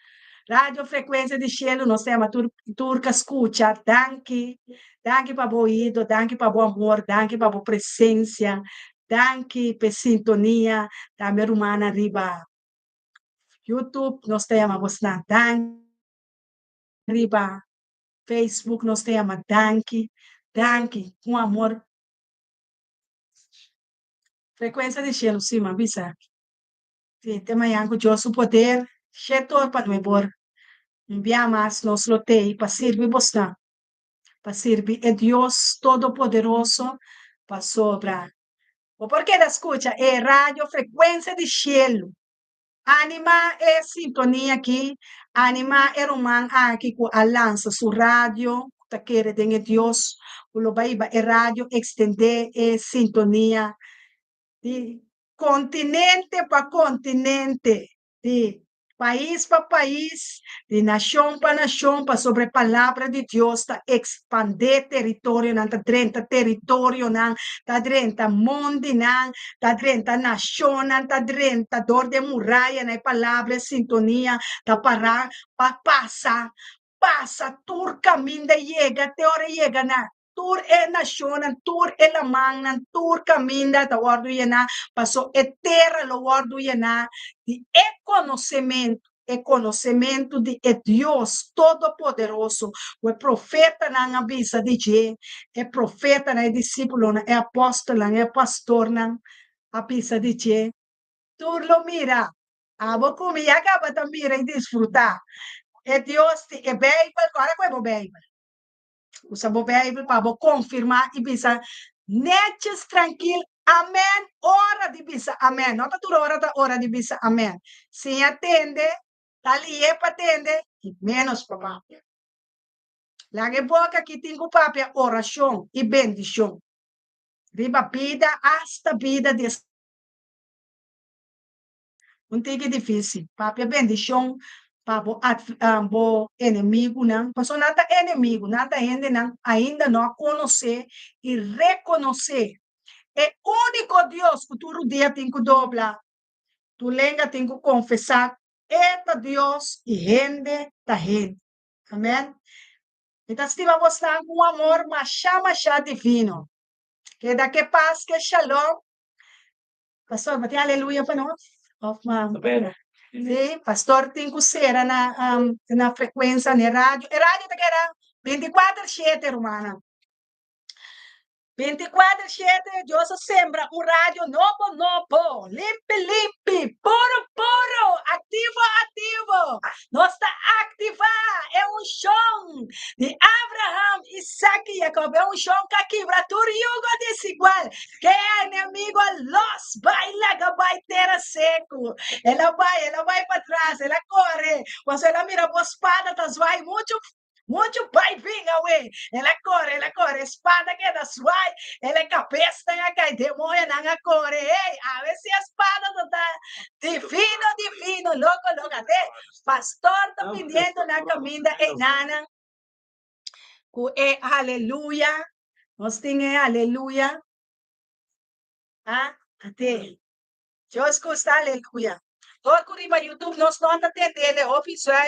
rádio frequência de cielo, nós temos turca escuta, danke para o ouvido, danke para o amor, danke para a presença, danke para a sintonia, da minha irmã arriba YouTube, nós temos bastante, danke, arriba Facebook, nós temos danke, com amor, frequência de cielo, sim, avisa. Tem amanhã com Deus o poder, cheio para me pôr, enviar mais nos lotei para servir você, para servir é Deus Todo-Poderoso, para sobrar. O porquê da escuta é rádio frequência de cielo. Anima é sintonia aqui, anima é romã aqui com a lança su rádio, tá querendo ter Deus, o lobaiba é rádio extender é sintonia de continente para continente, de país para país, de nação para nação, para sobre a palavra de Deus, está expandir território, não está 30 território, não está 30 mundo, não está 30 nação, não está 30 dor de muralha, na palavra sintonia, está para passar, tur caminho chega, até hora chega, não. Tur é nação, tur é la mão, tur caminho da ordem yena, passou é terra lo ordem yena, de conhecimento de Deus Todo-Poderoso, o profeta não avisa de je, é profeta não é discípulo, é apóstolo, é pastor não avisa de je, tur lo mira, abo comi acaba de mira e desfrutar, é Deus, é Bíblia, agora qual é o Bíblia? Usa o Bíblia para confirmar e bisa netes tranquilo, amém, hora de bisa, amém, não está toda hora de bisa, amém, se atende, tá ali é para atender, menos provável, Lagi boca que tenho papia oração e bendição. Riba vida hasta vida de não tem que difícil. Papia bendição para o inimigo, não. Porque nada inimigo, nada ainda não conhecer e reconhecer. É o único Deus que tu dia tem que dobrar. Tu lenga tem que confessar. Eta Deus e rende da gente. Amém? Então, se você está com amor, machá divino. Que daqui paz, que shalom. Pastor, bati aleluia para nós. Sim, pastor tem que ser na frequência, na rádio. A rádio que era 24/7, romana. 24/7, Deus sembra um rádio novo, limpe, puro, ativo. Nós está ativar, é um chão de Abraham, Isaac e Jacob, é um chão que quebra tudo desigual, que é inimigo, los vai ter seco, ela vai para trás, ela corre, quando ela mira para a espada, vai muito vai vir, away. Ela corre, espada que das vai, ela é cabeça, nga cai, demônio, nga corre, ei, a ver se a espada não tá divino, louco, até, pastor, tá pedindo na caminha, nana, aleluia, nós temos aleluia, até, Deus custa aleluia, todo curiba YouTube, nós não tá tentando, oficial,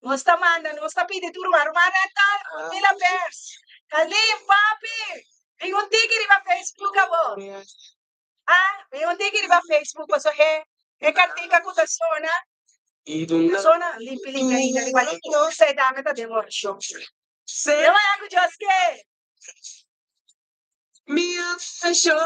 nós está mandando, nós está pedindo turma, pela vers. Ali, papi, tem um tigre na Facebook, amor. Tem um tigre na Facebook, você é cartica com a zona, limpa, ainda, não sei, dá-me da demorção. Não é algo de Deus que minha fechou,